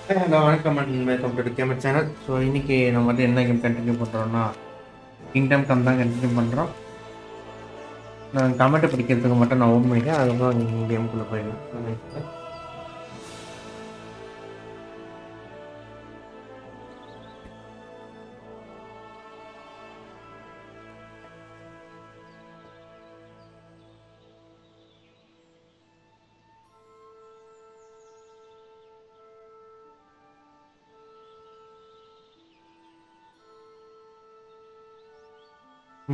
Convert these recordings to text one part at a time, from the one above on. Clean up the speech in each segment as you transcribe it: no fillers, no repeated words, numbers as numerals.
Hello வணக்கம் and welcome to gamer channel. So இன்றைக்கி நம்ம வந்து என்ன கேம் கண்டினியூ பண்ணுறோன்னா கிங்டம் கம் தான் கண்டினியூ பண்ணுறோம். நான் கமெண்ட்டை படிக்கிறதுக்கு மட்டும் நான் ஓப்பன் பண்ணிட்டேன். அதுக்கப்புறம் கேமுக்குள்ளே போயிடுவேன்.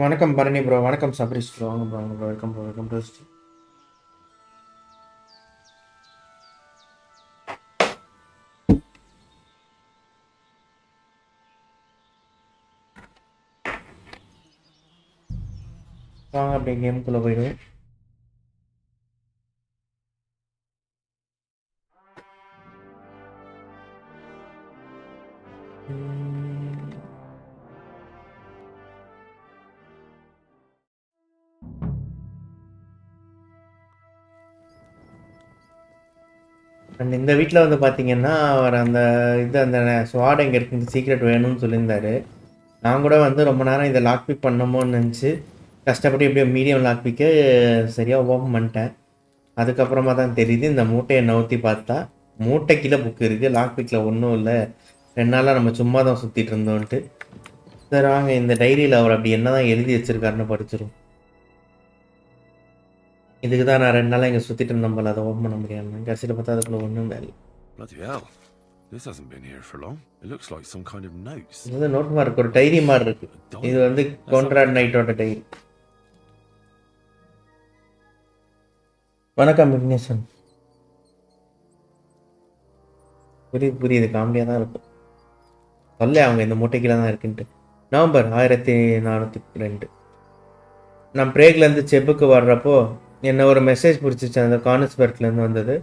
வணக்கம் பரணி ப்ரோ, வணக்கம் சபரிஷ் ப்ரோ, வாங்க ப்ரோ, வாங்க ப்ரோ, வெல்கம் டு வாங்க அப்படியே கேமுக்குள்ளே போயிடுவேன். அண்ட் இந்த வீட்டில் வந்து பார்த்தீங்கன்னா அவர் அந்த அந்த ஸ்வாட் எங்கே இருக்குது சீக்ரெட் வேணும்னு சொல்லியிருந்தாரு. நான் கூட வந்து ரொம்ப நேரம் இதை லாக் பிக் பண்ணமோன்னு நினச்சி கஷ்டப்பட்டு எப்படியோ மீடியம் லாக் பிக்கு சரியாக ஓப்பன் பண்ணிட்டேன். அதுக்கப்புறமா தான் தெரியுது இந்த மூட்டையை நவுத்தி பார்த்தா மூட்டை கீழே புக்கு இருக்குது, லாக் பிக்கில் ஒன்றும் இல்லை. 2 நாளாக நம்ம சும்மா தான் சுற்றிட்டு இருந்தோன்ட்டு. சரி வாங்க இந்த டைரியில் அவர் அப்படி என்ன தான் எழுதி வச்சிருக்காருன்னு படிச்சிடும். இதுக்கு தான் நான் 2 நாளாக இங்கே சுற்றிட்டு இருந்தேன் போல, அதை ஓப்பன் பண்ண முடியாமல். கடைசியில் பார்த்தா அதுக்குள்ள ஒன்றும் வேலை. This hasn't been here for long. It looks like some kind of notes. இது நோட் மார்க், ஒரு டைரி மாதிரி இருக்கு. இது வந்து கான்ட்ராக்ட் நைட்டோட டைரி. வணக்கம் விக்னேஷன். புரியுது காமெடியாக தான் இருக்கும். சொல்ல அவங்க இந்த மூட்டைக்கீழே தான் இருக்குன்ட்டு. நவம்பர் 1402 நான் பிரேக்லேருந்து செப்புக்கு வர்றப்போ என்ன ஒரு மெசேஜ் பிடிச்சிச்சு. அந்த கான்ஸ்பர்க்லேருந்து வந்தது.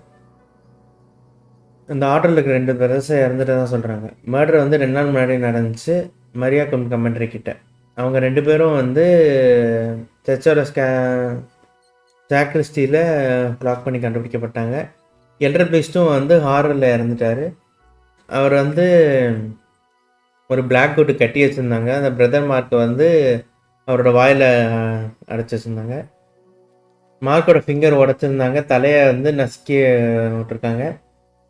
இந்த ஆர்டரில் இருக்கிற 2 பிரதர்ஸை இறந்துட்டு தான் சொல்கிறாங்க. மர்டர் வந்து 2 நாள் முன்னாடி நடந்துச்சு மரியா கமெண்ட்ரி கிட்ட. அவங்க 2 பேரும் வந்து சர்ச்சோட சாக்ரிஸ்டியில் லாக் பண்ணி கண்டுபிடிக்கப்பட்டாங்க. எல்டர் பிரிஸ்ட்டும் வந்து ஹாரரில் இறந்துட்டார். அவர் வந்து ஒரு பிளாக் கோட்டு கட்டி வச்சுருந்தாங்க. அந்த பிரதர் மார்க்கை வந்து அவரோட வாயில் அடைச்சி வச்சுருந்தாங்க. மார்க்கோட ஃபிங்கர் உடச்சிருந்தாங்க. தலையை வந்து நசுக்கி விட்டுருக்காங்க.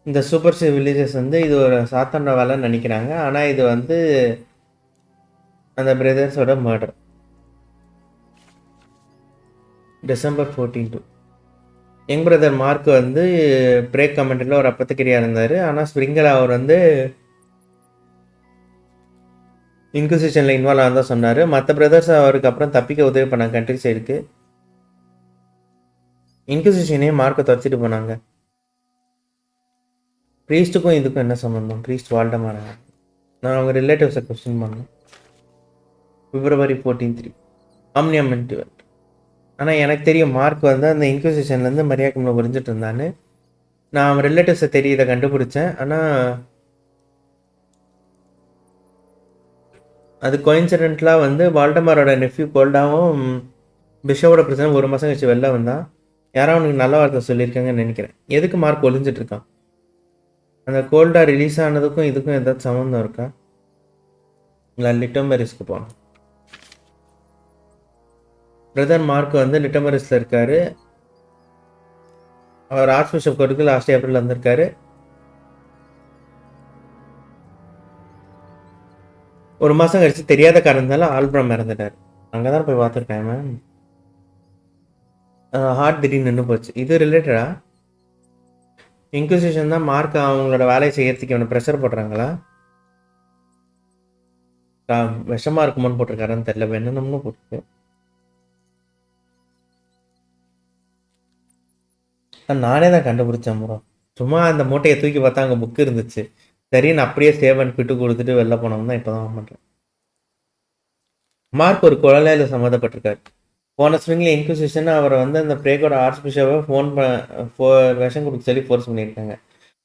இந்த சூப்பர் வில்லேஜஸ் வந்து இது ஒரு சாத்தான வேலைன்னு நினைக்கிறாங்க. ஆனால் இது வந்து அந்த பிரதர்ஸோட murder. December 14 young brother Mark வந்து பிரேக் கமெண்ட்டில் ஒரு அப்பத்துக்கிரியாக இருந்தார். ஆனால் ஸ்ப்ரிங்கர் அவர் வந்து இன்குசிஷனில் இன்வால்வ் ஆனதான் சொன்னார். மற்ற பிரதர்ஸ் அவருக்கு அப்புறம் தப்பிக்க உதவி பண்ணாங்க கண்ட்ரி சைடுக்கு. இன்குசிஷனே மார்க்கை துரத்திட்டு போனாங்க. ப்ரீஸ்ட்டுக்கும் இதுக்கும் என்ன சம்மந்தம்? ப்ரீஸ்ட் வால்டமாரா? நான் அவங்க ரிலேட்டிவ்ஸை கொஸ்டின் பண்ணேன். February 14 ஆம்னியமெண்ட். ஆனால் எனக்கு தெரியும் மார்க் வந்து அந்த இன்குசிஷன்லேருந்து மரியாதை புரிஞ்சிட்டு இருந்தான்னு. நான் அவன் ரிலேட்டிவ்ஸை இதை கண்டுபிடிச்சேன். ஆனால் அது கோயின்சிடென்ட்லாக வந்து வால்டமாரோட நெஃப்யூ கோல்டாவும் பிஷவோட பிரச்சனை 1 மாதம் கழிச்சு வெளில வந்தான். யாரும் அவனுக்கு நல்ல வார்த்தை சொல்லியிருக்காங்கன்னு நினைக்கிறேன். எதுக்கு மார்க் ஒளிஞ்சிட்டு இருக்கான்? அந்த கோல்டாக ரிலீஸ் ஆனதுக்கும் இதுக்கும் ஏதாச்சும் சம்மந்தம் இருக்கா? இல்லை லிட்டோமெரிஸ்க்கு போனோம். பிரதர் மார்க் வந்து லிட்டோமெரிஸில் இருக்கார். அவர் ஆர்ச் பிஷப் கோர்ட்டுக்கு லாஸ்ட் ஏப்ரலில் வந்திருக்காரு. ஒரு மாதம் கழிச்சு தெரியாத காரணத்தால ஆல்பரம் இறந்துட்டார். அங்கே தான் போய் பார்த்துருக்கேன். மேம் ஹார்ட் திடீர்னு நின்று போச்சு. இது ரிலேட்டடா? இன்குசிஷன் தான் மார்க் அவங்களோட வேலையை செய்யறதுக்கு அவனை ப்ரெஷர் போடுறாங்களா? விஷமாக இருக்குமோன்னு போட்டிருக்காருன்னு தெரியல. வேணும்னு போட்டிருக்கு. நானே தான் கண்டுபிடிச்சேன் ப்ரோ. சும்மா அந்த மூட்டையை தூக்கி பார்த்தா அங்கே புக்கு இருந்துச்சு. சரின்னு அப்படியே சேவ் அண்ட் விட்டு கொடுத்துட்டு வெளில போனோம் தான் இப்போ தான் பண்ணுறேன். மார்க் ஒரு கொலையில் சம்மந்தப்பட்டிருக்காரு. போன ஸ்விங்கில் இன்குசிஷன் அவரை வந்து அந்த பிரேக்கோட ஆர்ச் பிஷப்பை விஷம் கொடுக்க சொல்லி ஃபோர்ஸ் பண்ணியிருக்காங்க.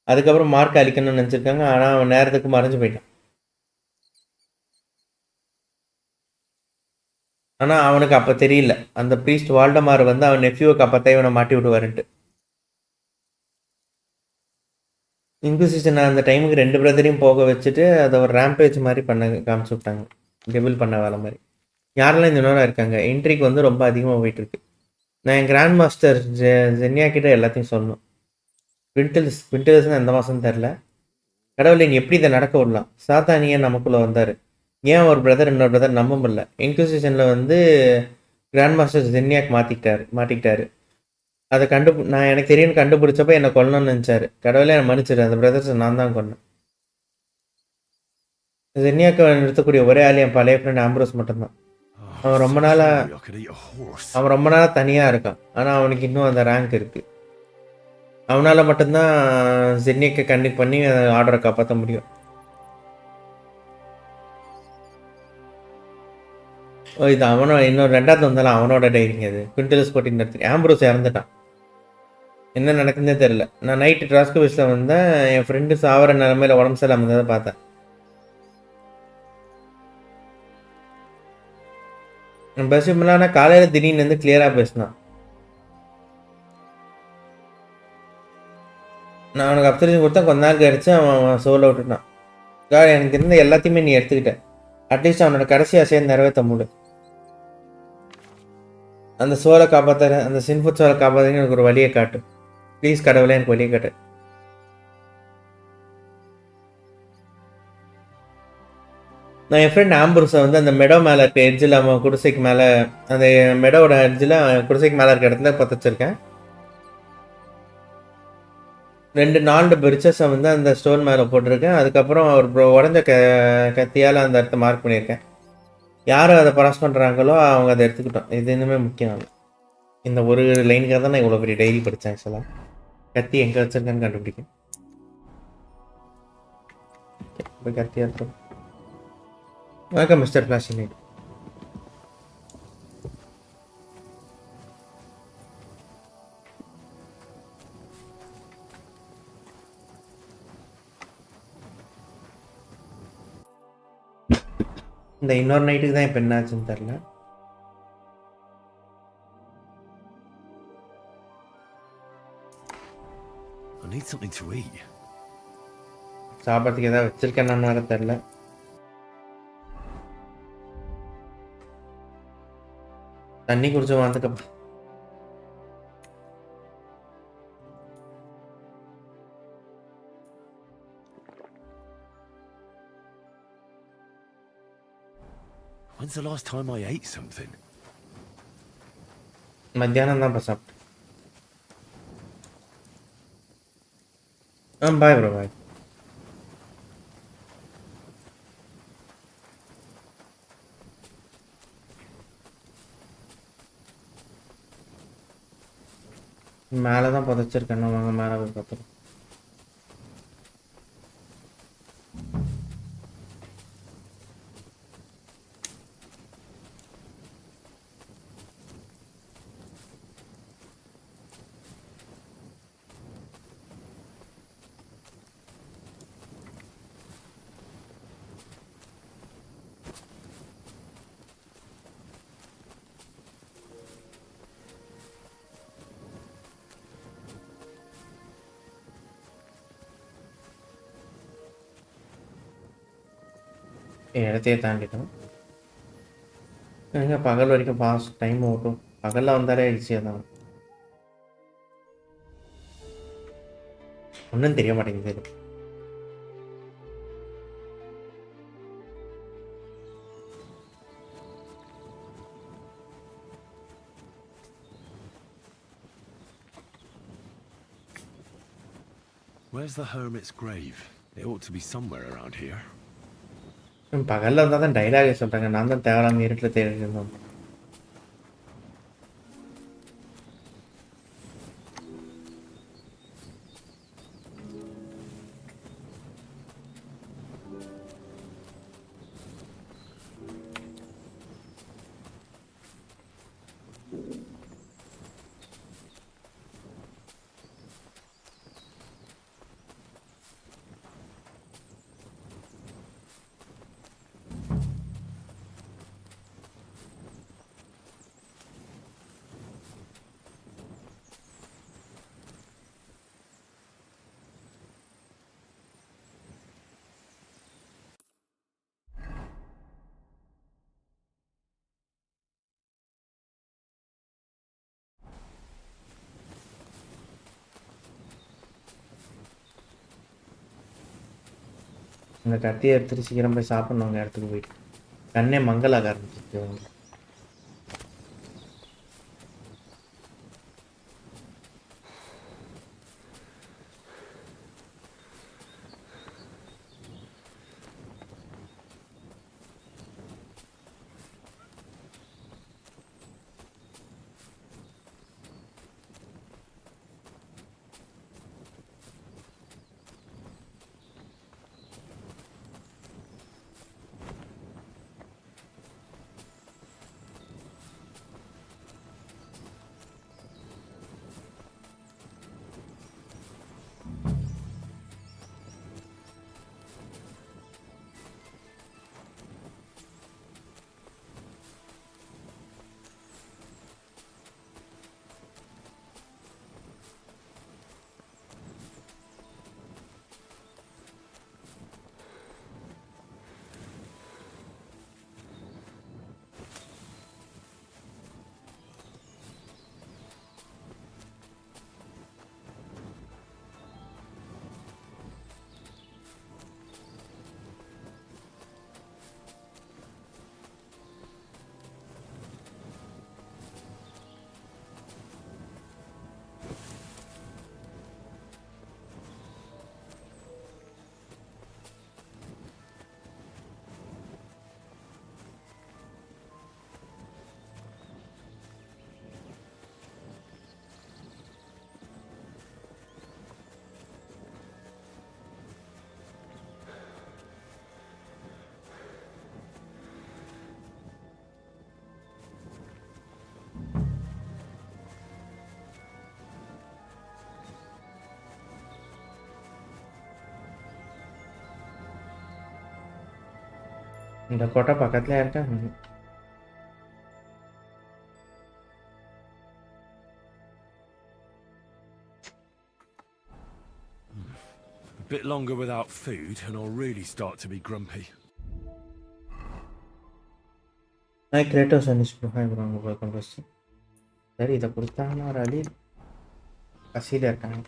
அதுக்கப்புறம் மார்க் அழிக்கணும்னு நினச்சிருக்காங்க. ஆனால் அவன் நேரத்துக்கு மறைஞ்சு போயிட்டான். ஆனால் அவனுக்கு அப்போ தெரியல அந்த ப்ரீஸ்ட் வால்டமார் வந்து அவன் நெஃப்யூவை அப்போ இவனை மாட்டி விடுவாருன்ட்டு. இன்குசிஷன் அந்த டைமுக்கு 2 பிரதரையும் போக வச்சுட்டு அதை ஒரு ரேம்பேஜ் மாதிரி பண்ண காமிச்சு விட்டாங்க. டெபிள் பண்ண வேலை மாதிரி. யாரெல்லாம் இந்த நேரம் இருக்காங்க? என்ட்ரிக்கு வந்து ரொம்ப அதிகமாக போயிட்டுருக்கு. நான் என் கிராண்ட் மாஸ்டர் ஜென்யா கிட்ட எல்லாத்தையும் சொல்லணும். விண்டல்ஸ்னு எந்த மாதம் தெரில. கடவுளை நீ எப்படி இதை நடக்க விடலாம்? சாத்தானியே நமக்குள்ளே வந்தார். ஏன் ஒரு பிரதர் இன்னொரு பிரதர் நம்ப முடியல. இன்குசிஷனில் வந்து கிராண்ட் மாஸ்டர் ஜென்யாக் மாட்டிக்கிட்டாரு. அதை நான் எனக்கு தெரியும்னு கண்டுபிடிச்சப்ப என்னை கொல்லணும்னு நினச்சாரு. கடவுளே என்னை மன்னிச்சிடு. அந்த பிரதர்ஸை நான் தான் கொன்னேன். ஜென்யாக்கை நிறுத்தக்கூடிய ஒரே ஆள் என் பழைய ஃப்ரெண்ட் ஆம்ப்ரோஸ் மட்டும்தான். அவன் ரொம்ப நாளாக தனியாக இருக்கான். ஆனால் அவனுக்கு இன்னும் அந்த ரேங்க் இருக்குது. அவனால் மட்டும்தான் ஜென்யாக்கை கண்டக்ட் பண்ணி ஆர்டரை காப்பாற்ற முடியும். இது அவனோட இன்னொரு 2வது வந்தாலும் அவனோட டைரிங்க. அது குவிண்டல்ஸ் போட்டி நடத்தி ஆம்ப்ரோஸ் இறந்துட்டான். என்ன நடக்குதுன்னே தெரில. நான் நைட்டு ட்ராஸ்கோவிஸில் வந்தேன். என் ஃப்ரெண்டு சாவர நிலமையில உடம்பு சரியில்லாமல் இருந்ததை பார்த்தேன். பஸ் இப்போனா காலையில் திடீர்னு வந்து கிளியராக பேசினான். நான் அவனுக்கு அப்சர்வேஷன் கொடுத்தா கொஞ்ச நாள் கழிச்சு அவன் சோலை விட்டுட்டான். எனக்கு இருந்த எல்லாத்தையுமே நீ எடுத்துக்கிட்ட. அட்லீஸ்ட் அவனோட கடைசி ஆசையை நிறைவேற்ற முடியும். அந்த சோலை காப்பாற்ற, அந்த சின்ஃபுட் சோலை காப்பாற்றுன்னு எனக்கு ஒரு வழியை காட்டு ப்ளீஸ். கடவுளே எனக்கு வழியை காட்டு. நான் என் ஃப்ரெண்ட் ஆம்புர்ஸை வந்து அந்த மெடோ மேலே இருக்க எட்ஜில் அவன் குடிசைக்கு மேலே, அந்த மெடோவோட எட்ஜில் குடிசைக்கு மேலே இருக்க இடத்துல பற்றிச்சிருக்கேன். 4 பிரிச்சஸை வந்து அந்த ஸ்டோன் மேலே போட்டிருக்கேன். அதுக்கப்புறம் ஒரு உடஞ்ச கத்தியால் அந்த இடத்த மார்க் பண்ணியிருக்கேன். யார் அதை ப்ராஸ் பண்ணுறாங்களோ அவங்க அதை எடுத்துக்கிட்டோம். இது இன்னுமே முக்கியம். இந்த ஒரு லைனுக்காக தான் நான் இவ்வளோ பெரிய டைரி படித்தேன். ஆக்சுவலாக கத்தி எங்கே வச்சுருக்கேன்னு கண்டுபிடிக்கும். இப்போ கத்தி எடுத்தோம். வணக்கம் மிஸ்டர் ஃப்ளாஷ். இந்த இன்னொரு நைட்டுக்கு தான் இப்போ என்ன ஆச்சுன்னு தெரில. சாப்பிட்றதுக்கு ஏதாவது வச்சிருக்கேன்னு வேற தெரில. தண்ணி குடிச்சு வந்துக்கப்பா. When's the last time I ate something? மத்தியானம் தான் சாப்பிட்டேன். பாய் ப்ரோ, பாய். மேலே தான் புதைச்சிருக்கேன். வாங்க மேலே போய் பார்த்துருக்கோம். இடத்தையே தாண்டிட்டோம். எங்க பகல் வரைக்கும் ஃபாஸ்ட் டைம் ஓட்டும். பகலில் வந்தாலே ஈஸியாக தான். ஒன்றும் தெரிய மாட்டேங்குது. Where's the hermit's grave? It ought to be somewhere around here. பகலில் வந்தால் தான் டைலாகே சொல்கிறாங்க. நான் தான் தேவையில்லாமல் இருட்டில் தேடிட்டு இருந்தோம். அந்த கத்தியை எடுத்துட்டு சீக்கிரம் போய் சாப்பிடணும் அவங்க இடத்துக்கு போயிட்டு. கண்ணே மங்கலாக ஆரம்பிச்சிச்சு அவங்க. இந்த கோட்டை பக்கத்துல இருக்கா? A bit longer without food and I'll really start to be grumpy. Hi Kratos and Ishbu. Hi bro, welcome to the சரி இதை கொடுத்தாங்கன்னா ஒரு அடி பசியில் இருக்காங்க.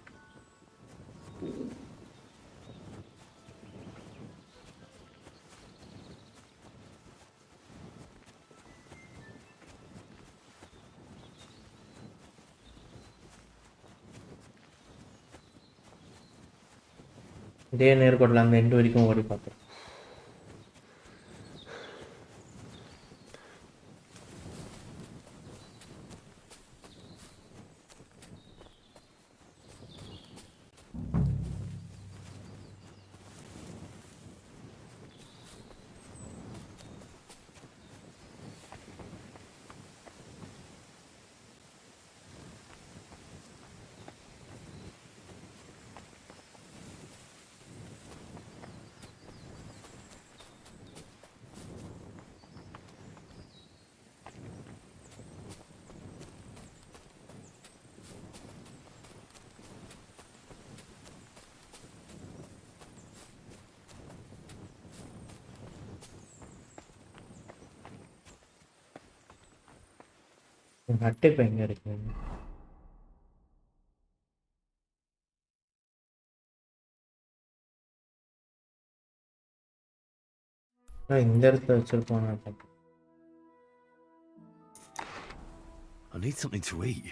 இதே நேர்கொடல அந்த எண்டு வரைக்கும் ஓடி பார்க்குறேன். அட்டை இப்போ எங்கே இருக்கு? இந்த இடத்துல வச்சிருப்போம். I need something to eat.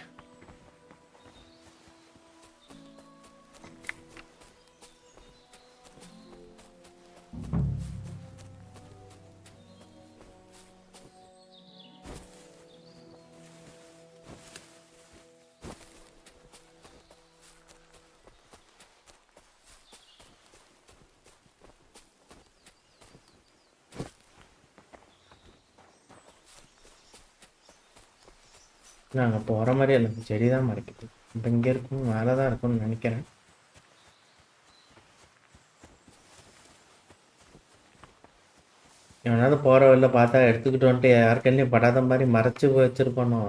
நாங்கள் போகிற மாதிரி இல்லை, செடி தான் மறைக்குது. இப்போ இங்கே இருக்கும், மேலே தான் இருக்கும்னு நினைக்கிறேன். எவனாவது போகிற வழியில பார்த்தா எடுத்துக்கிட்டு வந்துட்டு யாருக்கெல்லாம் படாத மாதிரி மறைச்சி வச்சிருப்பானோ.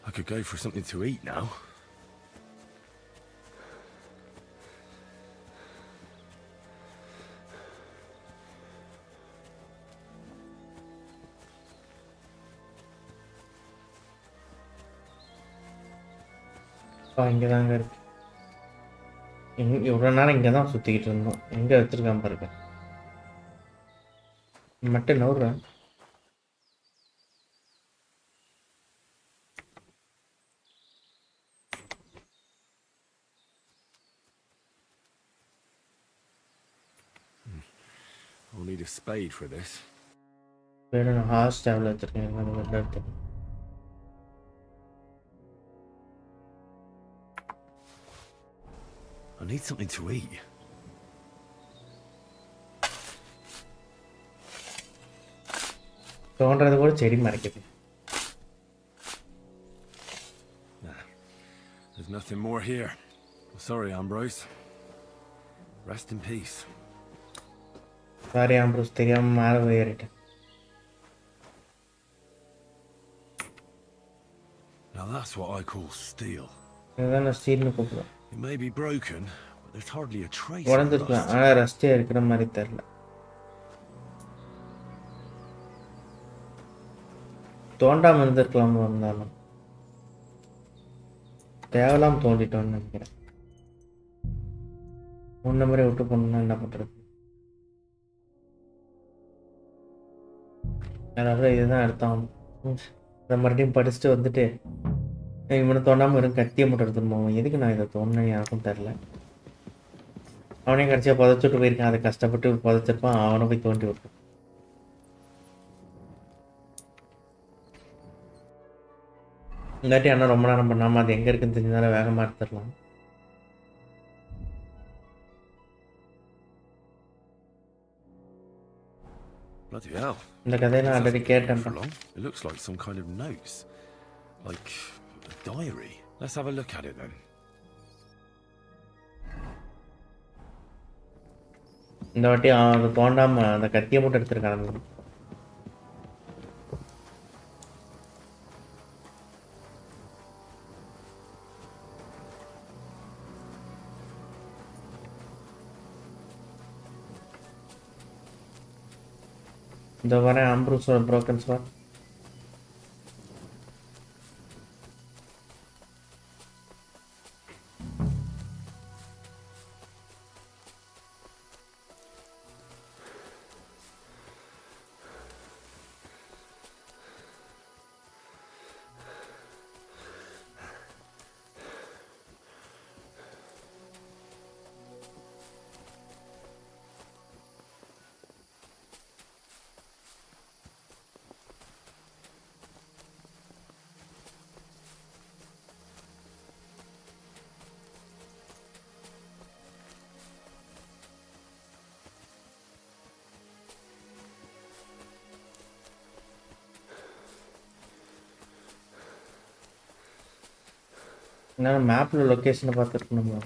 I could go for something to eat now. இங்கே தாங்க இருக்கு. இவ்வளோ நேரம் இங்கே தான் சுற்றிக்கிட்டு இருந்தோம். எங்கே வச்சுருக்கான் பாருங்க. மட்டும் நவுறேன். I'll need a spade for this. வேணும் நான் ஹார்ஸ் டேபிள் வச்சுருக்கேன். அது வெளில எடுத்து I need something to eat. தோன்றது கூட செடி மறைக்குது. Nah, there's nothing more here. Sorry, Ambrose. Rest in peace. Sorry Ambrose, தெரியாமல் மேலே ஏறிட்டேன். Now that's what I call steel. இதுதான் நான் ஸ்டீல்னு கூப்பிடுவேன். It may be broken, but there's hardly a trace of உடஞ்சிருக்கலாம், rust. ஆனால் ரஸ்டியாக இருக்கிற மாதிரி தெரில. தோண்டாமல் இருந்திருக்கலாம். இருந்தாலும் தேவலாம் தோண்டிட்டோன்னு நினைக்கிறேன். முன்ன மாதிரி விட்டு போகணுன்னா என்ன பண்ணுறது? அதனால இதுதான் எடுத்தான். அதை மறுபடியும் படிச்சுட்டு வந்துட்டு இவனை தோண்டாமல் வெறும் கத்தியை மட்டும் எடுத்துன்னு போவோம். எதுக்கு நான் இதை தோணுன்னு யாருக்கும் தெரில. அவனையும் கடைசியாக புதைச்சிட்டு போயிருக்கான். அதை கஷ்டப்பட்டு புதைச்சிருப்பான். அவனை போய் தோண்டி விட்டான். இல்லாட்டி ஆனால் ரொம்ப நேரம் பண்ணாமல் அது எங்கே இருக்குன்னு தெரிஞ்சதால வேகமாக எடுத்துடலாம். Bloody hell. இந்த கதையை நான் ஆல்ரெடி கேட்டேன். For long. It looks like some kind of notes. Like a diary. Let's have a look at it then. இந்த வாட்டி அவன் தோண்டாம அந்த கத்தியை மட்டும் எடுத்துருக்கான். இந்த வரேன் ஆம்ப்ரூஸோட ப்ரோக்கன் ஸ்வாட். நான் மேப்ல லொகேஷனை பார்த்துருக்கணுமா?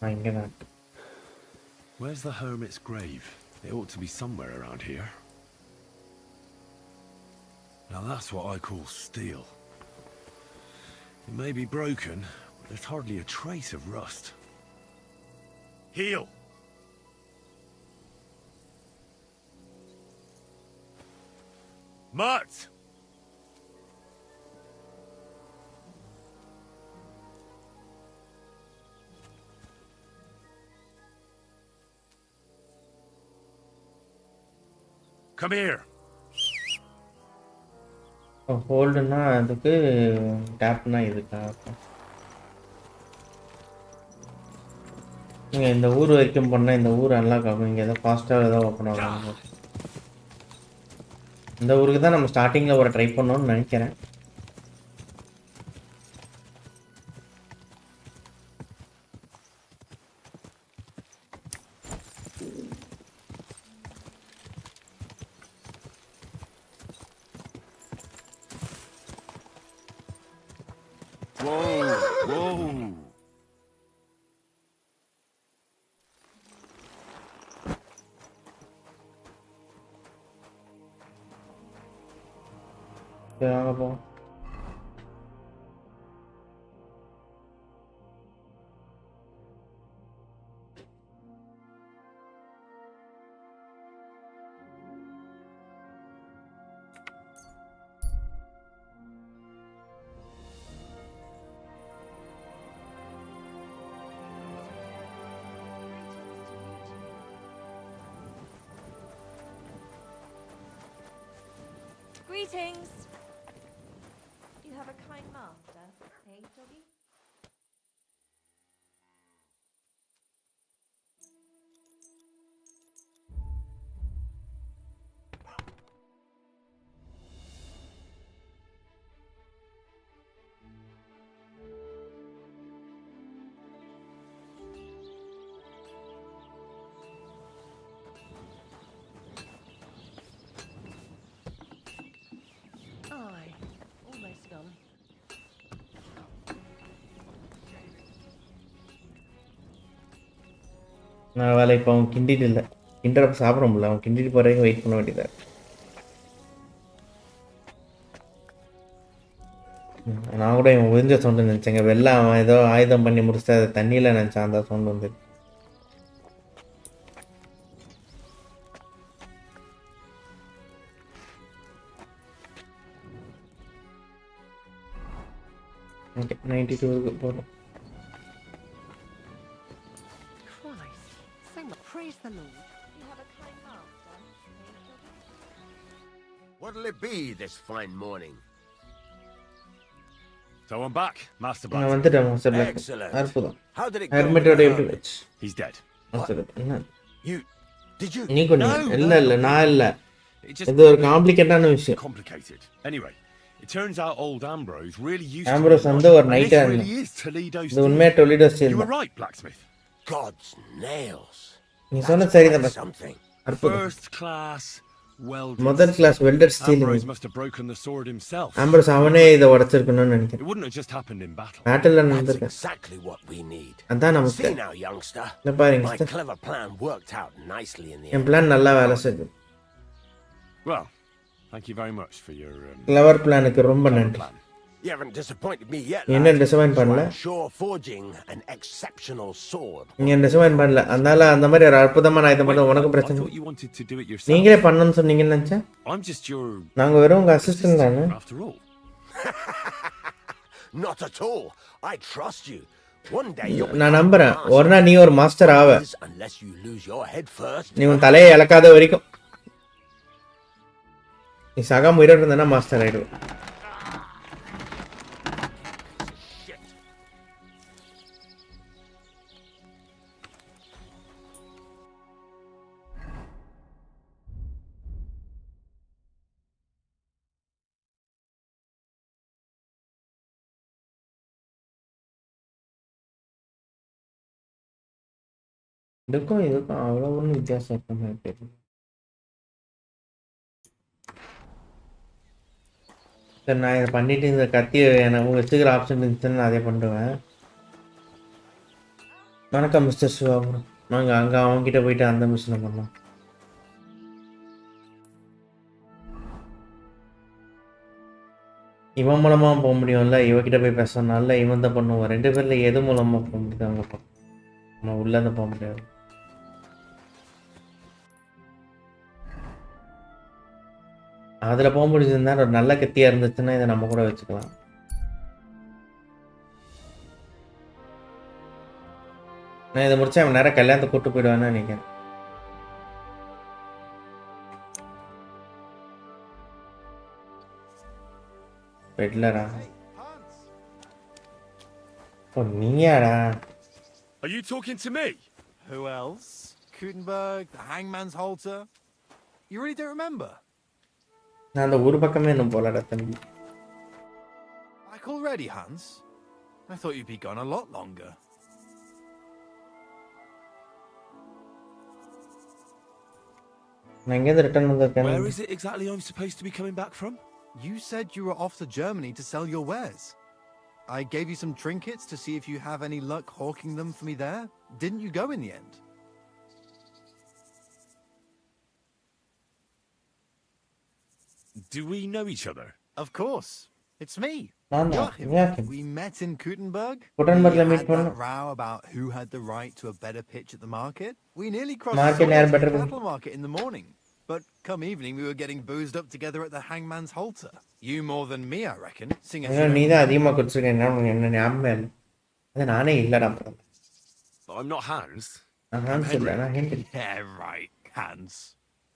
இங்கே தான். Where's the hermit's grave? It ought to be somewhere around here. Now that's what I call steel. It may be broken, but there's hardly a trace of rust. Heal! Mutt! Come here. ஹோல்டுனா அதுக்கு டேப்னா இதுக்கா? நீங்கள் இந்த ஊர் வரைக்கும் போனால் இந்த ஊர் unlock ஆகும். இங்கே ஏதோ ஃபாஸ்ட்டாக ஏதோ ஓப்பன் ஆகும். இந்த ஊருக்கு தான் நம்ம ஸ்டார்டிங்கில் ஒரு ட்ரை பண்ணோம்னு நினைக்கிறேன். வாங்க போவோம். Greetings. You have a kind master, eh, doggy? Aye, almost gone. நான் வேலை இப்போ அவன் கிண்டிட்டு இல்லை. கிண்டறப்ப சாப்பிட முடியல. அவன் கிண்டிட்டு போகிற வரைக்கும் வெயிட் பண்ண வேண்டியதாக. நான் கூட இவன் உறிஞ்ச சவுண்டு நினச்சேங்க. வெளில அவன் ஏதோ ஆயுதம் பண்ணி முடிச்சுட்டு அதை தண்ணியில் நினச்சான். அந்த சவுண்டு வந்து ஓகே 92க்கு போகிறோம். Christ, so much. Praise the Lord. You have a kind master, eh, doggy? What'll it be this fine morning? So I'm back, Master நான் Black. வந்துட்டேன் மாஸ்டர் பிளாக். Excellent. அற்புதம். How did it go? ஹெர்மெட்டோட with the எப்படி hermit? வச்சு He's dead. Master என்ன Did you? நீ கொஞ்சம் இல்லை நான் இல்லை. It just இது ஒரு காம்ப்ளிகேட்டான விஷயம். complicated. Anyway, it turns out old Ambrose really used Ambrose to be வந்து ஒரு and night-ஆ this இருந்தான். really is Toledo's இது உண்மையாக டொலிடோ ஸ்டைல் You were தான். right, Blacksmith. God's nails. நீ சொன்னது சரிதான் That's பாஸ். something. அற்புதம். First class welding. முதல் class welder steel. Ambrose must have broken the sword himself. Ambrose அவனே இதை உடைச்சிருக்கணும்னு நினைக்கிறேன். It wouldn't have just happened in battle. Battle That's நடந்திருக்கேன். exactly what we need. அதான் நமக்கு. See now, youngster. இந்த பாருங்க My sister. clever plan worked out nicely in the N end. Plan நல்லா வேலை செஞ்சு. Well, thank you very much for your clever பிளானுக்கு ரொம்ப clever நன்றி. plan. You haven't disappointed me yet. என்ன lad. டிசப்பாயின்ட் So பண்ணல. I'm sure forging an exceptional sword. நீங்க disappoint பண்ணல. அதனால அந்த மாதிரி ஒரு அற்புதமான ஆயுதம் பண்ண உனக்கு I பிரச்சனை. thought you wanted to do it yourself. நீங்களே பண்ணணும்னு சொன்னீங்கன்னு நினைச்சேன். I'm just your நாங்க வெறும் உங்க அசிஸ்டன்ட் தானே. after all. Not at all. I trust you. One day you'll நான் become நம்புறேன். master. ஒரு நாள் நீ ஒரு மாஸ்டர் ஆவ. Unless you lose your head first. நீ உன் தலையை இழக்காத வரைக்கும். நீ சகா உயிரோடு இருந்தனா மாஸ்டர் ஆயிடுவ. இதுக்கும் இதுக்கும் அவ்வளோ ஒன்றும் வித்தியாசம் இருக்க மாதிரி தெரியல. சரி நான் இதை பண்ணிவிட்டு இந்த கத்தியை எனக்கு வச்சுக்கிற ஆப்ஷன் இருந்துச்சுன்னு நான் அதே பண்ணுவேன். வணக்கம் மிஸ்டர் சிவாபுரம். நாங்கள் அங்கே அவங்ககிட்ட போயிட்டு அந்த மிஷினை பண்ணோம். இவன் மூலமாக போக முடியும்ல, இவகிட்ட போய் பேசணும்னால இவன் தான் பண்ணுவான். 2 பேரில் எது மூலமாக போக முடியுது அங்கே போ, நம்ம உள்ளே தான் போக முடியாது. அதில் போக முடிஞ்சிருந்தா ஒரு நல்ல கத்தியாக இருந்துச்சுன்னா இதை நம்ம கூட வச்சுக்கலாம். நான் இதை முடிச்சா அவன் நேரம் கல்யாணத்தை கூப்பிட்டு போயிடுவான்னு நினைக்கிறேன். பெட்லரா? ஓ நீயாடா? Are you talking to me? Who else? Gutenberg, the hangman's halter? You really don't remember? நான் அந்த ஒரு பக்கமே இன்னும் போலடா தம்பி. Back already, Hans? I thought you'd be gone a lot longer. நான் எங்கேருந்து ரிட்டர்ன் வந்திருக்கேன்? Where is it exactly I'm supposed to be coming back from? You said you were off to Germany to sell your wares. I gave you some trinkets to see if you have any luck hawking them for me there. Didn't you go in the end? Do we know each other? Of course. It's me. Joachim. We met in Gutenberg. Gutenberg We meet had பண்ணோம். that row about who had the right to a better pitch at the market. We nearly crossed Market swords யார் at the better cattle market in the morning. But come evening, we were getting boozed up together at the hangman's halter. You more than me, I reckon. Seeing as நீ தான் அதிகமாக குடிச்சிருக்க. என்ன ஞாபகம் இல்லை. அது நானே இல்லைடா. But I'm not Hans. நான் ஹான்ஸ் இல்லை, நான் Henry. Yeah, right, Hans.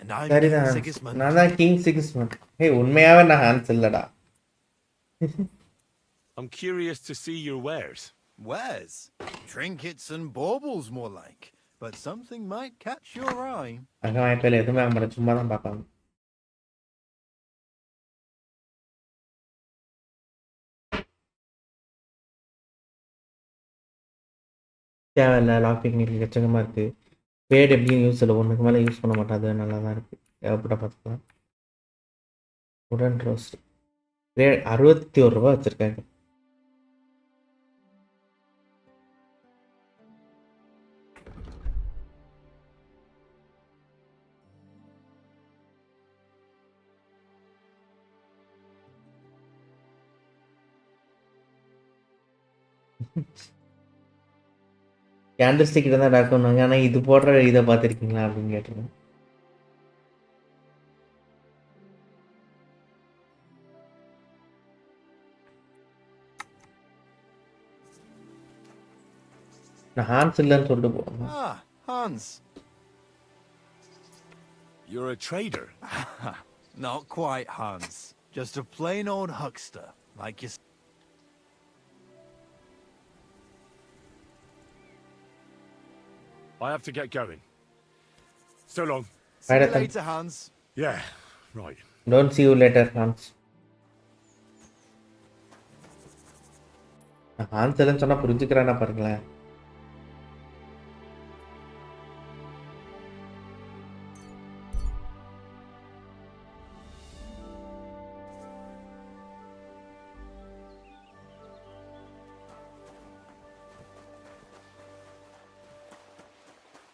And I'm சரிதான் King ஹான்ஸ். Sigismund. நான் தான் கிங் சிகிஸ்மண்ட். ஏய் உண்மையாகவே நான் ஹான்ஸ் இல்லைடா. I'm curious to see your wares. Wares? Trinkets and baubles, more like. But something might catch your eye. அங்கே வாய்ப்பில் எதுவுமே வாங்க மாட்டேன், சும்மா தான் பார்க்கலாம். தேவையில்ல, லாக் டெக்னிக் எச்சகமாக இருக்குது. வேர்டு எப்படியும் யூஸ் இல்லை, ஒன்றுக்கு மேலே யூஸ் பண்ண மாட்டேன். அது நல்லா தான் இருக்குது, தேவைப்பட்ட பார்த்துக்கலாம். உடன் ரோஸ்ட் ரேட் 61 ரூபா வச்சுருக்காங்க. கேண்டில் ஸ்டிக் தான் டாக் பண்ணாங்க. ஆனால் இது போடுற இதை பார்த்துருக்கீங்களா அப்படின்னு கேட்டிருக்கேன். நான் ஹான்ஸ் இல்லைன்னு சொல்லிட்டு போவேன். Ah, Hans. You're a trader. Not quite, Hans. Just a plain old huckster, like you. I have to get going. So long. See you Right, later, Hans. Yeah, right. Don't see you later, Hans. Hans இல்லைன்னு சொன்னால் புரிஞ்சுக்கிறானா பாருங்களேன்.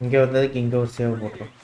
இங்கே வந்ததுக்கு இங்கே ஒரு save போட்டுரும்.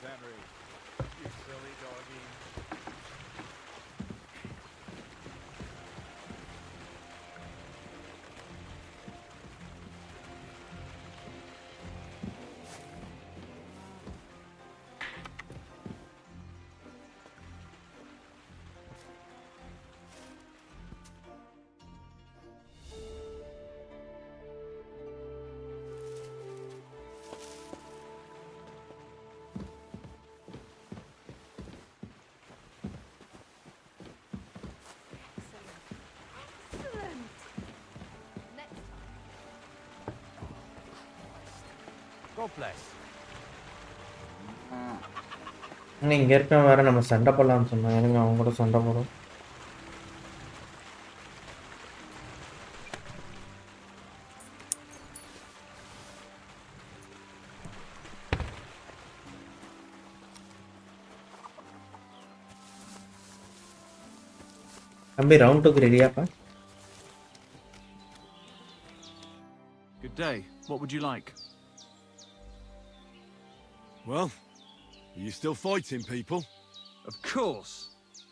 God bless. இன்னும் இங்கே இருக்க வேற நம்ம சண்டை போடலாம்னு சொன்னோம். எனக்கு அவங்க கூட சண்டை போடும். தம்பி round 2 ரெடியாப்பா? Good day. What would you like? Well, are you still fighting people? Of course.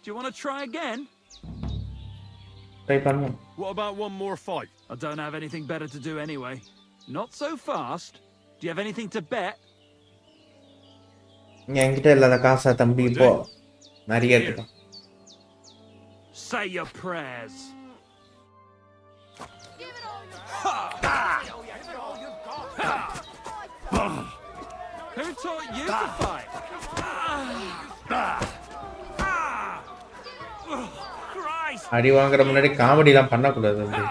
Do you want to try again? Try பண்ணுவோம். What about one more fight? I don't have anything better to do anyway. Not so fast. Do you have anything to bet? என்கிட்ட இல்லாத காசா தம்பி இப்போ நிறைய இருக்கு. Say your prayers. Who taught you to fight? Christ! அடி வாங்குற முன்னாடி காமெடிலாம் பண்ணக்கூடாது தம்பி.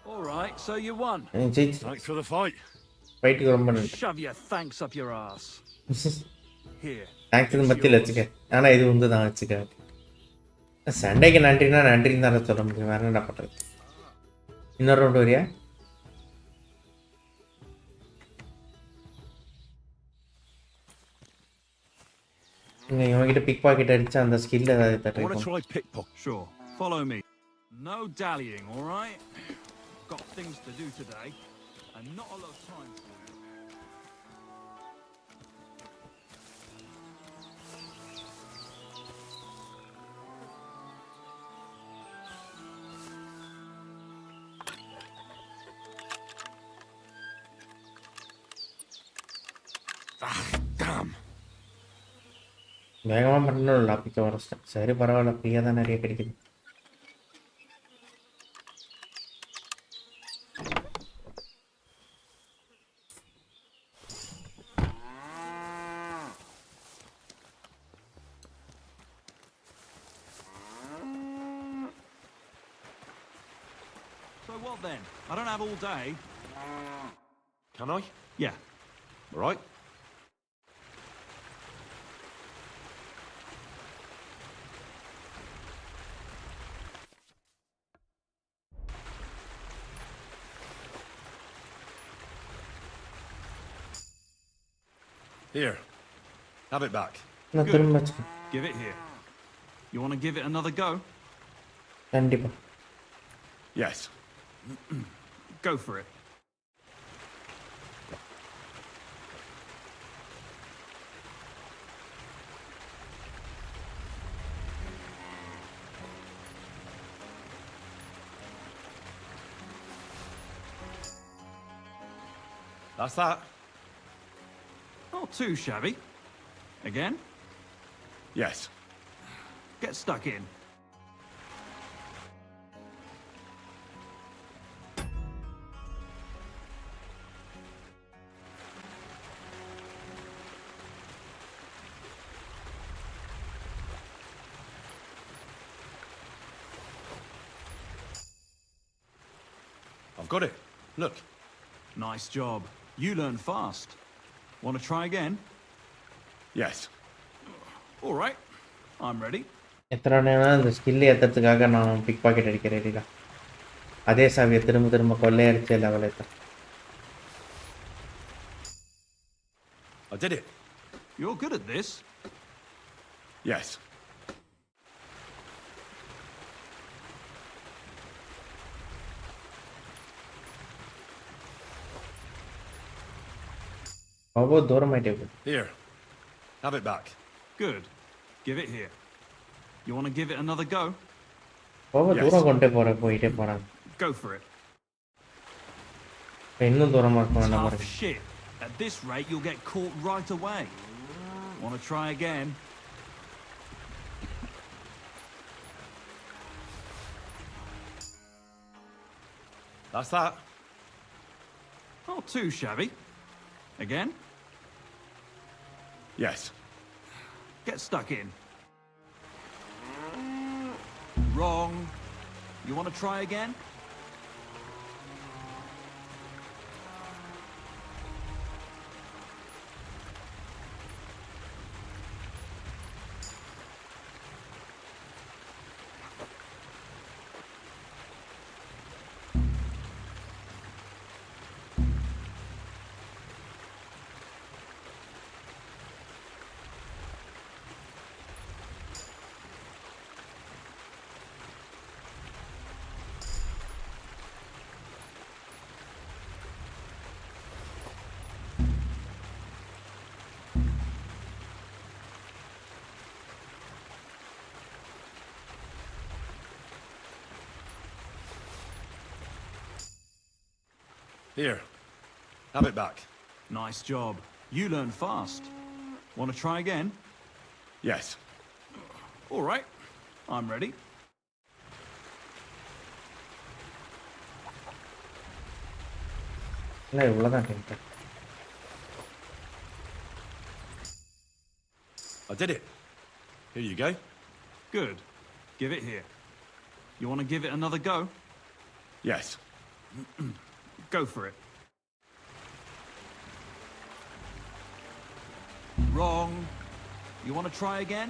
All right, so you won. ஜெயிச்சு Thanks for the fight. ஃபைட்டுக்கு ரொம்ப நன்றி. Shove your thanks up your ass. Here. Thanks மத்தியில் வச்சுக்க. ஆனால் இது வந்து தான் வச்சுக்க. சண்டைக்கு நன்றினா நன்றின்னு தானே சொல்ல முடியும். வேற என்ன பண்ணுறது? இன்னொரு ரவுண்டு வரியா? இவங்கிட்ட பிக் பாக்கெட் அடிச்சு அந்த ஸ்கில் ஏதாவது I want to தட்டுறோம். try pickpocket. Sure. Follow me. No dallying, all right? Got things to do today, and not a lot of time for it. Damn. வேகமாக பண்ணணும் பிக்க வரச்சிட்டேன். சரி பரவாயில்ல, ஃப்ரீயாக தான் நிறைய கிடைக்குது. So what then? I don't have all day. Can I? Yeah. All right. Here. Have it back. நான் திரும்ப வச்சுக்கேன். Give it here. You want to give it another go? கண்டிப்பாக. Yes. Go for it. That's that. Not too shabby. Again? Yes. Get stuck in. I've got it. Look. Nice job. You learn fast. Want to try again? Yes. All right. I'm ready. எத்தனை நேரம் இந்த skill ஏற்றுறதுக்காக நான் big packet அடிக்கிறேன் ரெடிடா. அதே சாவியை திரும்ப திரும்ப கொள்ளையடிச்சு level ஏற்றேன். I did it. You're good at this. Yes. அவ்வளோ தூரமாயிட்டே போகுது. Here. Have it back. Good. Give it here. You want to give it another go? அவ்வளோ தூரம் கொண்டே போயிட்டே போகிறாங்க. Go for it. இன்னும் தூரமாக இருக்கும் வேண்டாம் Tough பாருங்க. shit. At this rate, you'll get caught right away. Want to try again? That's that. Not too shabby. Again? Yes. Get stuck in. Wrong. You want to try again? Here. Have it back. Nice job. You learn fast. Want to try again? Yes. All right. I'm ready. இல்லை இவ்வளோதான் tent. I did it. Here you go. Good. Give it here. You want to give it another go? Yes. Go for it. Wrong. You want to try again?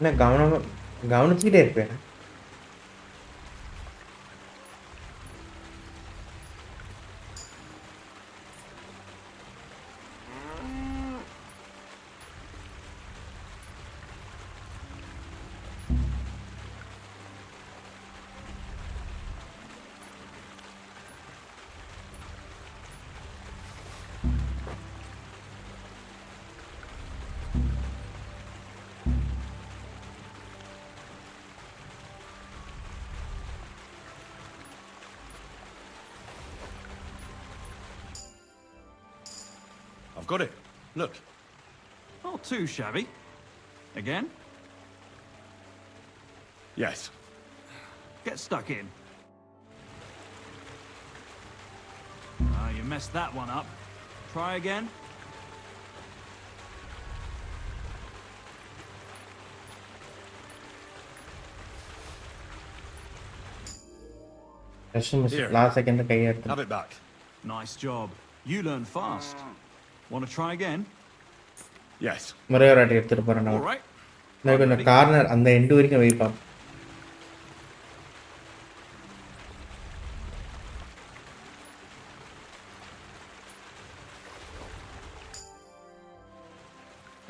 இல்லை கவனிச்சுக்கிட்டே இருப்பேன். I've got it. Look. Not too shabby. Again? Yes. Get stuck in. You messed that one up. Try again. Here. Last second கையை எடுத்து Have it back. Nice job. You learn fast. Want to try again? Yes. ஒரே ஒரு வாட்டி எடுத்துகிட்டு போகிறேன் All நான். right. நான் கொஞ்சம் கார்னர் அந்த எண்டு வரைக்கும் வைப்பான்.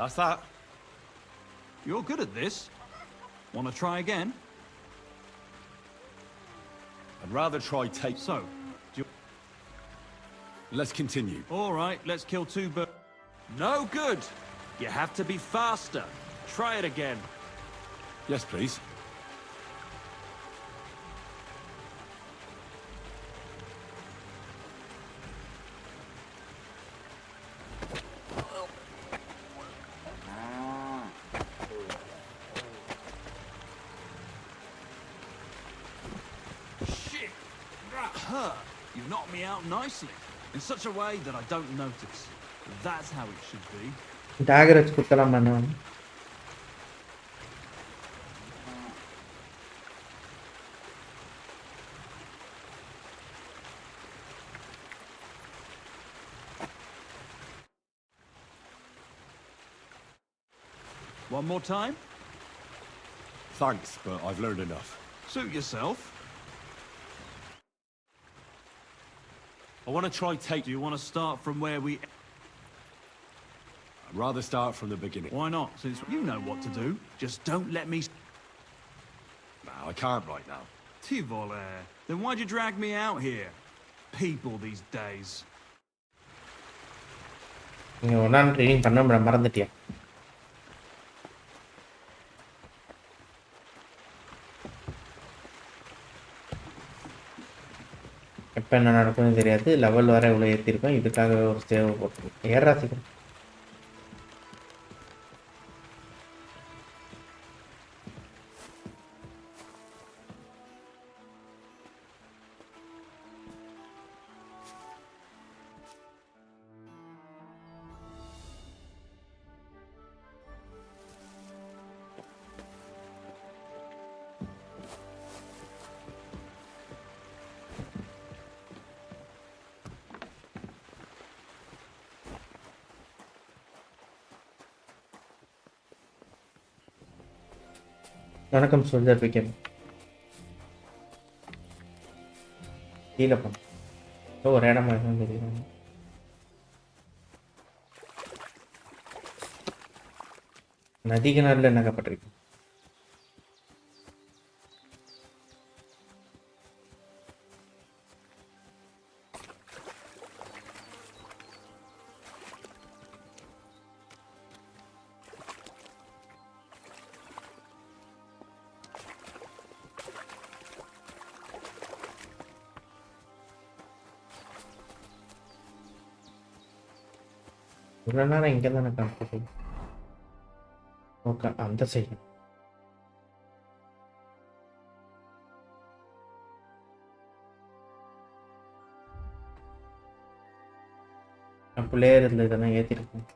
That's that. You're good at this. Want to try again? I'd rather try tape. So, do you... Let's continue. All right, let's kill two birds. No good. You have to be faster. Try it again. Yes, please. Shit! That hurt. You knocked me out nicely. In such a way that I don't notice. That's how it should be. Daguerre வச்சு குத்தலாம் பண்ணுவாங்க. One more time? Thanks, but I've learned enough. Suit yourself. I want to try tape. Do you want to start from where we... I'd rather start from the beginning. Why not? Since you know what to do. Just don't let me... No, I can't right now. Tivole. Then why'd you drag me out here? People these days. நீங்கள் ஒன்றா training பண்ண மறந்துட்டியா? எப்போ என்ன நடக்கும்னு தெரியாது. Level வர இவ்வளோ ஏற்றிருக்கோம். இதுக்காக ஒரு சேவை போட்டுருக்கோம். ஏறா சீக்கிரம். வணக்கம் சோல்ஜர் பிகேம். கீழே போன ஒரு இடமா இருக்குன்னு தெரியும். நதிக்கு நாளில் நகப்பட்டிருக்கு. இவ்வளோ நேரம் இங்கே தானே காமிச்சது. ஓகே அந்த சைடு. பிளேயர் இதில் இதெல்லாம் ஏற்றிருக்கேன்.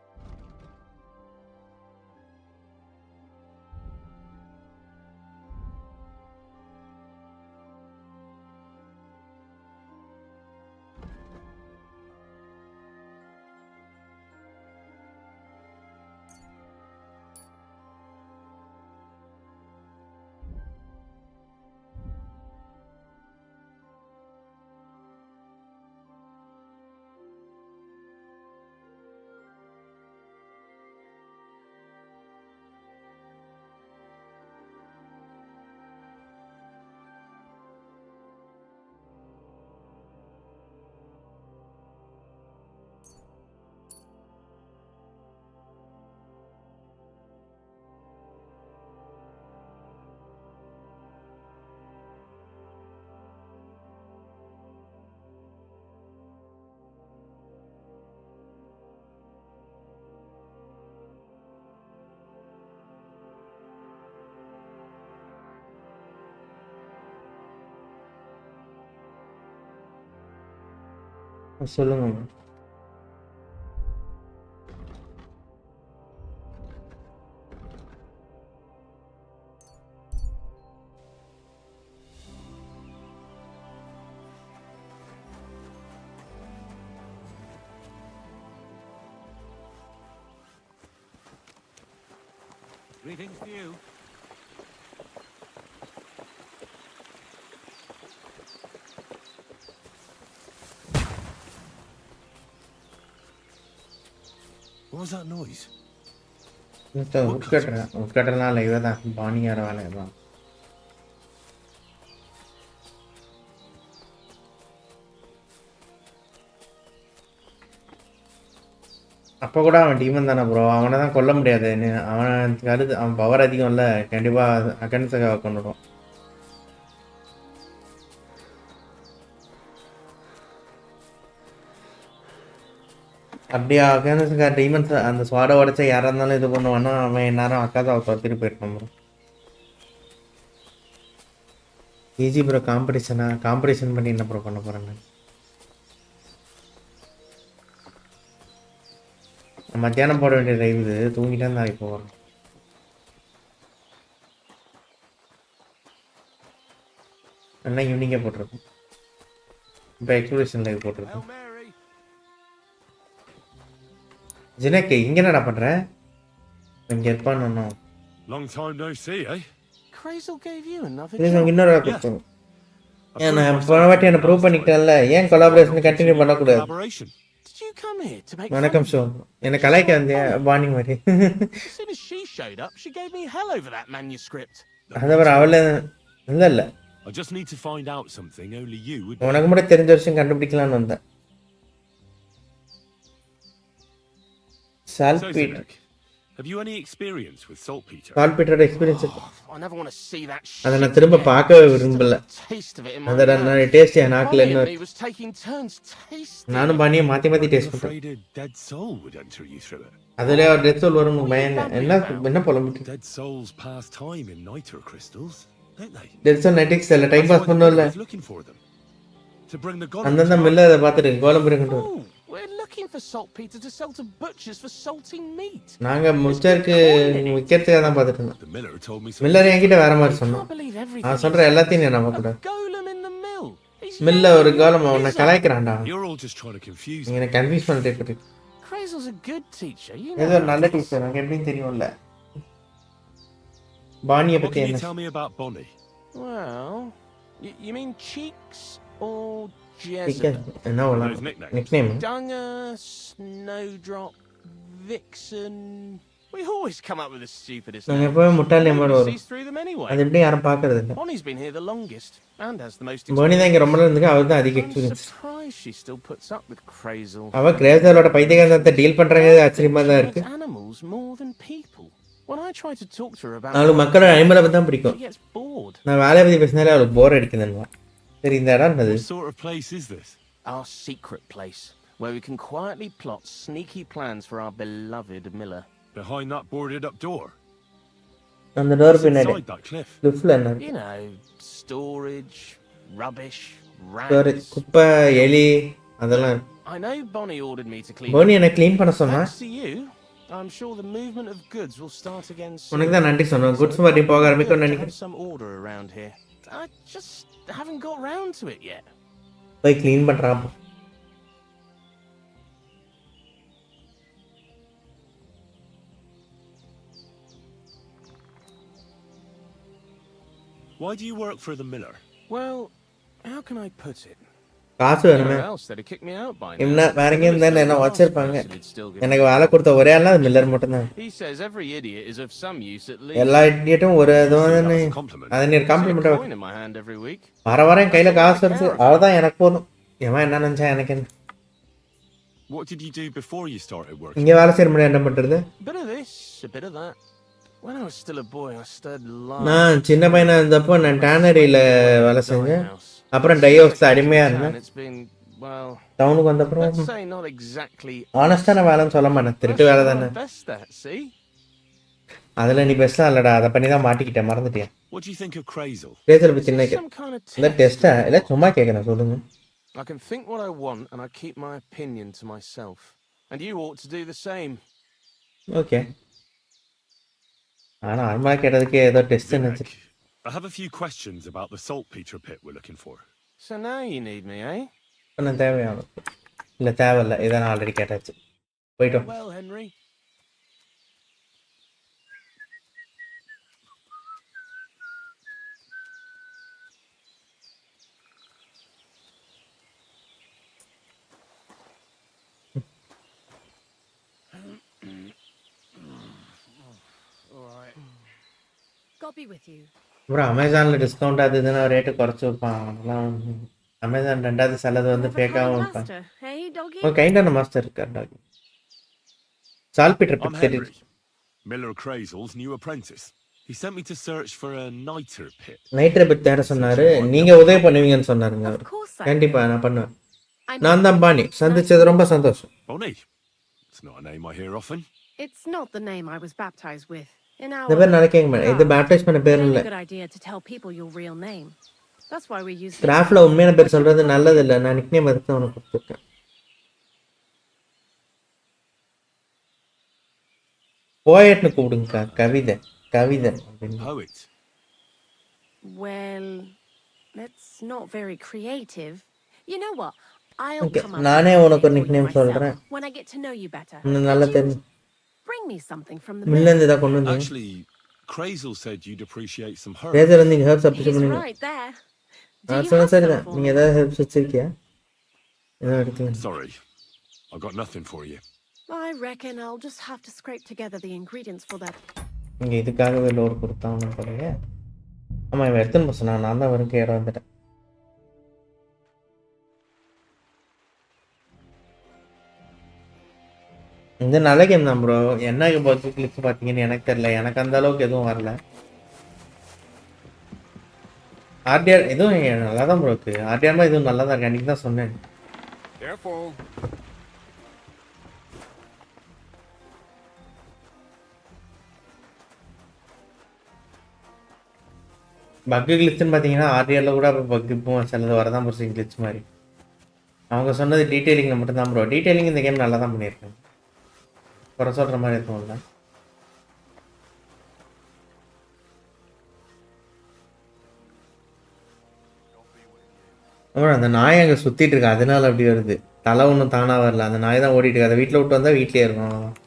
சொல்லுங்க. Greetings to you. What was that noise? உட்கட்டுறதுனால இவ தான் பாணியார வேலை தான். அப்போ கூட அவன் டீமன் தானே ப்ரோ, அவனை தான் கொல்ல முடியாது. அவன் பவர் அதிகம் இல்லை, கண்டிப்பாக அகன்ஸாக கொண்டுடும். அப்படியே அகன்ஸுக்கு டீமன்ஸ் அந்த ஸ்வாடை உடச்சா யாராக இருந்தாலும் இது பண்ணுவான்னா அவன் எல்லாரும் அக்காதான் அவள் துரத்திட்டு போயிருப்பான் ப்ரோ. Easy bro. காம்படிஷன் பண்ணி என்ன ப்ரோ பண்ண போகிறேன்? மத்தியானம் போட வேண்டிய லைவ் இது, தூங்கிட்டே தான் இப்போ வரும். நல்லா ஈவினிங்கே போட்டிருக்கோம். இப்போ எக்ஸ்பிளேஷன் லைவ் போட்டிருக்கோம். ஜினக்கு இங்கே என்னடா பண்ற? இங்கே இருப்பான்னு Long time no see, eh? Crazel gave you another இன்னொரு நான் போன வாட்டி என்ன ப்ரூவ் பண்ணிக்கிட்டேன்ல, ஏன் கொலாபரேஷன் கண்டினியூ பண்ணக்கூடாது? Collaboration. Did you come here to make வணக்கம் ஷோ. என்ன கலாய்க்க வந்தியா பாணி மாதிரி? As soon as she showed up, she gave me hell over that manuscript. அதான் அவள இல்லை I just need to find out something only you would. உனக்கு மட்டும் தெரிஞ்ச விஷயம் கண்டுபிடிக்கலான்னு வந்தேன். Saltpeter. Have you any experience with saltpeter? சால்ட்பீட்டரோட எக்ஸ்பீரியன்ஸ் இருக்கு. I never want to see that shit. அதை நான் திரும்ப பார்க்கவே விரும்பல. Taste of it in my அதோட நான் டேஸ்ட் நாக்குல என்ன He was taking turns tasting. நானும் பாணியை மாற்றி டேஸ்ட் I'm பண்ணுறேன். afraid a dead soul would enter you through it. அதுல ஒரு டெத் சோல் வரும் பயம். என்ன புலம்பிட்டு Dead souls pass time in nitro crystals, don't they? டெத் சோல் நெட்டிக்ஸ் இல்லை time pass That's why the பண்ணுவோம்ல. Miller was looking for them. To bring the god. அந்தந்த மில்ல அதை பார்த்துட்டு கோலம்புரி கொண்டு வரும். Oh, we're looking for saltpeter to sell to butchers for salting meat. நாங்கள் முஸ்டருக்கு விற்கிறதுக்காக தான் பார்த்துட்டு இருந்தோம். The Miller told me something. Miller என்கிட்ட வேற மாதிரி I சொன்னோம். can't believe everything. நான் சொல்ற எல்லாத்தையும் நீ நம்ப A கூடாது. golem in the mill. He's மில்ல ஒரு கோலம் அவனை கலாய்க்கிறான்டா. You're all just trying to confuse நீங்க me. எனக்கு கன்ஃபியூஸ் பண்ணிட்டு இருக்கு. Crazel's a good teacher. You ஏதோ know. ஒரு நல்ல டீச்சர் எனக்கு எப்படின்னு தெரியும்ல. பாணியை What பத்தி can you என்ன? tell me about Bonnie? Well, you mean cheeks or Because- Jezebel? என்ன Those ஒரு nicknames. Nickname? Dunger, Snowdrop, Vixen. We always come up with the stupidest நாங்க names. எப்பவுமே முட்டாள் நேம் Nobody வரும். sees through them anyway. அது எப்படி யாரும் பார்க்கறது இல்லை. Bonnie's been here the longest and has the most Fani தான் இங்க ரொம்ப நாள் இருந்துக்கு, அவள் தான் அதிக I'm experience. surprised she still puts up with Crazel. அவ கிரேசரோட பைத்தியகாரத்தை டீல் பண்றது ஆச்சரியமா தான் இருக்கு. She likes animals more than people. When I try to talk to her about அவளுக்கு மக்களோட அனிமலை பத்தி தான் பிடிக்கும். she gets bored. நான் வேலையை பத்தி பேசினாலே அவளுக்கு போர் அடிக்குதுன்னு. சரி இந்த இடம் என்னது? What sort of place is this? Our secret place. where we can quietly plot sneaky plans for our beloved miller. Behind that boarded up door. அந்த டோர் What's பின்னாடி inside that cliff? லிஃப்ட்ல என்ன You know, storage, rubbish, storage rags. குப்பை எலி அதெல்லாம் இருக்கு. I know Bonnie ordered me to clean pony up. என்ன clean பண்ண சொன்னா Thanks to you, I'm sure the movement of goods will start again soon. உனக்கு தான் நன்றி சொன்னேன் So குட்ஸ் it's பார்ட்டி போக probably good ஆரம்பிக்கும்னு to have நினைக்கிறேன். some order around here. I just haven't got round to it yet. போய் clean பண்றான். Why do you work for the miller? Well, how can I put it? காசு வேணுமே. Where else they'd have kicked me out by now. என்ன வேற எங்கேயும் இருந்தா என்ன வச்சிருப்பாங்க. He'd still give எனக்கு வேலை கொடுத்த ஒரே ஆள்னா அது மில்லர் மட்டும்தான். He says every idiot is of some use at least. எல்லா இடியட்டும் ஒரு இதுவும் That's a compliment. அதை நீ complement Coin in my hand every week. வர என் கையில காசு இருக்கு அவ்வளோதான் எனக்கு போதும். எவன் என்ன நினைச்சா எனக்கு என்ன. What did you do before you started working? இங்கே வேலை செய்ய முடியாது என்ன பண்றது. Bit of this, a bit of that. When I was still a boy, I stirred large. நான் சின்ன பையனா இருந்தப்போ நான் டேனரியில வேலை செஞ்சேன். அப்புறம் டையோக்ஸ் அடிமையா இருந்தேன். It's been, well, டவுனுக்கு வந்தப்புறம் let's say not exactly. ஆனஸ்டான வேலைன்னு சொல்ல மாட்டேன், திருட்டு வேலை தானே. Best that, see? அதில் நீ பெஸ்ட்டாக இல்லைடா, அதை பண்ணி தான் மாட்டிக்கிட்டேன், மறந்துட்டேன். What do you think of Crazel? பேசுகிற பற்றி சின்ன Some kind of இல்லை test. டெஸ்ட்டா இல்லை சும்மா கேட்குறேன், சொல்லுங்க. I can think what I want and I keep my opinion to myself. And you ought to do the same. Okay. ஆனால் நார்மலாக கேட்டதுக்கு ஏதோ டெஸ்ட் நினச்சி. I have a few questions about the saltpeter pit we're looking for. So now you need me, eh? பண்ண தேவையான இல்லை தேவையில்லை, இதை நான் ஆல்ரெடி கேட்டாச்சு. போயிட்டோம். Well, Henry. God be with you. அப்புறம் அமேசானில் டிஸ்கவுண்ட் அது இதுன்னு ரேட்டு குறைச்சி வைப்பான். அதெல்லாம் அமேசான் ரெண்டாவது சிலது வந்து ஃபேக்காகவும் வைப்பான். Master, hey, doggy? ஒரு கைண்டான மாஸ்டர் இருக்கார் dog. Saltpeter I'm pit Henry, Miller Crazel's new apprentice. He sent me to search for a niter pit. நைட்ரை பற்றி தேட சொன்னார். நீங்கள் உதவி பண்ணுவீங்கன்னு சொன்னாருங்க அவர். Of course I கண்டிப்பாக நான் பண்ணுவேன். I'm நான் தான் பாணி, சந்திச்சது ரொம்ப சந்தோஷம். Bonnie. It's not a name I hear often. It's not the name I was baptized with. In இந்த பேர் our நினைக்கங்க மேடம், இது பேப்டைஸ் பண்ண பேர் it's இல்லை. a good idea to tell people your real name. That's why we use கிராஃப்டில் உண்மையான பேர் சொல்கிறது நல்லது இல்லை. நான் நிக்னேம் அதுக்கு தான் உனக்கு கொடுத்துருக்கேன். போயட்னு கூப்பிடுங்கக்கா, கவிதை கவிதை அப்படின்னு. Poet. Well, that's not very creative. You know what? I'll Okay, come up நானே with a உனக்கு ஒரு name for nickname you myself சொல்றேன். when I get to know you better. இன்னும் நல்லா Could you தெரியும். Bring me something from the மில்லேருந்து இதாக கொண்டு வந்து Actually, Crazel said you'd appreciate some herbs. ரேசர் வந்து நீங்கள் ஹெர்ப்ஸ் அப்ளிகேஷன் He's பண்ணுங்க. right there. Do நான் you சொன்ன have சரி some தான். for நீங்கள் me? ஏதாவது ஹெர்ப்ஸ் வச்சிருக்கியா? ஏதாவது எடுத்துங்க. Sorry, I've got nothing for you. I reckon I'll just have to scrape together the ingredients for that. இங்கே இதுக்காகவே லோடு கொடுத்தாங்க போலயே. ஆமாம், இவன் எடுத்துன்னு போக சொன்னான். நான் தான் வரும் கேட வந்துட்டேன். இந்த நல்ல கேம் தான் ப்ரோ. என்ன போச்சு கிளிக்ஸ் பார்த்தீங்கன்னு எனக்கு தெரியல. எனக்கு அந்த அளவுக்கு எதுவும் வரல. ஆர்டிஆர் எதுவும் நல்லா தான் ப்ரோ இருக்கு. ஆர்டிஆர்மா எதுவும் நல்லா தான் இருக்கு. அன்றைக்கி தான் சொன்னேன். Careful. பக்கு கிளிச்சுன்னு பார்த்தீங்கன்னா ஆர்டிஆரில் கூட அப்போ பக்கு இப்போ சிலது வரதான் ப்ரோ கிளிச் மாதிரி. அவங்க சொன்னது டீட்டெயிலிங்கில் மட்டும்தான் ப்ரோ. டீட்டெயிலிங் இந்த கேம் நல்லா தான் பண்ணியிருக்கேன். குறை சொல்கிற மாதிரி எதுவும் இல்லை. அப்புறம் அந்த நாய் அங்கே சுற்றிட்டு இருக்கு, அதனால அப்படி வருது. தலை ஒன்றும் தானாக வரல, அந்த நாய் தான் ஓடிட்டு இருக்கு. அதை வீட்டில் விட்டு வந்தால் வீட்டிலே இருக்கும், அவ்வளோதான்.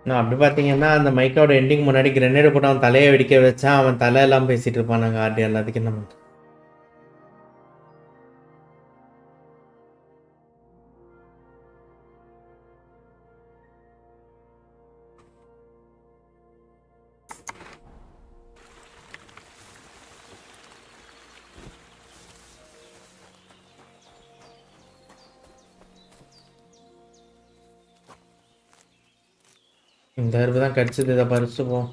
நான் அப்படி பார்த்தீங்கன்னா அந்த மைக்கோட எண்டிங் முன்னாடி கிரெனேடு போட்டு அவன் தலையை வெடிக்க வச்சா அவன் தலையெல்லாம் பேசிட்டு இருப்பான். நாங்கள் ஆர்டி எல்லாத்துக்கு என்ன பண்ணுறோம். இந்த ஹெர்பு தான் கடிச்சது, இதை பறிச்சு போம்.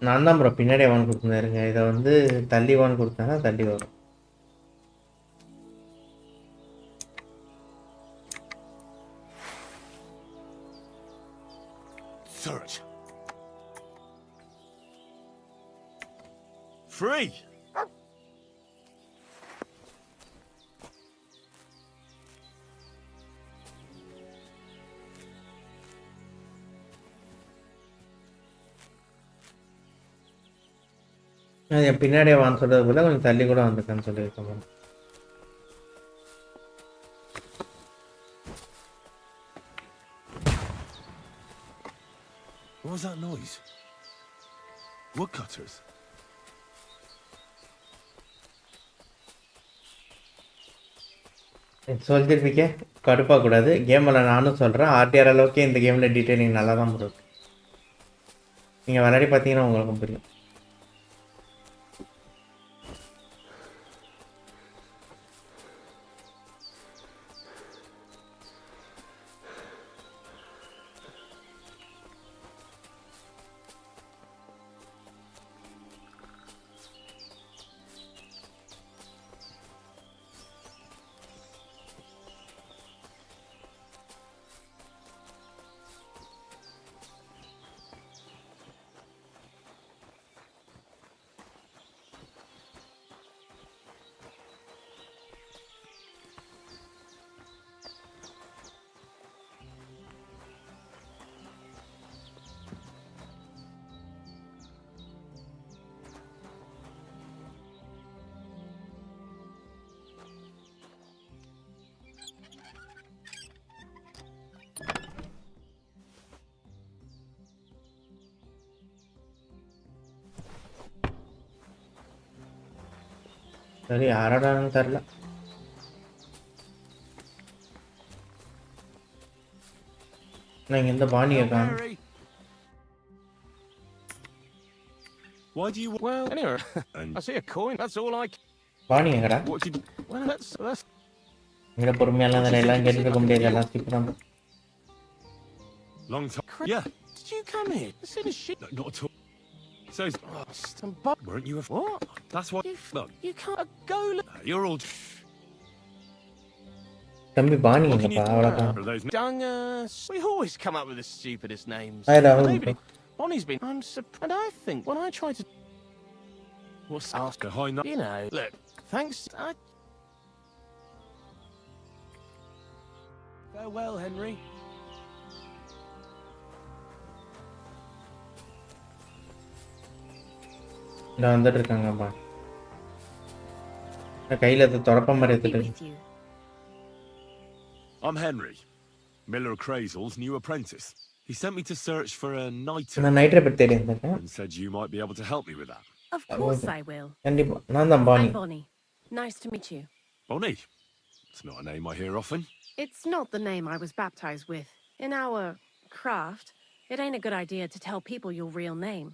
நான் தான் ப்ரோ பின்னாடியே வாங்கி கொடுத்துருந்தேருங்க. இதை வந்து தள்ளி வாங்கி கொடுத்தேன்னா தள்ளி வரும். Search. Free. என் பின்னாடியே வாங்க சொல்றது போல கொஞ்சம் தள்ளி கூட வந்துருக்கான்னு சொல்லியிருக்கேன். What was that noise? Woodcutters. சொல்லிருப்பீங்க கடுப்பாக கூடாது. கேமில் நானும் சொல்கிறேன், ஆர்டிஆர் அளவுக்கு இந்த கேமில் டீட்டெயிலிங் நல்லா தான் இருக்கு. நீங்கள் விளையாடி பார்த்தீங்கன்னா உங்களுக்கும் புரியும். சரி யாராடான்னு தெரில. நான் இந்த பாணியை காணும். Why do you want... Well, anyway, I see a coin. That's all I. பாணி எங்கடா? What did... Well, that's. இங்கே பொறுமையெல்லாம் அதில் எல்லாம் கேட்டுட்டு இருக்க முடியாது, எல்லாம் ஸ்கிப் தான். Long time... Yeah. Did you come here? This is shit. No, not at all. So... Oh, some bu- Weren't you a... What? That's why... You, Look, you can't go. you're all... தம்பி பாணி What can எங்கப்பா? you... அவ்வளோதான். Are those... Dungus. We always come up with the stupidest names. Hi, Rahul. Nobody. Bonnie's been. I'm surprised. And I think when I try to. What's ask? Behind that... You know. Look. Thanks. Farewell, Henry. நான் வந்துட்டு இருக்காங்கப்பா. கையில் அது தொடப்ப மாதிரி எடுத்துட்டு. I'm Henry, Miller Crazel's new apprentice. He sent me to search for a niter நான் நைட்டை பற்றி தெரியும் and said you might be able to help me with that. Of course I will. கண்டிப்பா. நான் தான் பாணி. I'm Bonnie. Nice to meet you. Bonnie? It's not a name I hear often. It's not the name I was baptized with. In our craft, it ain't a good idea to tell people your real name.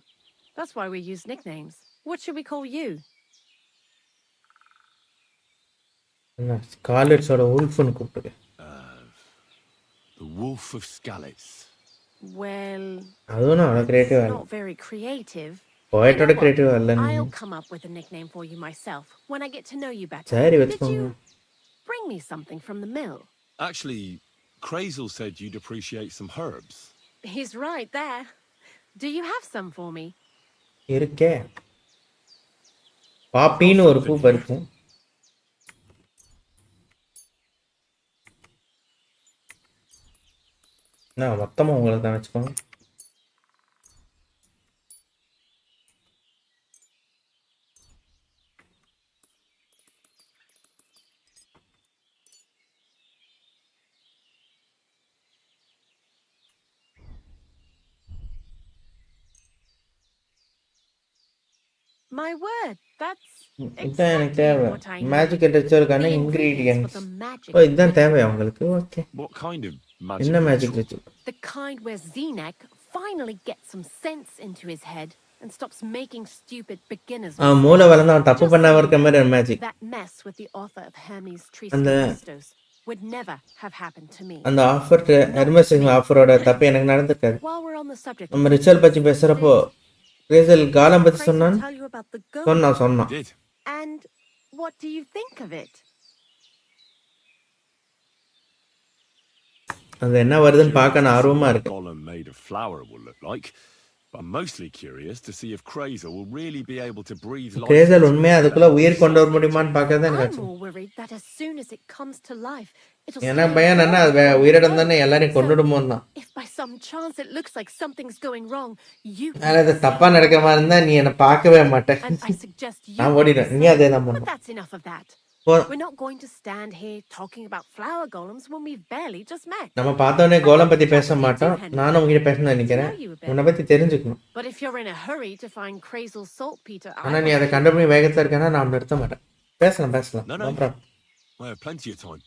That's why we use nicknames. What should we call you? ஸ்கார்லெட்ஸோட உல்ஃப்னு கூப்பிட்டு. The Wolf of Skalitz. Well, அதுவும் அவ்வளோ creative இல்லை. not very creative. போய்ட்டோட creative இல்லை. I'll come up with a nickname for you myself when I get to know you better. சரி Did வச்சுக்கோங்க. you bring me something from the mill? Actually, Crazel said you'd appreciate some herbs. He's right there. Do you have some for me? இருக்கே. பாப்பின்னு ஒரு பூ பறிச்சு. நான் மொத்தமாக உங்களுக்கு தான் வச்சுக்கோங்க. My word, that's இதுதான் எனக்கு தேவை. exactly what I need. Magic லிட்டரேச்சருக்கான The ingredients ingredients. for the magic ஓ இதுதான் தேவையா உங்களுக்கு? Okay. What kind of magic? என்ன magic ritual? Literature? The kind where Zenek finally gets some sense into his head and stops making stupid beginners. மூளை வளர்ந்து அவன் தப்பு பண்ணாம இருக்க மாதிரி magic. That mess with the author of Hermes அந்த Trismegistos would never have happened to me. அந்த offer ஹெர்மெஸ் ஆஃபரோட தப்பு எனக்கு நடந்திருக்காது. While we're on the subject, நம்ம ரிச்சுவல் பற்றி பேசுகிறப்போ கிரேசல் காலம் பத்தி Crazy சொன்னான். tell you about the girl. I சொன்னான். did. And what do you think of it? அது என்ன வருதுன்னு Curious பார்க்க to see ஆர்வமா what a இருக்கு. golem made of flour will look like. But I'm mostly curious to see if Krazer will really be able to breathe life கிரேசல் into உண்மையா it. அதுக்குள்ள உயிர் கொண்டு வர முடியுமான்னு பார்க்க தான் எனக்கு I'm ஆச்சு. more worried that as soon as it comes to life, it'll எனக்கு start பயம் என்னன்னா அது evolving on உயிரிடம் its தானே own. எல்லாரையும் கொண்டுடுமோன்னு தான். If by some chance it looks like something's going wrong, you அதனால அது தப்பா நடக்கிற மாதிரி இருந்தா நீ என்னை பார்க்கவே மாட்டேன். and I suggest you நான் do the ஓடிடுவேன். நீ same. அதே தான் But பண்ணணும். that's enough of that. போதும். We're not going to stand here talking about flower golems when we've barely just met. நம்ம பார்த்தோன்னே கோலம் பத்தி பேச மாட்டோம். நானும் உங்ககிட்ட பேசணும்னு நினைக்கிறேன். உன்னை பத்தி தெரிஞ்சுக்கணும். But if you're in a hurry to find Krazel's saltpeter, ஆனா நீ அதை கண்டுபிடி வேகத்துல இருக்கேன்னா நான் நிறுத்த மாட்டேன். பேசலாம். No. No problem. I have plenty of time.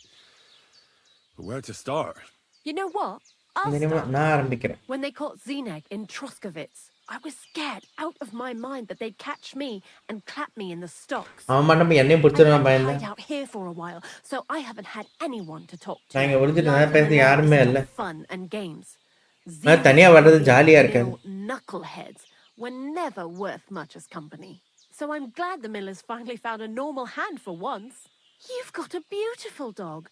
But where to start? You know what? I'll இந்த நிமிடம் start. நான் ஆரம்பிக்கிறேன். When they caught Zeneg in Troskovitz, I was scared out of my mind that they'd catch me and clap me in the stocks. அவன் மட்டும் என்னையும் I பிடிச்சிடும் had to பயந்தேன். hide out here for a while, so I haven't had anyone to talk to. நான் இங்க ஒளிஞ்சிட்டு Life நான் பேச in the lab யாருமே is இல்ல. not fun and games. நான் தனியா வர்றது Zeneg ஜாலியா and இருக்காது. Mill knuckleheads were never worth much as company. So I'm glad the Millers finally found a normal hand for once. You've got a beautiful dog.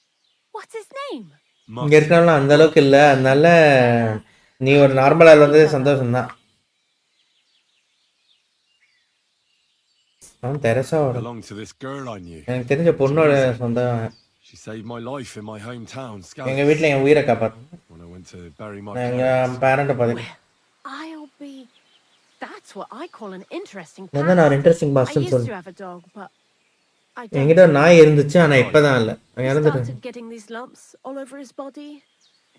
What's his name? இங்க இருக்கவங்களும் அந்த அளவுக்கு இல்ல, அதனால நீ ஒரு நார்மல் ஆள் வந்தது சந்தோஷம் தான். அவன் தெரசாவோட Belonged to this girl I knew. எனக்கு தெரிஞ்ச பொண்ணோட சொந்தம். She saved my life in my hometown, எங்க Scout, வீட்டுல என் உயிரை காப்பாத்து. when I went to bury my எங்க parents. பேரண்ட்டை பார்த்து I'll be. That's what I call an interesting நான் தான் ஒரு இன்ட்ரெஸ்டிங் I பாஸ்ன்னு used to சொல்லு. have a dog, but I என்கிட்ட ஒரு நாய் இருந்துச்சு, ஆனா இப்பதான் இல்ல. He இறந்துட்டு started getting these lumps all over his body.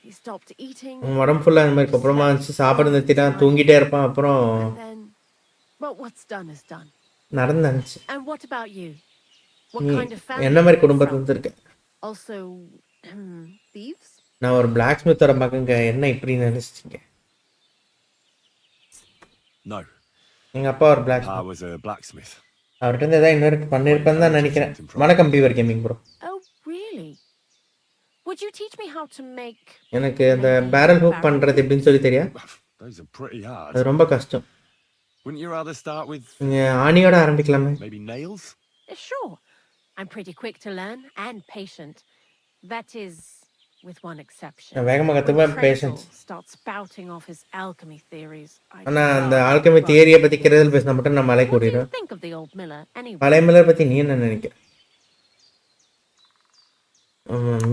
He stopped eating. உடம்பு ஃபுல்லா இந்த மாதிரி அப்புறமா இருந்துச்சு, சாப்பாடு நிறுத்திட்டான், தூங்கிட்டே இருப்பான். அப்புறம் And then, but what's done is done. நடந்துச்சு. And what about you? What நீ kind of family? என்ன மாதிரி are you குடும்பத்துல from? இருந்திருக்க? Also, thieves? நான் ஒரு பிளாக் ஸ்மித்தோட மகங்க. என்ன இப்படி நினைச்சிட்டீங்க? No, எங்க அப்பா ஒரு black I was a blacksmith. அவர்கிட்ட இருந்து ஏதாவது இன்னொரு பண்ணிருப்பேன்னு தான் நினைக்கிறேன். வணக்கம் fever gaming bro. Oh, really? Would you teach me how to make? எனக்கு அந்த பேரல் ஹூக் பண்றது எப்படின்னு சொல்லி தெரியா? Those are pretty hard. அது ரொம்ப கஷ்டம். Wouldn't you rather start with நீங்க ஆணியோட ஆரம்பிக்கலாமே. maybe nails? Sure. I'm pretty quick to learn and patient. That is, with one exception. நான் வேகமா When கத்துப்பேன், Krazel patience. starts spouting off his alchemy theories, I ஆனா அந்த can't alchemy run. தியரியை பத்தி கிரதல் பேசினா மட்டும் நான் மலை What do you கூடிடும். think of the old miller, anyway? பழைய மில்லர் பத்தி நீ என்ன நினைக்கிற?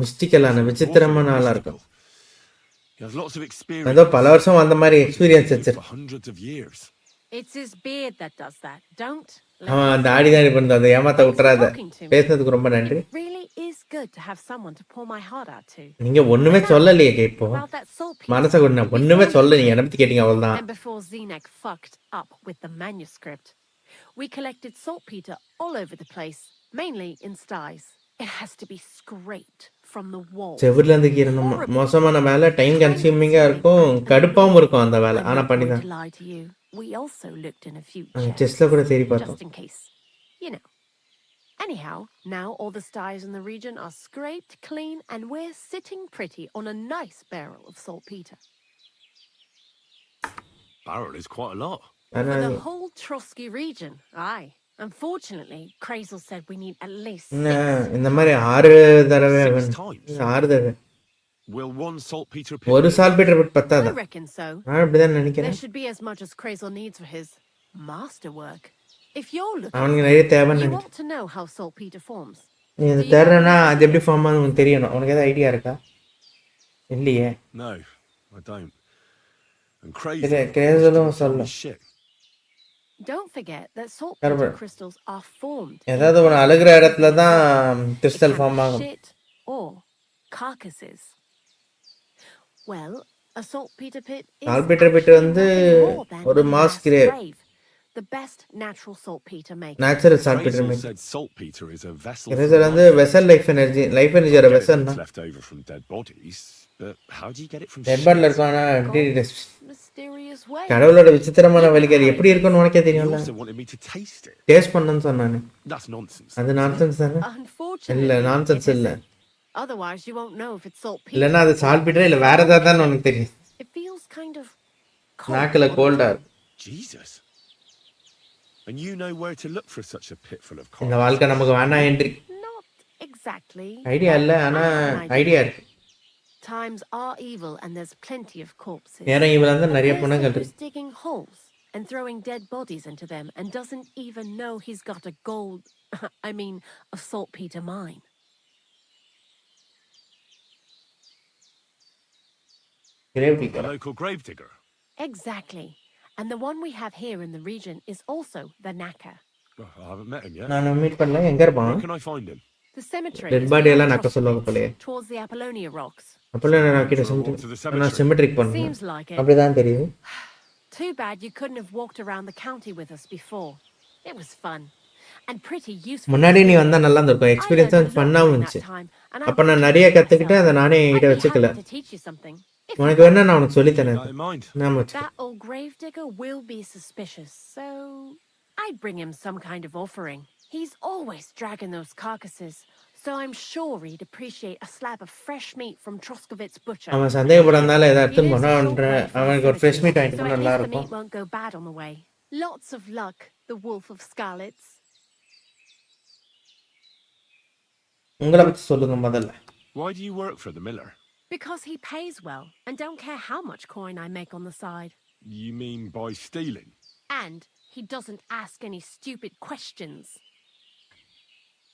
மிஸ்டிக்கலான விசித்திரமான ஆளா இருக்கும். He has lots of experience. ஏதோ பல வருஷம் அந்த மாதிரி எக்ஸ்பீரியன்ஸ் for வச்சிருக்கு. hundreds of years. It's his beard that does that. Don't let அவன் me அந்த see. ஆடி தான் பண்ணது. அதை ஏமாத்த விட்டுறாத. பேசுனதுக்கு ரொம்ப நன்றி. It really is good to have someone to pour my heart out to. நீங்க ஒண்ணுமே சொல்லலையே இப்போ. About that saltpeter. மனசை கொண்டு ஒண்ணுமே சொல்ல. நீங்க என்ன பத்தி கேட்டீங்க அவ்வளவுதான். And before Zeneg fucked up with the manuscript, we collected saltpeter all over the place, mainly in styes. It has to be scraped from the wall. செவுர்ல இருந்து கீரணும். மோசமான வேலை, டைம் கன்சியூமிங்கா இருக்கும், கடுப்பாவும் இருக்கும் அந்த வேலை. ஆனா I'm not going பண்ணிதான். to lie to you. We also looked in a few செஸ்ல கூட தேடி பார்த்தோம். just in case. You know. Anyhow, now all the styes in the region are scraped clean and we're sitting pretty on a nice barrel of saltpeter. Barrel is quite a lot. ஆனா For the whole Trotsky region, aye. Unfortunately, Krazel said we need at least என்ன, 6. இந்த மாதிரி 6 தடவை 6 வேணும். times? 6 தடவை. Will one saltpeter ஒரு pit saltpeter pit I பத்தாதான். reckon so. நான் இப்படிதான் There நினைக்கிறேன். should be as much as Krazel needs for his masterwork. If you're looking, அவனுக்கு நிறைய தேவைன்னு you நினைக்கிறேன். want to know how saltpeter forms. நீ இது தேடுறனா அது எப்படி ஃபார்ம் ஆகுது உனக்கு தெரியணும். உனக்கு ஏதாவது ஐடியா இருக்கா? இல்லையே. No, I don't. And இல்ல, crazy. கிரேசலும் சொல்ல. Shit. Don't forget that saltpeter Carbon. crystals are formed ஏதாவது ஒரு அழுகிற இடத்துல தான் கிறிஸ்டல் ஃபார்ம் ஆகும். shit or carcasses. Well, a saltpeter pit is Saltpeter pit actually வந்து nothing more than ஒரு a mass mass grave. grave. The best natural saltpeter maker. Natural saltpeter Krazel மேக். said saltpeter is a vessel. Crazel வந்து vessel life energy. Life எனர்ஜியோட vessel தான். left over from dead bodies. But how do you get it from dead shit? பாடியில் இருக்கும். ஆனா எப்படி Mysterious way. கடவுளோட விசித்திரமான வழிகள் எப்படி இருக்குன்னு உனக்கே You தெரியும்ல. also wanted me to taste it. Taste பண்ணணும்னு சொன்னானே. That's nonsense. அது நான்சென்ஸ் தானே? Unfortunately, இல்ல நான்சென்ஸ் it இல்ல. isn't. Otherwise, you won't know if it's saltpeter. இல்லன்னா அது சால்பீட்டர் இல்ல வேற ஏதாவது தான் உனக்கு தெரியும். It feels kind of நாக்குல cold. கோல்டா இருக்கு. Jesus. And you know where to look for such a pit full of இந்த corpses. வாழ்க்கை நமக்கு வேணாம் என்ட்ரி Not exactly. ஐடியா இல்ல ஆனா I have an idea. Idea இருக்கு Times are evil and there's plenty of corpses. நேரம் இவள வந்து A நிறைய person பணங்கள் who's இருக்கு digging holes and throwing dead bodies into them and doesn't even know he's got a gold, a saltpeter mine. Grave A digger local gravedigger. Exactly. And the one we have here in the region is also the Naka. Oh, I haven't met him yet. நான் meet பண்ணல எங்க இருப்பான் Where can I find him? The cemetery Dead is body beyond எல்லாம் நக்க சொல்லுவாங்க Troskowitz, போலயே towards the Apollonia rocks. அப்பல நான் கிட்ட So, walk to the symmetric நான் cemetery. சிமெட்ரிக் பண்ணேன் Seems like it. அப்படிதான் தெரியுது Too bad you couldn't have walked around the county with us before. It was fun and pretty useful. முன்னாடி நீ வந்தா நல்லா இருந்திருக்கும் I experience learned a lot ஃபன்னாவும் during that இருந்துச்சு time, and I அப்ப நான் want to நிறைய teach கத்துக்கிட்டு myself. அதை நானே I'd என்கிட்ட be வச்சுக்கல happy to teach you something. If உனக்கு you வேணா நான் உனக்கு சொல்லி தரேன் Not in mind. நாம வச்சுக்க that old gravedigger will be suspicious, so I'd bring him some kind of offering. He's always dragging those carcasses, so I'm sure he'd appreciate a slab of fresh meat from Troskowitz butcher. அவன் சந்தேகப்படாதனால ஏதாவது He எடுத்துன்னு lives போனா a short way from the அவனுக்கு ஒரு fresh meet cemetery, வாங்கிட்டு so போனா at நல்லா least the இருக்கும் meat won't go bad on the way. Lots of luck, the wolf of Skalitz. உங்களை பத்தி சொல்லுங்க முதல்ல Why do you work for the miller? Because he pays well and don't care how much coin I make on the side. You mean by stealing? And he doesn't ask any stupid questions.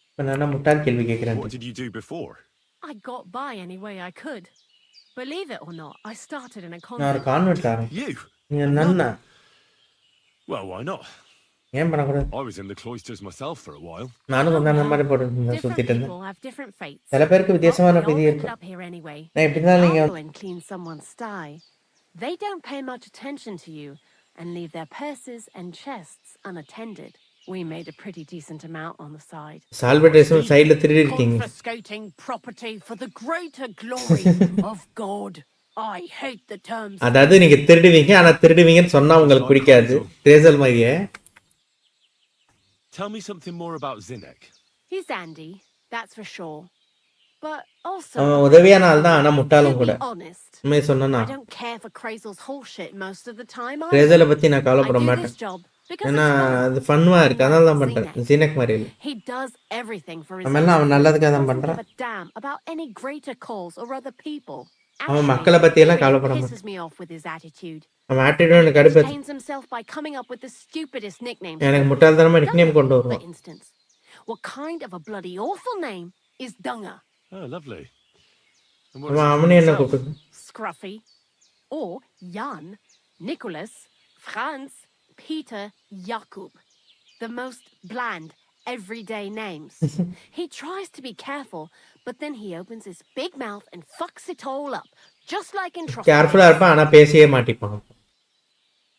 இப்ப நான் முட்டாள் கேள்வி கேட்கிறேன் What did you do before? I got by any way I could. Believe it or not, I started in a நான் ஒரு convent. Convent ஆரம்பி You? நீ நன்னா Well, why not? ஏன் பண்ணக்கூடாது I was in the cloisters myself for a while. நானும் கொஞ்சம் அந்த well, மாதிரி போட்டு Different சுத்திட்டு இருந்தேன் people have different fates. சில பேருக்கு But வித்தியாசமான we all விதி ended இருக்கும் up here anyway. நான் எப்படி இருந்தாலும் நீங்க I'll go and clean someone's sty. They don't pay much attention to you and leave their purses and chests unattended. We made a pretty decent amount on the side. சால்பேட்டேஷன் சைடுல திருடி இருக்கீங்க Confiscating property for the greater glory of God. I hate the terms. அதாவது நீங்க திருடுவீங்க ஆனா திருடுவீங்கன்னு சொன்னா உங்களுக்கு பிடிக்காது ரேசல் மாதிரியே Tell me something more about Zinnek. He's Andy, that's for sure. But also, அவன் உதவியான ஆள் தான் ஆனா முட்டாளும் to கூட be honest, உண்மையை சொன்னா I don't care for Krazel's whole shit most of the time. ரேசலை பத்தி நான் I கவலைப்பட do this மாட்டேன் job because ஏன்னா it's fun. அது ஃபன்வா இருக்கு அதனால தான் பண்றேன் ஜீனக் மாதிரி இல்லை He does everything for his நம்ம எல்லாம் அவன் நல்லதுக்காக தான் Doesn't பண்றான் give a damn about any greater cause or other people. அவன் மக்களை பத்தி எல்லாம் Actually, கவலைப்பட he மாட்டான் pisses me off with his attitude. அவன் ஆட்டிடியூட் எனக்கு கடுப்பு Entertains himself by coming up with the stupidest nicknames. எனக்கு முட்டாள்தனமா நிக்நேம் கொண்டு For வருவான் instance, what kind of a bloody awful name is Dunga? Oh, lovely. And what அவன் does he அவனே call என்ன himself? கூப்பிட்டு Scruffy, or Jan, Nicholas, Franz, Peter, Jakub. The most bland, everyday names. He tries to be careful, but then he opens his big mouth and fucks it all up, just like in Troskowitz. கேர்ஃபுல்லா இருப்பான் ஆனா பேசியே மாட்டிப்பான்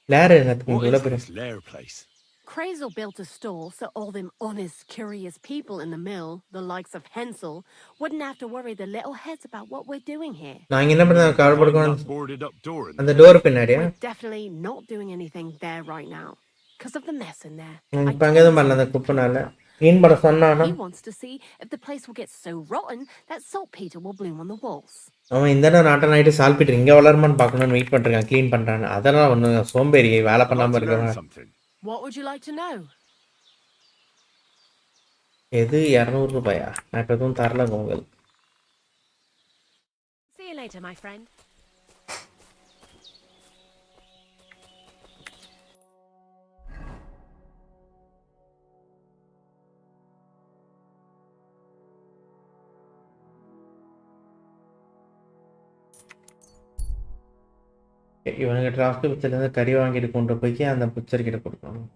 லேர் எனக்கு What இவ்வளவு is பெரிய this lair place? Krazel built a stall so all them honest, curious people in the mill, the likes of Hensel, wouldn't have to worry their little heads about what we're doing here. நாங்க என்ன பண்ண Find கவலைப்படுக்கணும் that boarded up door in அந்த there. Door பின்னாடியா We're definitely not doing anything there right now, because of the mess in there. இப்ப அங்கே தான் பண்ணல அந்த குப்பனால கிளீன் பண்ண சொன்னானா He wants to see if the place will get so rotten that saltpeter will bloom on the walls. அவன் இந்த நாட்டம் ஆகிட்டு சால்பிட்டு இங்கே வளருமான்னு பார்க்கணும்னு வெயிட் பண்ணிருக்கான் க்ளீன் பண்ணுறான்னு அதெல்லாம் ஒன்று சோம்பேறி வேலை I'd like பண்ணாமல் to learn இருக்கிறவன் something. What would you like to know? எது 200 ரூபாயா நான் இப்போ எதுவும் தரலங்க உங்களுக்கு See you later, my friend. இவனுக்கு டிராஃப்ட் பிச்சர்லேருந்து கறி வாங்கிட்டு கொண்டு போய் அந்த பிச்சர் கிட்ட கொடுக்கணும்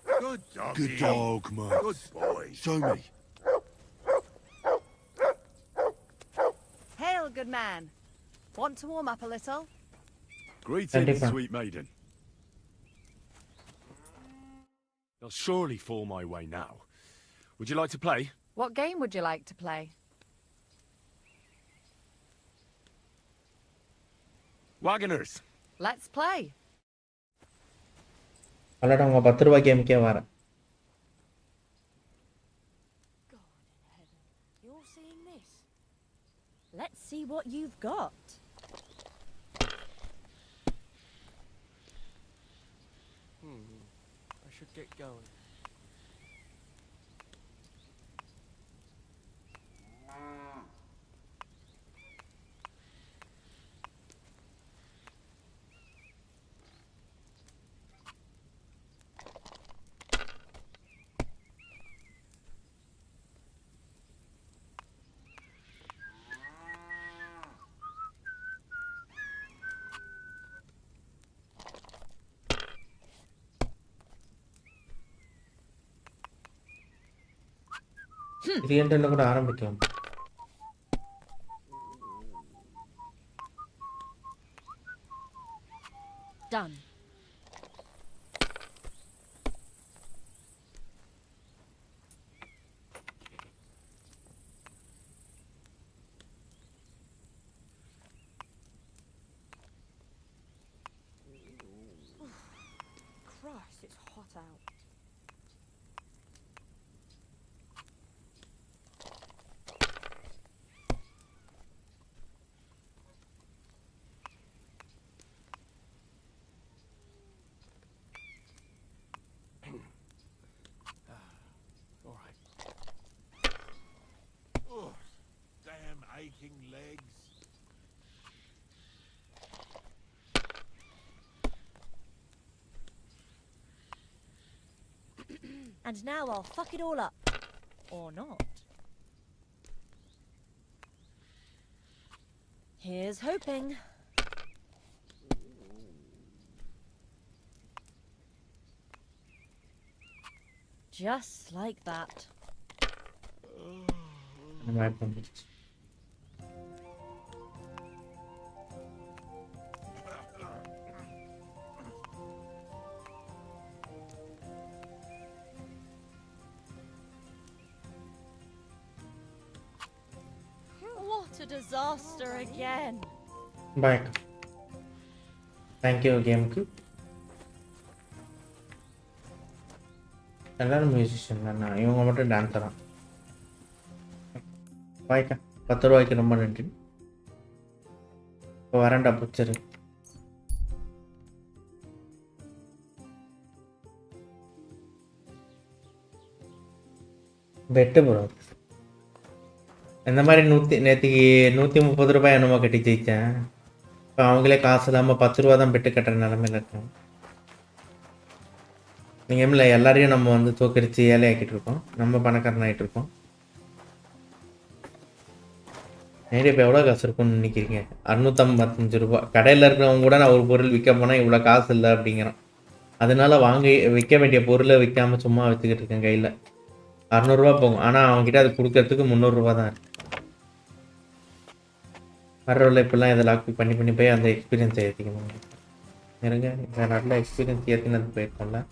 Good dog. Good dog, Mum. Good boy. Show me. Hail, good man. Want to warm up a little? Greetings, Kandippa. sweet maiden. They'll surely fall my way now. Would you like to play? What game would you like to play? Wagoners. Let's play. அல்லாட அவங்க 10 ரூபாய் கேமுக்கே வரேன் God in heaven, you're seeing this? Let's see what you've got. I should get going. ரீஎன்ட்ல கூட ஆரம்பிக்கலாம். Done. Christ, it's hot out. All right. Oh, damn aching legs. And now I'll fuck it all up. Or not. Here's hoping. Just like that. What a disaster again. Bye. Thank you கேமுக்கு. எல்லாரும் musician தானே, இவங்க மட்டும் டான்ஸரா. பாய்க்கா 10 ரூபாய்க்கு ரொம்ப நன்றி. இப்போ வரண்டா பிக்சரு. Bed bro. இந்த மாதிரி நேற்றுக்கு 130 ரூபாய் என்னமோ கட்டி ஜெயித்தேன். இப்போ அவங்களே காசு இல்லாமல் 10 ரூபா தான் பெட்டு கட்டுற நிலமையில இருக்கேன். நீங்கள் இல்லை எல்லாரையும் நம்ம வந்து தோக்கடிச்சு ஏழையாக்கிட்டு இருக்கோம், நம்ம பணக்காரன் ஆகிட்டு இருக்கோம். நேரடி இப்போ எவ்வளோ காசு இருக்குன்னு நினைக்கிறீங்க? 655 ரூபா. கடையில் இருக்கிறவங்க கூட நான் ஒரு பொருள் விற்க போனால் இவ்வளோ காசு இல்லை அப்படிங்கிறான். அதனால விற்க வேண்டிய பொருளை விற்காமல் சும்மா வச்சுக்கிட்டு இருக்கேன். கையில் 600 ரூபா போகும், ஆனால் அவங்ககிட்ட அது கொடுக்கறதுக்கு 300 ரூபா தான் இருக்கு. வர்றவள்ள இப்போல்லாம் இதை லாக் பண்ணி போய் அந்த எக்ஸ்பீரியன்ஸை ஏற்றிக்கணும். இருங்க, இந்த நல்ல experience ஏற்றினது போயிருக்கோம்ல.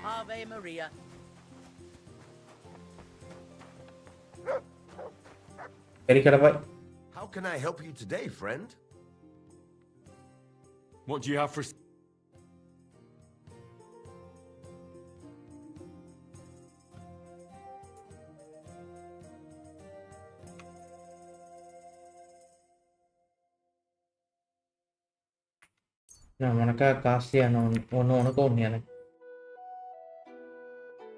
Ave Maria. How can I help you today, friend? What do you have for... நான் உனக்காக காஸ்ட்லியான ஒன்று உனக்கும் ஒன்று எனக்கு.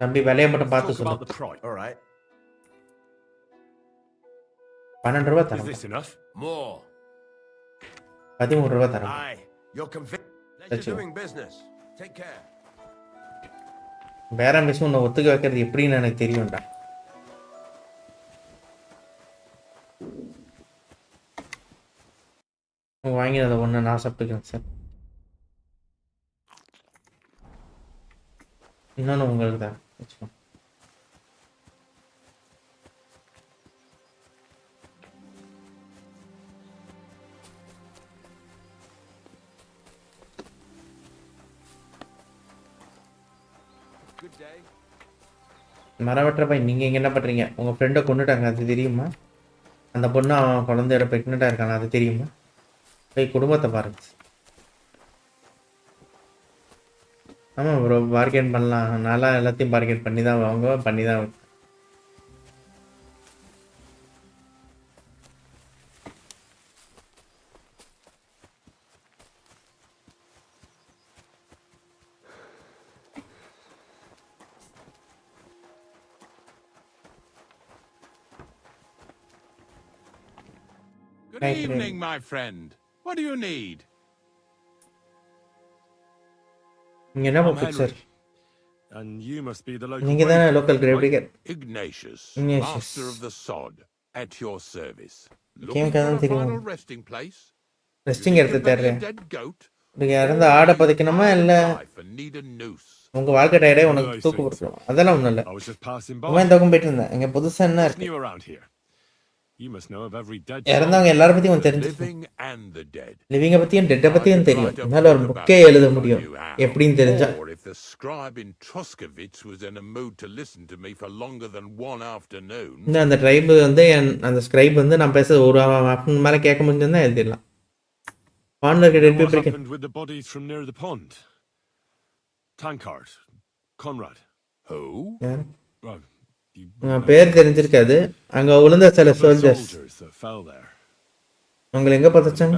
தம்பி விலையை மட்டும் பார்த்து சொல்லு. 12 ரூபா தரேன். 13 ரூபா தரேன். வேற மிஸ் உன்னை ஒத்துக்க வைக்கிறது எப்படின்னு எனக்கு தெரியும்டா. வாங்கினதை ஒன்று நான் சாப்பிட்டுக்கிறேன் சார். இன்னொன்று உங்களுக்கு தான் வச்சுக்கோங்க. மரம் வெட்டுற பையன் நீங்கள் இங்கே என்ன பண்ணுறீங்க? உங்கள் ஃப்ரெண்டை கொண்டுட்டாங்க, அது தெரியுமா? அந்த பொண்ணு அவன் குழந்தையோட ப்ரெக்னெண்ட்டாக இருக்காங்க, அது தெரியுமா? போய் குடும்பத்தை பாருங்க. ஆமாம் ப்ரோ, பார்கெயின் பண்ணலாம். நல்லா எல்லாத்தையும் பார்கெயின் பண்ணி தான் வாங்க, பண்ணி தான். Good evening, my friend. What do you need? நீங்கள் என்ன picture? And you must be the local. நீங்கள் தானே local grave digger. Ignatius, Ignatius. master of the sod, at your service. Looking for a final resting place? Resting எடுத்து தர்றேன். Dead goat? நீங்கள் இறந்து ஆடை பதிக்கணுமா இல்லை உங்கள் வாழ்க்கை டயரே உனக்கு தூக்கு கொடுக்கணும்? அதெல்லாம் ஒன்றும் இல்லை. இந்த பக்கம் போயிட்டு இருந்தேன். இங்கே புதுசாக என்ன இருக்கு? இறந்தவங்க எல்லாரும் பற்றியும் உனக்கு தெரிஞ்சிருக்கும். லிவிங்கை பற்றியும் டெட்டை பற்றியும் தெரியும். என்னால் ஒரு புக்கே எழுத முடியும் எப்படின்னு தெரிஞ்சா. இந்த அந்த ட்ரைபு வந்து அந்த ஸ்கிரைப் வந்து நான் பேச ஒரு ஆஃப்டர்நூன் மேலே கேட்க முடிஞ்சுன்னா எழுதிடலாம். With the bodies from near the pond. Tankard, Conrad. Who? Well, பேர் தெரிஞ்சிருக்காது. அங்க விழுந்த சில சோல்ஜர்ஸ் அவங்களை எங்க பார்த்தாங்க?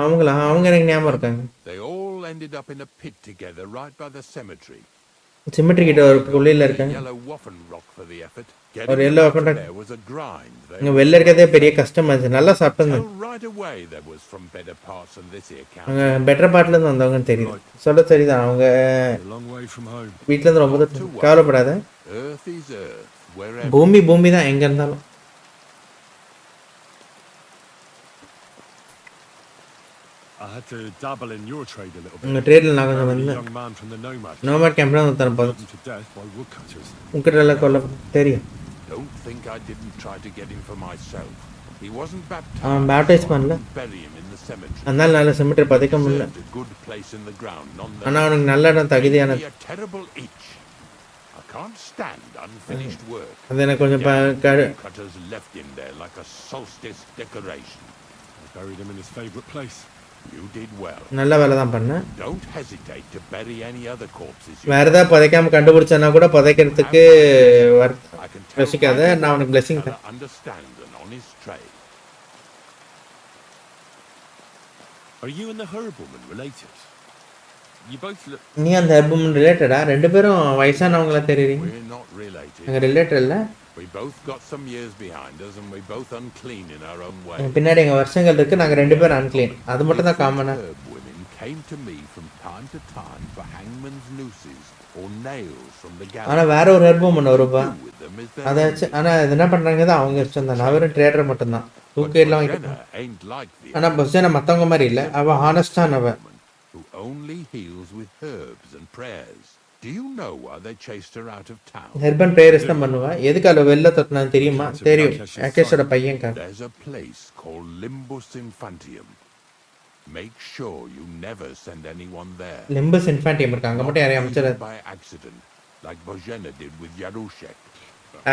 அவங்களா? அவங்க எனக்கு ஞாபகம் இருக்காங்க. சிமெட்ரி கிட்ட ஒரு குழியில இருக்காங்க. ஒரு எல்லோ இங்க வெளில இருக்கிறதே பெரிய கஷ்டமா இருந்துச்சு. நல்லா சாப்பிட்டாங்க. அவங்க பெட்டர் பார்ட்ல இருந்து வந்தவங்கன்னு தெரியுது. சொல்ல சரிதான். அவங்க வீட்டுல இருந்து ரொம்ப கவலைப்படாத. பூமி பூமி தான் எங்க இருந்தாலும். உங்க ட்ரேட்ல நான் கொஞ்சம் வந்தேன். நோமேட் கேம்ப்ல வந்து உங்ககிட்ட எல்லாம் கொல்ல தெரியும். அவன் பேப்டைஸ் பண்ணல, அதனால நல்ல சிமெட்ரி பதிக்க முடியல. ஆனா அவனுக்கு நல்ல இடம் தகுதியான. அது எனக்கு கொஞ்சம் நல்ல வேலை தான் பண்ணேன். வேற ஏதாவது புதைக்காம கண்டுபிடிச்சனா கூட புதைக்கிறதுக்கு யோசிக்காத. நான் உனக்கு பிளெஸிங் தரேன். நீ அந்த ஹெர்புமன் ரிலேட்டடா? ரெண்டு பேரும் வயசானவங்களா தெரியுறீங்க. எங்க ரிலேட்டட் இல்ல. பின்னாடி எங்க வருஷங்கள் இருக்கு. நாங்க ரெண்டு பேரும் அன்க்ளீன். அது மட்டும் தான் காமனா. ஆனா வேற ஒரு ஹெர்புமன் வருப்பா. அதாச்சு. ஆனா இது என்ன பண்றாங்க தான் அவங்க இஷ்டம் தான். நான் வெறும் ட்ரேடர் மட்டும் தான். தூக்க எல்லாம் வாங்கிட்டு. ஆனா பஸ்ஸே மத்தவங்க மாதிரி இல்ல. அவ ஹானஸ்டான அவ. ஹெர்பன் பிரேயர்ஸ் தான் பண்ணுவா. எதுக்கு அவ வெளில தொட்டினா தெரியுமா? தெரியும். ஆகேஷோட பையன் கார். லிம்பஸ் இன்ஃபான்டியம் இருக்கு. அங்க மட்டும் யாரையும் அமைச்சர்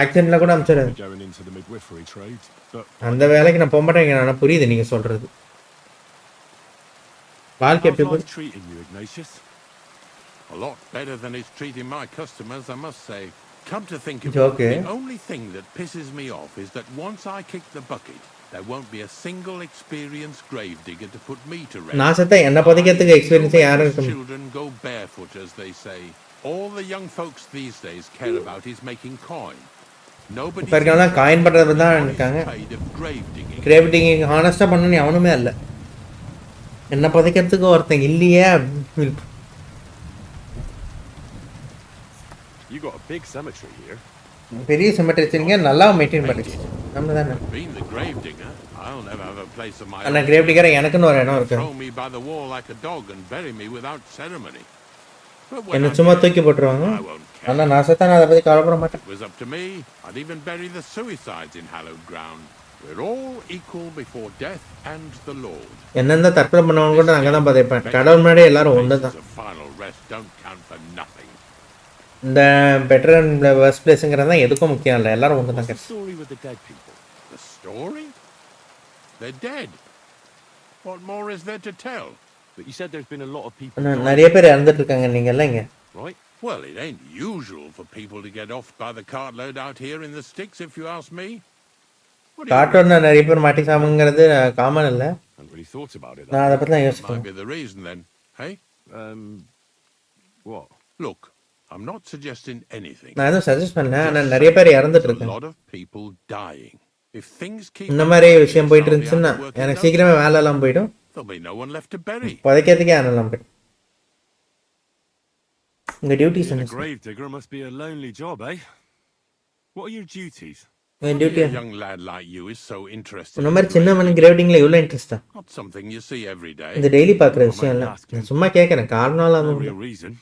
ஆக்சிடென்ட்ல கூட அமைச்சர். அந்த வேலைக்கு நான் போக மாட்டேங்க. நான் புரியுது நீங்க சொல்றது. வாழ்க்கை எப்படி? A lot better than it's treating my customers, I must say. Come to think of it, the only thing that pisses me off is that once I kick the bucket, there won't be a single experienced gravedigger to put me to rest. நான் சத்த என்ன பதிக்கிறதுக்கு experience யாரும் இருக்க முடியாது. Children go barefoot, as they say. All the young folks these days care about is making coin. Nobody பர்கலாம் coin பண்றது தான் இருக்காங்க. கிரேவிடிங் ஹானஸ்டா பண்ணனும் அவனுமே இல்ல. என்ன பதிக்கிறதுக்கு ஒருத்தங்க இல்லையே. You got a big cemetery here. பெரிய cemetery வச்சிருக்கீங்க. நல்லா மெயின்டைன் பண்ணிட்டு. நம்ம தான. Being the grave digger, I'll never have a place of my own. அந்த grave digger எனக்குன்னு ஒரு இடம் இருக்கு. Throw me by the wall like a dog and bury me without ceremony. என்ன சும்மா தூக்கி போட்டுருவாங்க. ஆனா நான் சத்தான அத பத்தி கவலைப்பட மாட்டேன். It was up to me. I'd even bury the suicides in hallowed ground. We're all equal before death and the Lord. என்னென்ன தற்கொலை பண்ணவங்க கூட அங்க தான் பதிப்பேன். கடவுள் முன்னாடி எல்லாரும் ஒண்ணுதான். Final rest don't count for nothing. இந்த பெட்டர் அண்ட் வர்ஸ்ட் பிளேஸ்ங்கிறது தான் எதுக்கும் முக்கியம் இல்லை, எல்லாரும் ஒன்று தான். What's the story with the dead people? The story? They're dead. What more is there to tell? But you said there's been a lot of people ஆனால் நிறைய பேர் இறந்துட்டு இருக்காங்க நீங்கள்லாம் இங்கே. right? Well, it ain't usual for people to get off by the cartload out here in the sticks, if you ask me. காட்டோட நிறைய பேர் மாட்டிக்காமங்கிறது common இல்லை. I hadn't really thought about it. நான் அதை பற்றி தான் Might யோசிக்கிறேன். be the reason then, hey? What? Look, I'm not suggesting anything. நான் எதுவும் சஜஸ்ட் பண்ணல, ஆனால் நிறைய பேர் இறந்துட்டு There's a இருக்காங்க. lot of people dying. If things keep இந்த மாதிரி விஷயம் போயிட்டு இருந்துச்சுன்னா எனக்கு சீக்கிரமே வேலைலாம் போயிடும், there'll be no one left to bury. புதைக்கிறதுக்கே ஆனலாம் போயிடும். உங்கள் டியூட்டிஸ் Being என்ன a grave digger must be a lonely job, eh? What are your duties? உங்கள் duty? A young lad like you is so interested. இந்த மாதிரி சின்ன மணி கிரேவிட்டிங்கில் இவ்வளோ இன்ட்ரெஸ்டா? Not something you see every day. இந்த டெய்லி பார்க்குற விஷயம் இல்லை, நான் சும்மா கேட்குறேன். காரணம் No real reason.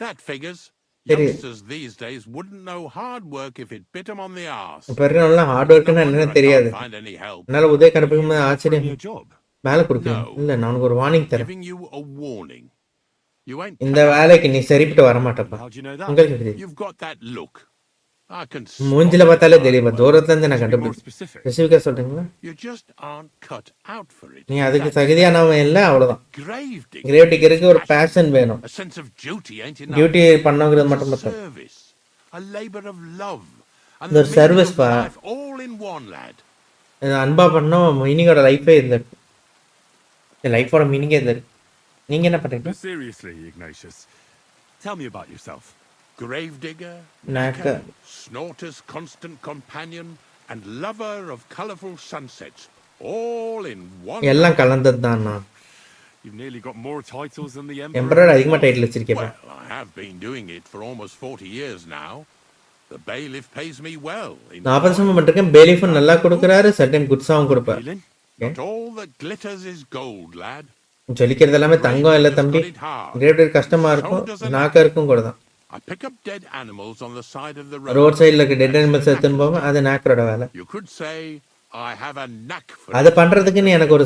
That figures. Seri. Youngsters these days wouldn't know hard work if it bit them on the arse. இப்போ இருக்கிறவங்களாம் ஹார்ட் ஒர்க்குன்னா என்னன்னு தெரியாது. Find any help. என்னால் உதய கண்டுபிடிக்கும் போது ஆச்சரியம். Your job. வேலை கொடுக்கணும் இல்லை, நான் உனக்கு ஒரு வார்னிங் தரேன். Giving you a warning. You ain't. இந்த வேலைக்கு நீ சரிப்பட்டு வர மாட்டப்பா. How do you know that? உங்களுக்கு தெரியும், You've got that look. I can. மூஞ்சில பார்த்தாலே தெரியும், தூரத்துல இருந்து நான் Be more கண்டுபிடிச்சேன். specific. ஸ்பெசிஃபிக்காக சொல்றீங்களா? You just aren't cut out for it. நீ அதுக்கு தகுதியானவன் இல்லை, அவ்வளோதான். Grave digger. கிரேவ் டிக்கருக்கு ஒரு பேஷன் வேணும். A sense of duty ain't enough. Duty பண்ணவங்கிறது மட்டும் A பார்த்தோம். service, a labor of love, and The the service meaning of pa. life all in one, lad. அன்பா பண்ணோம், மீனிங்கோட லைஃபே இல்லை. லைஃபோட மீனிங்கே இல்லை. நீங்க என்ன பண்றீங்க? But seriously, Ignatius, tell me about yourself. Gravedigger, Knacker. snorter's constant companion, and lover of colourful sunsets, all in one. எல்லாம் கலந்தது தான். நான் You've nearly got more titles than the emperor Emperor. அதிகமாக டைட்டில் வச்சிருக்கேன். Well, I have been doing it for almost 40 years now. The bailiff pays me well. In 40 வருஷமா பண்ணிருக்கேன். பேலிஃபும் நல்லா கொடுக்குறாரு, சர்டன் குட்ஸாவும் கொடுப்பாரு. Feeling? Not all that glitters is gold, lad. ஜொலிக்கிறது எல்லாமே தங்கம் இல்லை தம்பி. கிரேவ் கஷ்டமா இருக்கும், நாக்க இருக்கும் கூட தான். I pick up dead animals on the side of the road. Road சைடில் இருக்க டெட் அனிமல்ஸ் எடுத்துன்னு போவோம், அது நாக்கரோட வேலை. You could say I have a knack for அதை it. பண்றதுக்குன்னு எனக்கு ஒரு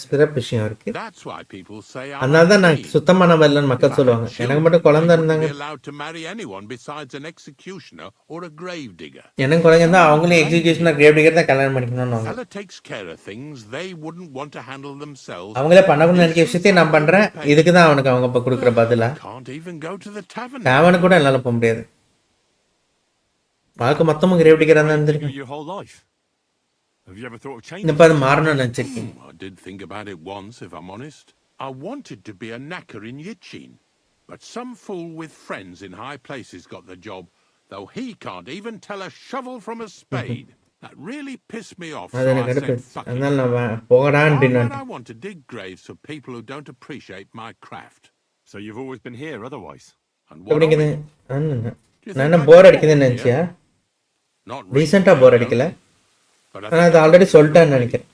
சிறப்பு விஷயம் இருக்கு. That's why people say I'm அதனால தான் நான் clean. சுத்தமான வரலன்னு மக்கள் சொல்லுவாங்க. எனக்கு மட்டும் குழந்தை They wouldn't இருந்தாங்க, be allowed to marry anyone besides an executioner or a grave digger. எனக்கு குழந்தை இருந்தால் அவங்களும் எக்ஸிகியூஷனாக கிரேவ் டிக்கர் தான் கல்யாணம் பண்ணிக்கணும்னு. Fella takes care of things they wouldn't want to handle themselves. அவங்களே பண்ணணும்னு நினைக்கிற விஷயத்தையும் நான் பண்றேன். இதுக்கு தான் அவனுக்கு அவங்க இப்போ கொடுக்குற பதிலா. Can't even go to the tavern. அவனுக்கு கூட என்னால் போக முடியாது. வாழ்க்கை மொத்தமும் கிரேவ் டிக்கராக தான் இருந்திருக்கு. Your whole life. Have you ever thought of changing? இந்த அது மாறணும்னு நினச்சிருக்கேன். I did think about it once, if I'm honest. I wanted to be a knacker in Yichin, but some fool with friends in high places got the job, though he can't even tell a shovel from a spade. That really pissed me off, அது so எனக்கு I said, கடுப்பு. fuck it. அதனால நான் போகடான்னு Why would நான் I want to dig graves for people who don't appreciate my craft? So you've always been here otherwise? And what of எப்படிங்குது? it? நான் என்ன போர் அடிக்குதுன்னு நினச்சியா? Not ரீசெண்டாக போர் அடிக்கல, but I ஆனால் அது ஆல்ரெடி சொல்லிட்டேன்னு நினைக்கிறேன்.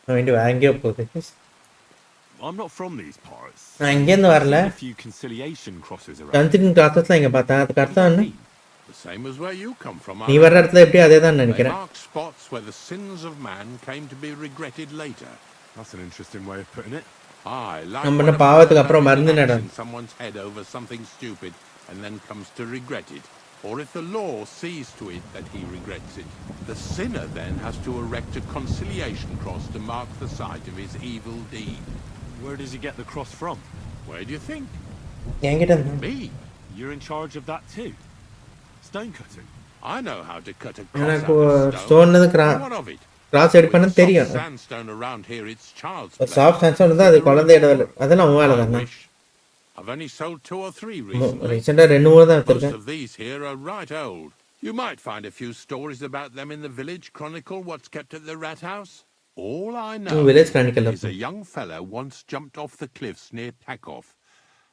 நான் வேண்டி வேற எங்கேயோ போகுது. I'm not from these parts. நான் இங்கேருந்து வரல. A few conciliation crosses around. Considering ப்ராசஸ்லாம் இங்கே பார்த்தேன். அதுக்கு அர்த்தம் என்ன? the same as where you come from. நீ வர்ற இடத்துல எப்படியும் அதே தான் They நினைக்கிறேன். mark spots where the sins of man came to be regretted later. That's an interesting way of putting it. I like நம்ம when என்ன a பாவத்துக்கு person அப்புறம் மருந்து acts நடம். in someone's head over something stupid and then comes to regret it. Or if the law sees to it that he regrets it, the sinner then has to erect a conciliation cross to mark the site of his evil deed. Where does he get the cross from? Where do you think? என்கிட்ட இருந்து. Me. You're in charge of that too. Stone cutting. I know how to cut a cross எனக்கு out of stone stone. What of it? Cross எடுப்பேன்னு With soft தெரியும். sandstone around here, it's child's play. Soft sands தான் அது குழந்தையோட வேலை. அதெல்லாம் உன் வேலை I தானே. wish. I've only sold 2 or 3 recently. ரீசெண்டாக 2-3 தான் Most எடுத்திருக்கேன். of these here are right old. You might find a few stories about them in the village chronicle what's kept at the rat house. All I know village chronicle is a young fella once jumped off the cliffs near Takov.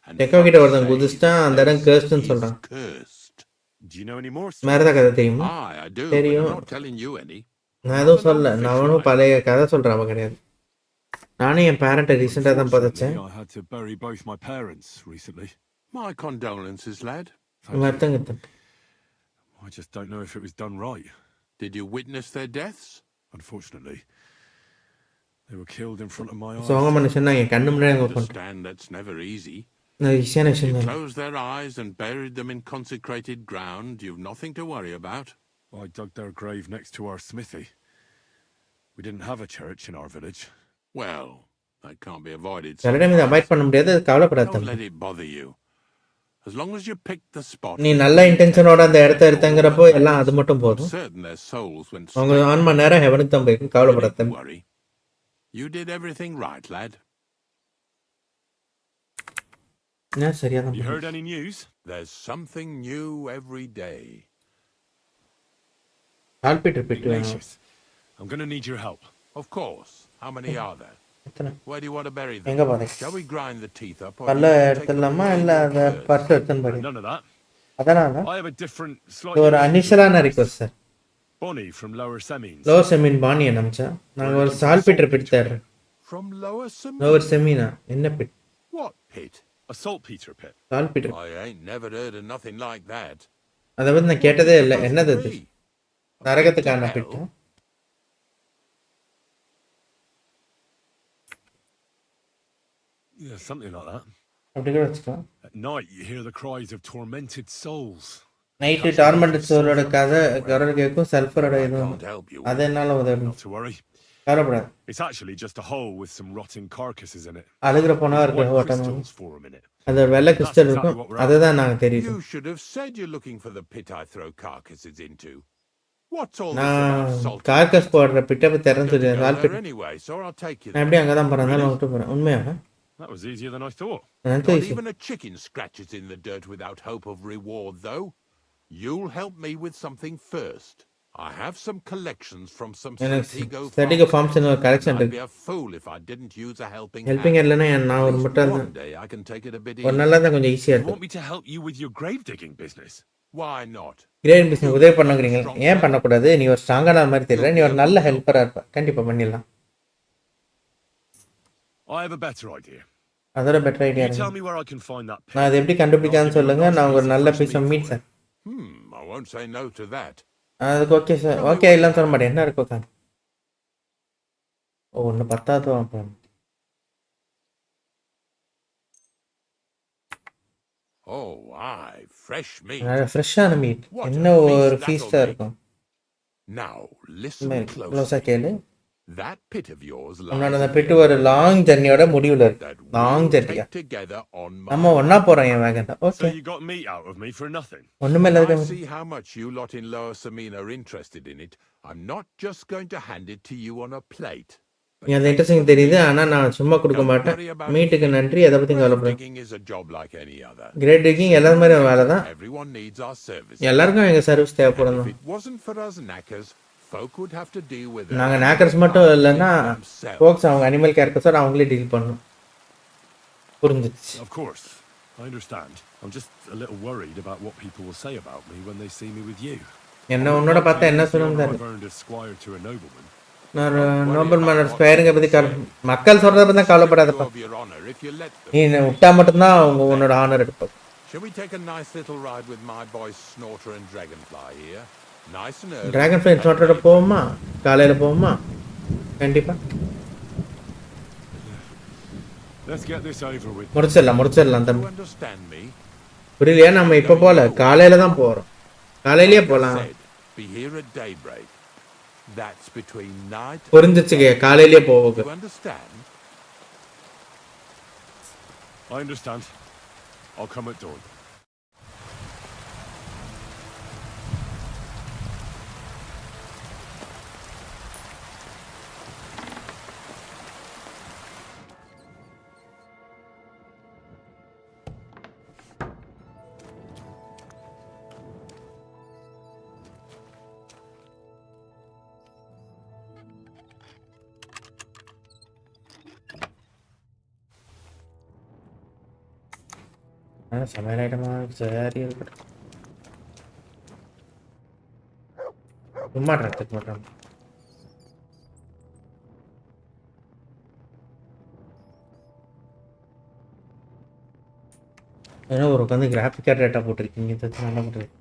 And டெக்கோ கிட்ட ஒருத்தன் folks say குதிச்சிட்டான், அந்த இடம் place கேர்ஸ்ட்னு is சொல்றான். cursed. Do you know any more? வேற ஏதாவது கதை தெரியுமா? I do, but I'm தெரியும். not telling you any. நான் எதுவும் சொல்ல, நான் ஒன்றும் பழைய கதை சொல்கிறவன் கிடையாது. நானும் என் பேரண்ட்டை ரீசெண்டாக தான் புதைச்சேன். I had to bury both my parents recently. My condolences, lad. வருத்தங்க. I just don't know if it was done right. Did you witness their deaths? Unfortunately, they were killed in front of my eyes. சோக மனுஷன் தான் என் கண்ணு முன்னாடி I அவங்க கொண்டு. understand that's never easy. ஈஸியான You விஷயம் தான். closed their eyes and buried them in consecrated ground. You've nothing to worry about. I dug their grave next to our smithy. We didn't have a church in our village. Well, that can't be avoided சில time இதை avoid sometimes. பண்ண முடியாது, கவலைப்படாத Don't தம்பி. let it bother you. As long as you pick the spot. நீ நல்ல இன்டென்ஷனோட அந்த இடத்த எடுத்தங்கிறப்போ எல்லாம் அது மட்டும் போதும். Certain their souls went அவங்க straight. ஆன்மா நேரம் ஹெவனுக்கு தான் போயிருக்கும், கவலைப்படாத Don't தம்பி. worry. You did everything right, lad. என்ன சரியா தான் You heard any news? There's something new every day. கால்பீட்டர் பிட்டு வேணும். Ignatius, I'm gonna need your help. Of course. How many are there? எத்தனை? Where do you want to bury எங்க them? போறீங்க? Shall we grind the teeth up? Or பல்ல do you want to take எடுத்துடலாமா them இல்லை away அந்த first? Purse எடுத்துன்னு போறீங்க? None of that. அதனால I have a different, இது slightly ஒரு அனிஷியலான request sir. Bonnie from Lower Semines. Lower Semine Bonnie அனுப்பிச்சா நாங்கள் ஒரு சால்பீட்டர் பிட் தர்றோம். From Lower Semines? லோவர் செமீனா என்ன pit? What pit? A saltpeter pit. Saltpeter. I ain't never heard of nothing like that. அதை பற்றி நான் கேட்டதே இல்லை. என்னது அது? Three. நரகத்துக்கான Pitta? Yeah, something like that. அப்படி கூட வச்சுக்கலாம். At night, you hear the cries of tormented souls. Night torment சோலோட கதை குரல் கேட்கும், சல்ஃபரோட I இதுவும். can't help you. அது என்னால உதவி. Not to worry. கவலைப்படாது. It's actually just a hole with some rotting carcasses in it. அழுகிற போனா இருக்கு White ஓட்டம். crystals form in it. அது ஒரு வெள்ளை கிறிஸ்டல் இருக்கும், அதுதான் நாங்கள் தெரியுது. You should have said you're looking for the pit I throw carcasses into. What's all this நான் about salt? கார்கஸ் போடுற பிட்டை பற்றி I'm திறந்து going to go சால்பீட். there anyway, so I'll take you நான் there. எப்படி அங்கே தான் போகிறேன், நான் விட்டு போகிறேன். உண்மையாக That was easier than I thought. எனக்கு Not easy. even a chicken scratches in the dirt without hope of reward, though. You'll help me with something first. I have some collections from some எனக்கு Stratego ஸ்டடிகோ farms. ஃபார்ம்ஸ்னு ஒரு collection I'd be இருக்கு. a fool if I didn't use a helping helping hand. இல்லைன்னா நான் ஒரு At least மட்டும் one day I can take it a bit ஒரு easy. நல்லா தான் கொஞ்சம் ஈஸியாக You இருக்கும். want me to help you with your grave digging business? Why not? Great business உதவி பண்ணுங்கிறீங்க, ஏன் பண்ணக்கூடாது? நீ ஒரு ஸ்ட்ராங்கான மாதிரி தெரியல, நீ ஒரு நல்ல ஹெல்ப்பராக இருப்ப, கண்டிப்பாக பண்ணிடலாம். I have a better idea. அதோட பெட்டர் ஐடியா You tell இருக்கு. me where I can find that pit. நான் அதை எப்படி கண்டுபிடிக்கான்னு சொல்லுங்க, நான் ஒரு நல்ல piece of meat sir. I won't say no to that. அதுக்கு ஓகே சார். ஓகே இல்லைன்னு சொல்ல மாட்டேன். என்ன இருக்கு உட்காந்து? ஓ ஒன்று பத்தாது அப்புறம். Oh, aye, fresh meat. ஃப்ரெஷ்ஷான மீட் என்ன ஒரு ஃபீஸ்டாக இருக்கும். Now, listen க்ளோஸாக closely. கேளு. That pit of yours உன்னோட அந்த lies பிட்டு ஒரு லாங் ஜர்னியோட முடிவில் இருக்கு. that long we'll ஜர்னியா take together on நம்ம my... ஒன்றா போகிறோம் என் வேகன்ல. So okay you got meat out of me for nothing. ஒன்றுமே When இல்லாத I see how much you lot in Lower Samina are interested in it, I'm not just going to hand it to you on a plate. நீ அந்த interesting தெரியுது, ஆனால் நான் சும்மா கொடுக்க மாட்டேன். மீட்டுக்கு நன்றி, அதை பற்றி கவலைப்படுறேன். Digging is a job like any other. Great digging எல்லாரும் மாதிரி வேலை தான். Everyone needs our service. எல்லாருக்கும் எங்கள் சர்வீஸ் And தேவைப்படும் if தான். it wasn't for us knackers, folk would have to deal with it. நாங்கள் நேக்கர்ஸ் மட்டும் இல்லைன்னா ஃபோக்ஸ் அவங்க அனிமல் கேரக்டர்ஸோட அவங்களே டீல் பண்ணணும். புரிஞ்சிச்சு. Of course, I understand. I'm just a little worried about what people will say about me when they see me with you. என்ன உன்னோட பார்த்தா என்ன சொல்லணும் I've தெரியல. earned as squire to a nobleman. நான் நோபல் மேனர் ஸ்கொயருங்க பற்றி மக்கள் சொல்கிறத பற்றி தான் கவலைப்படாதப்பா. Of your honor, if you let them. நீ விட்டா மட்டும்தான் அவங்க உன்னோட ஆனர் எடுப்பாங்க. Shall we take a nice little ride with my boys Snorter and Dragonfly here? Nice and early. Dragon flight நோட்டோட போவோமா? காலையில் போவோமா? கண்டிப்பாக Let's get this over with. முடிச்சிடலாம் You தம்பி. understand me? புரியலையா? நம்ம இப்போ போகல, காலையில் தான் போகிறோம். காலையிலேயே போகலாம். Said, be here at daybreak. That's between night. புரிஞ்சிச்சுங்க, காலையிலேயே போவோங்க. You understand? I understand. I'll come at dawn. சமையல் ஐட்டமாக சரி இருக்கட்டும். சும்மா எடுத்துக்க மாட்டோம். ஏன்னா ஒரு உட்காந்து கிராஃபிக் கார்டு டேட்டா போட்டிருக்கீங்க, இதை நல்லா போட்டிருக்கு.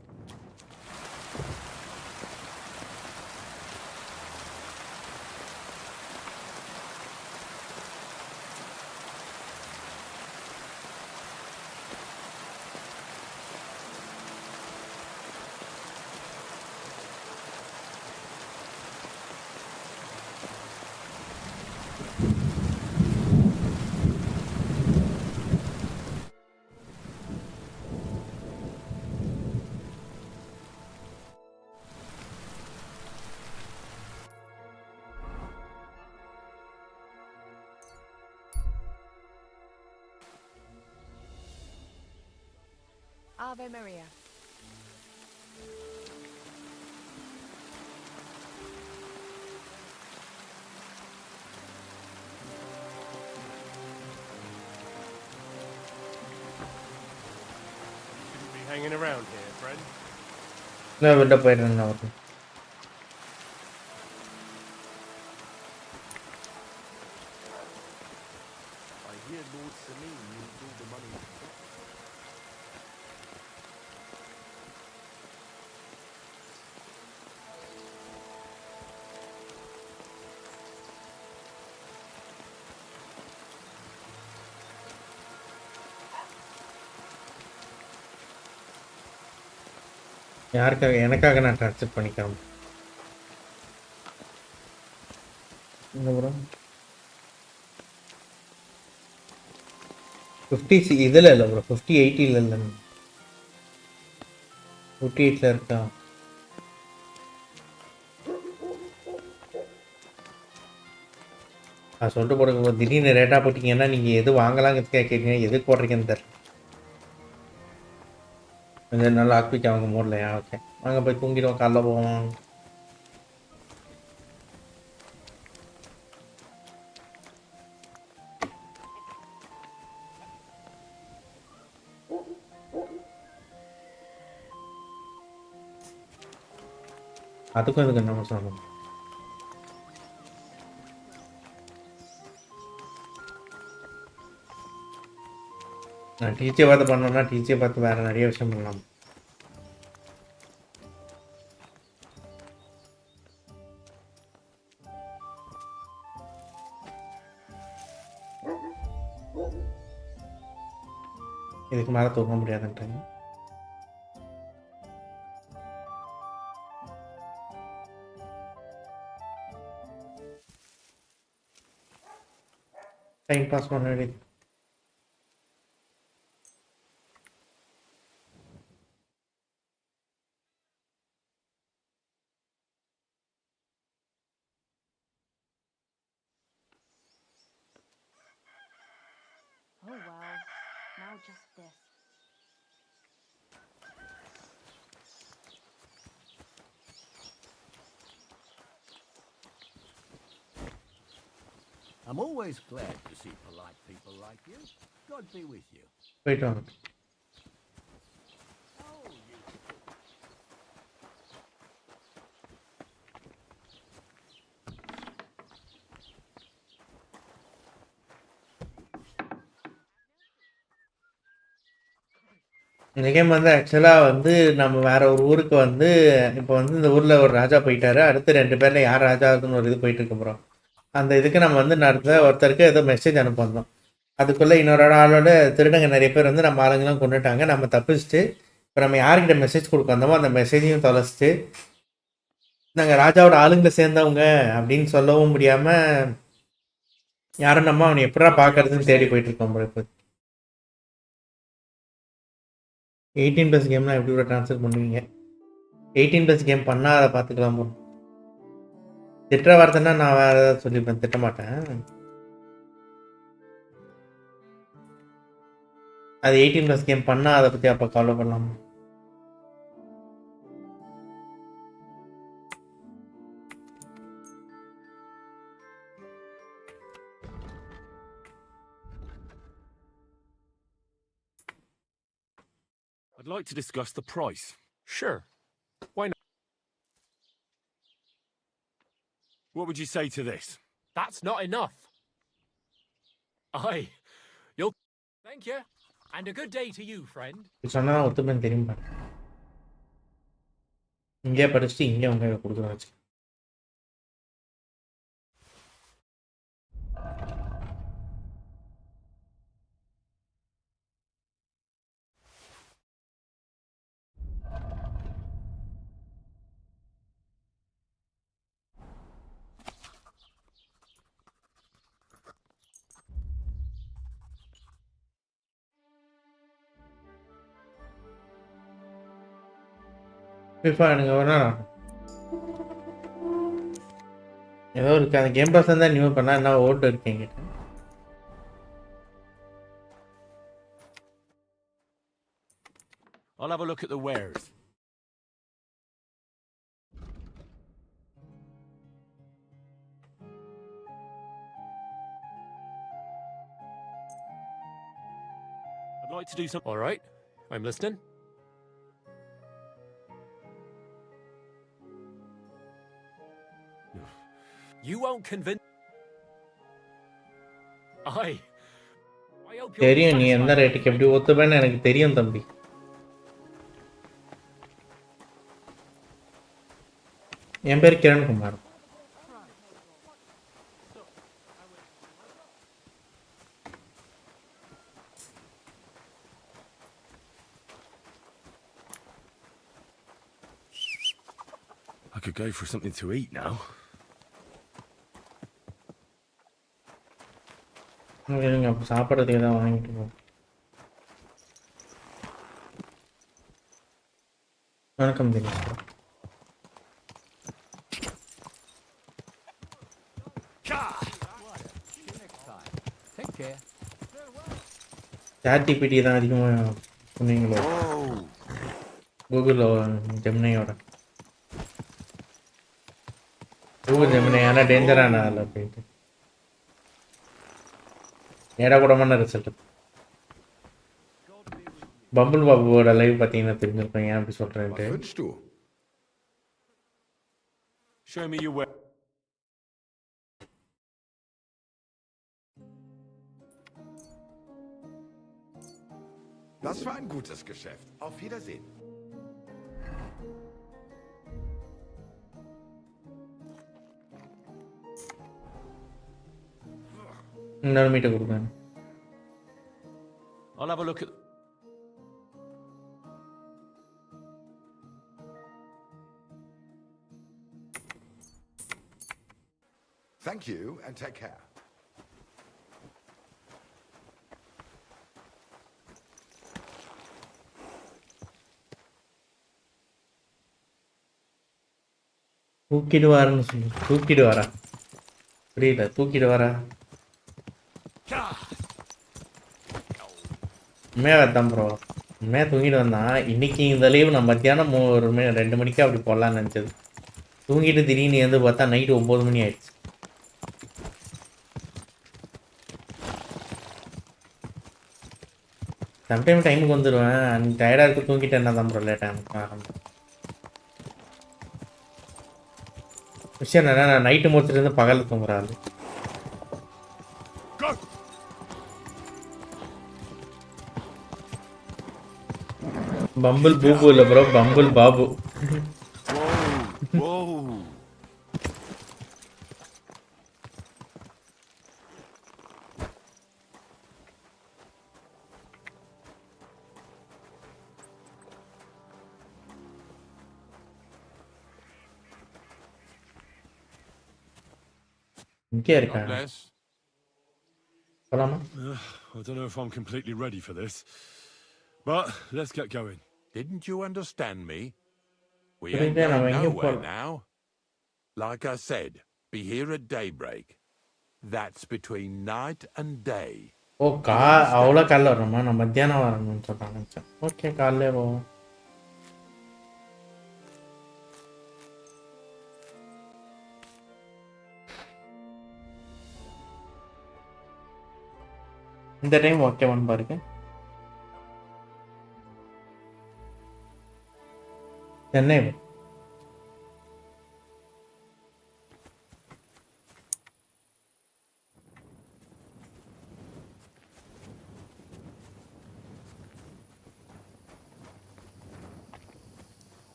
Ave Maria. Shouldn't be hanging around here, friend. நான் வெளில போயிடுறேன் அவரு. I hear Lord Samin used all the money. யாருக்காக? எனக்காக நான் ட்ரான்ஸ்ஃபர் பண்ணிக்கிறேன். இந்த ப்ரோ 50 இதில் இல்லை ப்ரோ, 5080 இல்லை. 58 இருக்கா? நான் சொல்லிட்டு போடுங்க, திடீர்னு ரேட்டாக போட்டிங்கன்னா நீங்கள் எது வாங்கலாம்னு கேட்குறீங்க, எது போடுறீங்கன்னு தெரியல. கொஞ்சம் நல்லா ஆக்டிவிட்டி அவங்க மூடலையா? ஓகே, வாங்க போய் தூங்கிடுவோம், காலைல போவோம். அதுக்கும் இதுக்கு என்ன சொல்லணும்? நான் டீச்சரை பார்த்து பண்ணோம்னா டீச்சரை பார்த்து வேறு நிறைய விஷயம் பண்ணலாம். இதுக்கு மேலே தூங்க முடியாதுன்றாங்க. டைம் பாஸ் பண்ண வேண்டியது. Oh well, now just this. I'm always glad to see polite people like you. God be with you. போயிட்டு வாங்க. இந்த கேம் வந்து ஆக்சுவலாக வந்து நம்ம வேற ஒரு ஊருக்கு வந்து இப்போ வந்து இந்த ஊரில் ஒரு ராஜா போயிட்டாரு, அடுத்து 2 பேரில் யார் ராஜா ஆகுதுன்னு ஒரு இது போயிட்டு இருக்கு ப்ரோ. அந்த இதுக்கு நம்ம வந்து நடத்த ஒருத்தருக்கு ஏதோ மெசேஜ் அனுப்பியிருந்தோம். அதுக்குள்ளே இன்னொரு ஆளோட திருடங்க நிறைய பேர் வந்து நம்ம ஆளுங்கெல்லாம் கொண்டுட்டாங்க. நம்ம தப்பிச்சுட்டு இப்போ நம்ம யார்கிட்ட மெசேஜ் கொடுக்க வந்தோமோ அந்த மெசேஜையும் தொலைச்சிட்டு நாங்கள் ராஜாவோட ஆளுங்களை சேர்ந்தவங்க அப்படின்னு சொல்லவும் முடியாமல் யாரும் நம்ம அவனை எப்படா பார்க்கறதுன்னு தேடி போயிட்டு இருக்கோம் ப்ரோ. இப்போ 18+ கேம்லாம் எப்படி கூட ட்ரான்ஸ்ஃபர் பண்ணுவீங்க? 18+ கேம் பண்ணால் அதை பார்த்துக்கலாம் ப்ரோ. திட்டுற வார்த்தைன்னா நான் வேறு ஏதாவது சொல்லிப்பேன், திட்ட மாட்டேன். அது 18+ கேம் பண்ணால் அதை பற்றி அப்போ கவலைப்படலாம். I'd like to discuss the price. Sure. Why not? What would you say to this? That's not enough. Aye. You'll... Thank you. And a good day to you, friend. சொன்னால் ஒத்துப்பேன்னு தெரியுமா? இங்கே படிச்சுட்டு இங்கே அவங்க கொடுக்குறோம் வச்சு. FIFA எனக்கு வேணாம். ஏதோ இருக்கு அந்த கேம் பாஸ் தான் நியூ பண்ணா என்ன ஓட்டு இருக்கு என்கிட்ட. I'll have a look at the wares. I'd like to do some. All right, I'm listening. You won't convince. I hope you're தெரியும் நீ எந்த ரேட்டுக்கு எப்படி ஒத்துப்பேன்னு எனக்கு தெரியும் தம்பி. என் பேர் Kiran Kumar. I could go for something to eat now. அப்போ சாப்பிட்றதுக்கு தான் வாங்கிட்டு போ. வணக்கம் தினேஷ். ChatGPT தான் அதிகமாக சொன்னீங்களோ கூகுள் ஜெமினியோட. கூகுள் ஜெமினி ஆனால் டேஞ்சரான ஆள் அப்படின்ட்டு ஏடாக்கூடமான ரிசல்ட். பம்புல் பாபுவோட லைவ் பார்த்தீங்கன்னா தெரிஞ்சிருப்பேன் ஏன் அப்படி சொல்கிறேன்ட்டு. Show me your way. Das war ein gutes Geschäft. Auf Wiedersehen. இன்னொரு மீட்டை கொடுப்பேன். I'll have a look at. Thank you and take care. தூக்கிடுவாருன்னு சொல்லு. தூக்கிடுவாரா? புரியல. தூக்கிடுவாரா? உண்மையாக தான் ப்ரோ. உண்மையாக தூங்கிட்டு வந்தான். இன்னைக்கு இந்த லீவு நான் மத்தியானம் 2 மணிக்கு அப்படி போடலான்னு நினச்சது. தூங்கிட்டு திடீர்னு வந்து பார்த்தா நைட்டு 9 மணி ஆயிடுச்சு. சம்டைம் டைமுக்கு வந்துடுவேன். அன்றைக்கி டயர்டாக இருக்கு தூங்கிட்டு என்ன தான் ப்ரோ லேட்டாக ஆரம்பிச்சேன். விஷயம் என்னன்னா நான் நைட்டு முடிச்சுட்டு பகலில் தூங்குறாரு. பம்பிள் பூபு இல்லை ப்ரோ, பம்பிள் பாபு. இங்கே இருக்கா? போலாமா? I don't know if I'm completely ready for this, but let's get going. Didn't you understand me? We But ain't then I'm going in your nowhere fault. now. Like I said, be here at daybreak. That's between night and day. ஓ அவ்வளோ காலைல வரணுமா? நான் மத்தியானம் வரணும்னு சொல்கிறாங்க. Okay காலையிலே போவோம். இந்த டைம் ஓகேவான்னு பாருங்க. Chennai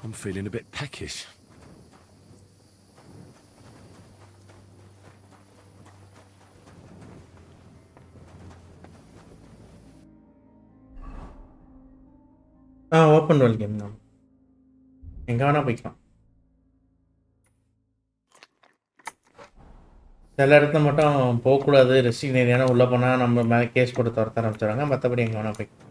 I'm feeling a bit peckish. Open world game தான். எங்கே வேணால் போய்க்கலாம். சில இடத்துல மட்டும் போகக்கூடாது, ரெஸ்ட்ரிக்ட் ஏரியானா உள்ளே போனால் நம்ம மேலே கேஸ் போட்டு துரத்த ஆரம்பிச்சிடுறாங்க. மற்றபடி எங்கே வேணால் போய்க்கலாம்.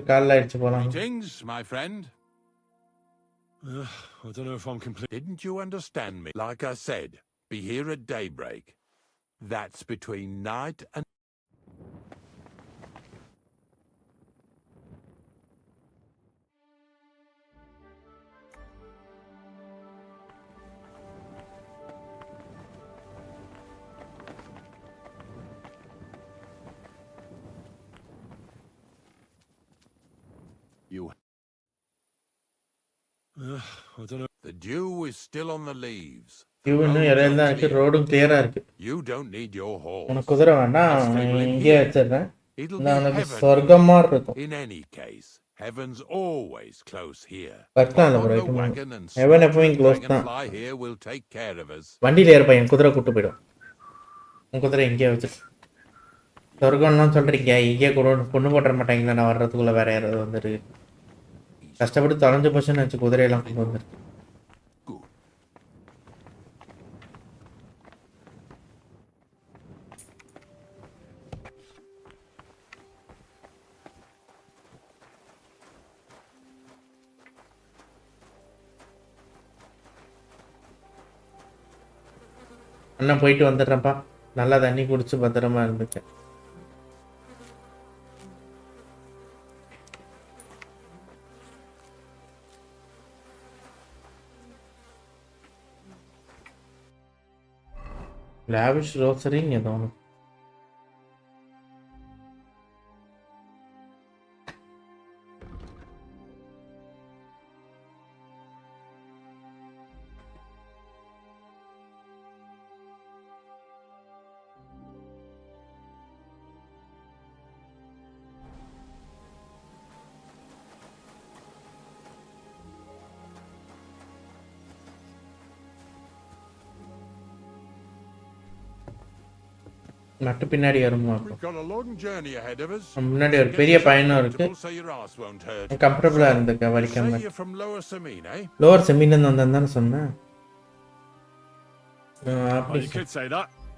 கால்ல அடிச்சு போலாம். Greetings, my friend. I don't know if I'm complete. Didn't you understand me? Like I said, be here at daybreak. That's between night and... You... I don't know. The dew is still on the leaves. இன்னும் இடம் தான் இருக்கு, ரோடும் கிளியரா இருக்கு. You don't need your horse. உனக்கு குதிரை வேண்டாம், இங்கே வச்சிடுறேன். நான் உனக்கு சொர்க்கமா இருக்கும். In any case, heaven's always close here. பர்க்கலாம்ல ப்ரோ, ஹெவன் எப்பவும் க்ளோஸ் தான். வண்டியில ஏற பையன் குதிரை கூட்டு போயிடும். உன் குதிரை இங்கே வச்சு சொர்க்கம்லாம் சொல்றீங்க, இங்கே கொண்டு போட்டுற மாட்டாங்களா? நான் வர்றதுக்குள்ள வேற யாராவது வந்துரு, கஷ்டப்பட்டு தொலைஞ்சு போச்சுன்னு வச்சு குதிரையெல்லாம் கொண்டு வந்துருக்கு. அண்ணன் போயிட்டு வந்துடுறேன்ப்பா, நல்லா தண்ணி குடிச்சு பத்திரமா இருந்துச்சு. லாவிஷ் ரோசரிங் ஏதோ ஒன்று. நட்டு பின்னாடி வருமா? முன்னாடி ஒரு பெரிய பயணம் இருக்கு, கம்ஃபர்டபுளா இருந்துக்க வலிக்காம. லோவர் செமின்னு வந்தான்னு சொன்னேன்.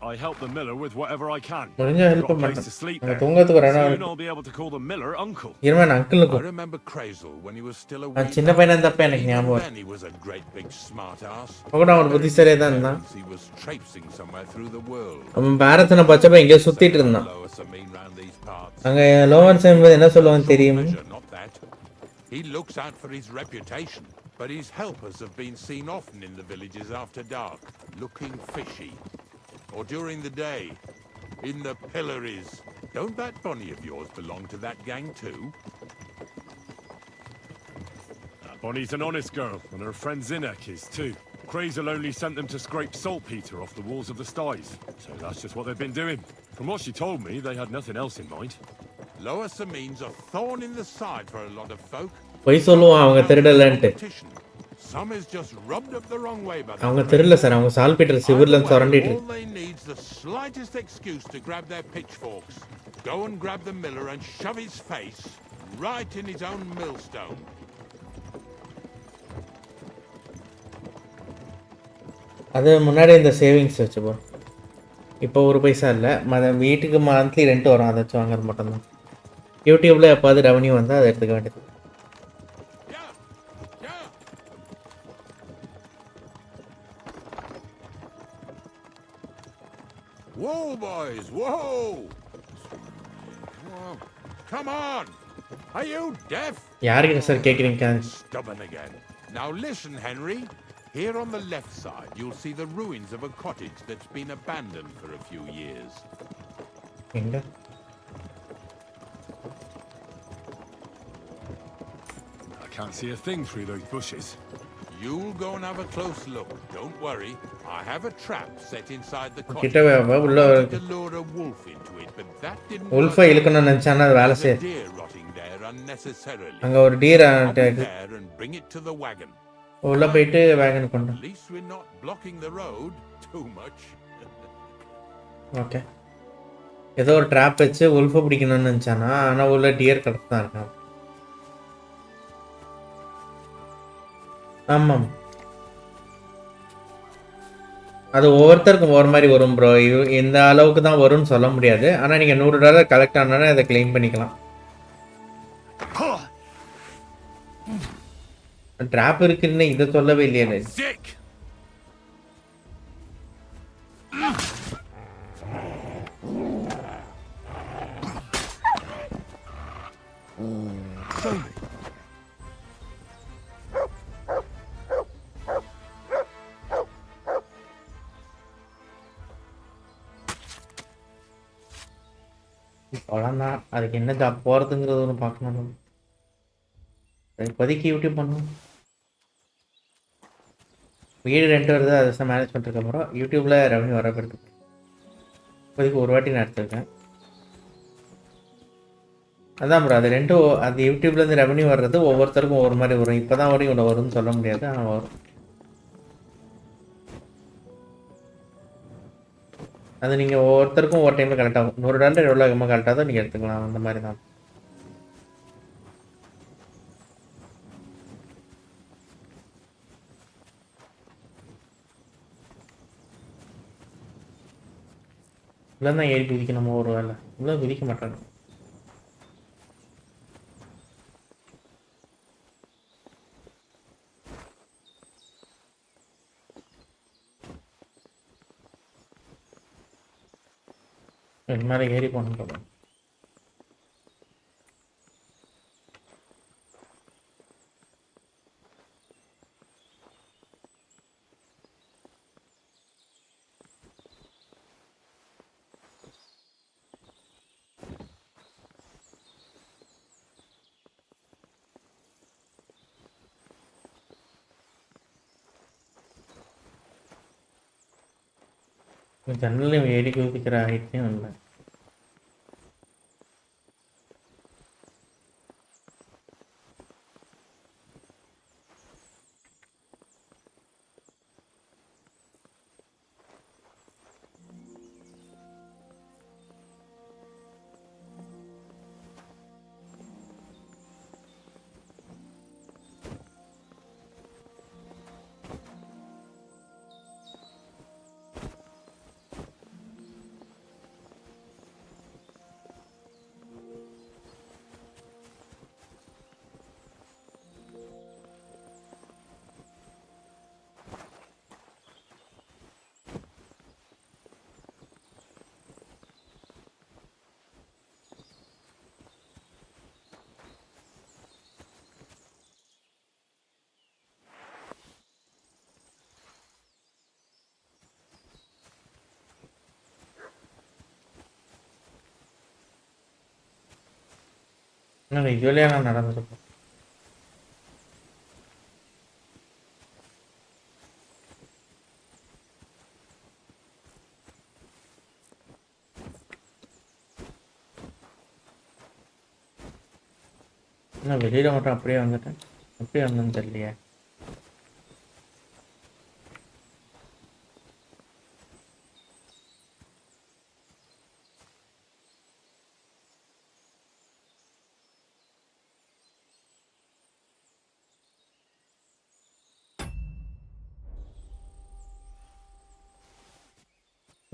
I help the miller with whatever I can. முடிஞ்ச ஹெல்ப் பண்ணேன். அங்க தூங்கறதுக்கு ஒரு இடம் இருக்கு. I'll be able to call the miller uncle. இருமன் uncle I remember Crazel when he was still a wee. சின்ன பையனா இருந்தப்ப எனக்கு ஞாபகம். He was a great big smart ass. அவன் ஒரு புத்திசாலியா தான் இருந்தான். He was traipsing somewhere through the world. அவன் பாரதன பச்சப்ப எங்க சுத்திட்டு இருந்தான். அங்க லோவர் செம்பது என்ன சொல்லுவான் தெரியுமா? He looks out for his reputation, but his helpers have been seen often in the villages after dark, looking fishy. Or during the day, in the pillories. Don't that bunny of yours belong to that gang too? That bunny's an honest girl, and her friend Zinek is too. Crazel only sent them to scrape saltpeter off the walls of the sties, so that's just what they've been doing. From what she told me, they had nothing else in mind. Lower Samin's a thorn in the side for a lot of folk. போய் சொல்லுவான் அவங்க திருடலன்ட்டு. Some is just rubbed up the wrong way, but அவங்க திருடல sir, அவங்க சால்பீட்டர் சிவர்ல சொரண்டிட்டு. All they need's the slightest excuse to grab their pitchforks, go and grab the miller and shove his face right in his own millstone. அது முன்னாடி இந்த savings வச்சுப்போம். இப்போ ஒரு பைசா இல்லை, வீட்டுக்கு மந்த்லி ரெண்ட் வரும், அதை வச்சு வாங்குறது மட்டும்தான். யூடியூப்ல எப்பாவது ரெவன்யூ வந்தால் அதை எடுத்துக்க வேண்டியது. Whoa, boys, whoa! Come on! Are you deaf? யாருக்கு சார் கேக்குறீங்க? Stubborn again. Now listen, Henry. Here on the left side, you'll see the ruins of a cottage that's been abandoned for a few years. எங்க? I can't see a thing through those bushes. You'll go and have a close look. Don't worry. I have a trap set inside the cottage. கிட்ட உள்ள to lure a wolf into it, but that didn't. wolf இழுக்கணும் நினைச்சானா அது வேலை செய்ய. Deer rotting there unnecessarily. அங்க ஒரு deer there and bring it to the wagon. உள்ள போயிட்டு வேகன் கொண்டு. At least we're not blocking the road too much. Okay. ஏதோ ஒரு ட்ராப் வச்சு wolf பிடிக்கணும்னு நினைச்சானா, ஆனா உள்ள டீர் கடத்து தான் இருக்கான். ஆமாம், அது ஒவ்வொருத்தருக்கும் ஒரு மாதிரி வரும் ப்ரோ. இந்த அளவுக்கு தான் வரும்னு சொல்ல முடியாது. ஆனால் நீங்கள் $100 கலெக்ட் ஆனாலும் அதை கிளைம் பண்ணிக்கலாம். ட்ராப் இருக்குன்னு இதை சொல்லவே இல்லையே. அவ்வளோதான், அதுக்கு என்ன ஜாப் போகிறதுங்கிறது ஒன்று பார்க்கணும். இப்போதைக்கு யூடியூப் பண்ணணும். வீடு ரெண்ட் வருது, அதை மேனேஜ் பண்ணுறதுக்கப்புறம் யூடியூப்பில் ரெவன்யூ வரப்படுது. இப்போதைக்கு ஒரு வாட்டி நான் எடுத்துருக்கேன். அதான் ப்ரோ, அது ரெண்டும் அது யூடியூப்லேருந்து ரெவன்யூ வர்றது ஒவ்வொருத்தருக்கும் ஒவ்வொரு மாதிரி வரும். இப்போ தான் வரையும் இவ்வளோ வரும்னு சொல்ல முடியாது, ஆனால் வரும். அது நீங்கள் ஒவ்வொருத்தருக்கும் ஒவ்வொரு டைமில் கரெக்டாகும். $100 எவ்வளோ அதிகமாக கரெக்டாக நீங்கள் எடுத்துக்கலாம். அந்த மாதிரி தான். இல்லை தான் ஏறி குதிக்கணுமோ ஒரு வேலை, இவ்வளோ குதிக்க மாட்டாங்க. மேலே ஏறி போகணும். ஜன்னலையும் ஏறி குதிக்கிற ஹைட்லையும் இல்லை. இன்னும் இதுலேயே நான் நடந்திருப்பேன். நான் வெளியில் மட்டும் அப்படியே வந்துட்டேன். அப்படியே வந்தேன்னு தெரியலையே.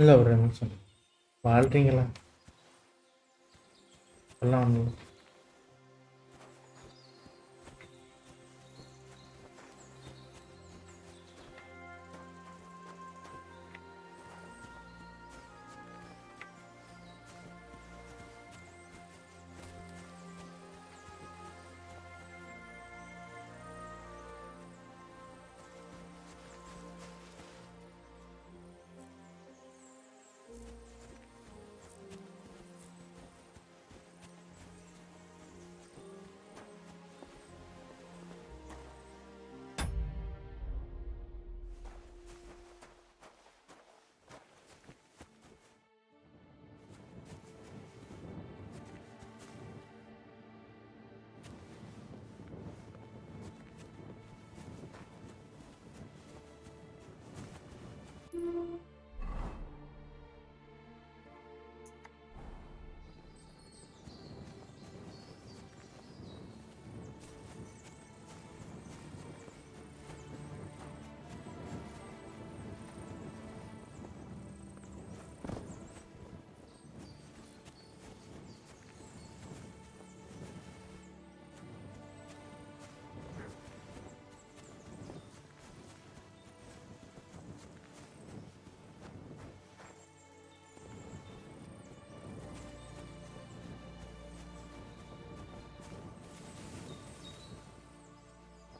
இல்லை ஒரு நிமிஷம், வாழ்றீங்களா? எல்லாம் ஒன்று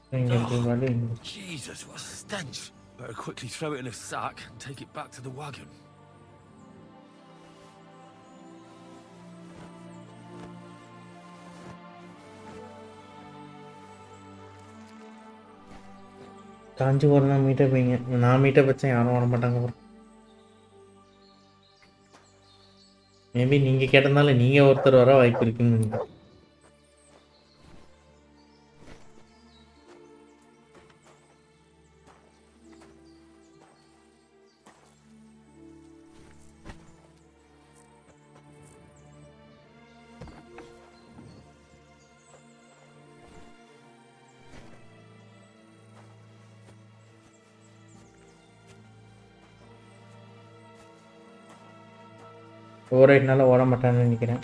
Oh, Jesus, what a stench. Better quickly throw it in a sack and take it back to the wagon. Kanchipuram meetup வைங்க. நான் மீட்டப் வச்சேன் யாரும் வர மாட்டாங்க ப்ரோ. மேபி நீங்கள் கேட்டதுனால நீங்கள் ஒருத்தர் வர வாய்ப்பு இருக்குன்னு நினைக்கிறேன். ஓவரைட்னால ஓட மாட்டான்னு நினைக்கிறேன்.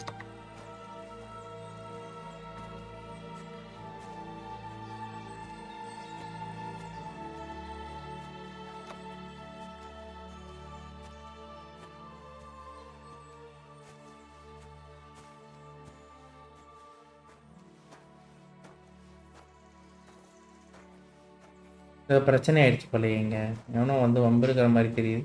பிரச்சனை ஆயிடுச்சு போல. எங்க எவனோ வந்து வம்பிருக்கிற மாதிரி தெரியுது.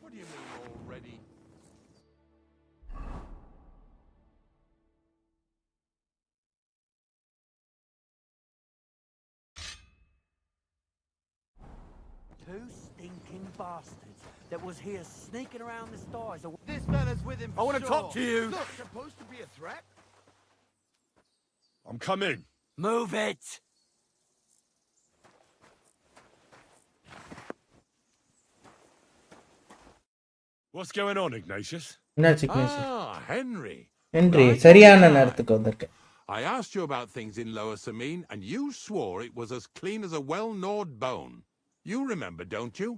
What do you mean already? Two stinking bastards that was here sneaking around the stars. This fella's with him. I want to talk to you. Look, supposed to be a threat? I'm coming. Move it! What's going on, Ignatius? Henry. Henry, சரியான நேரத்துக்கு வந்திருக்க. I asked you about things in Lower Samine, and you swore it was as clean as a well-gnawed bone. You remember, don't you?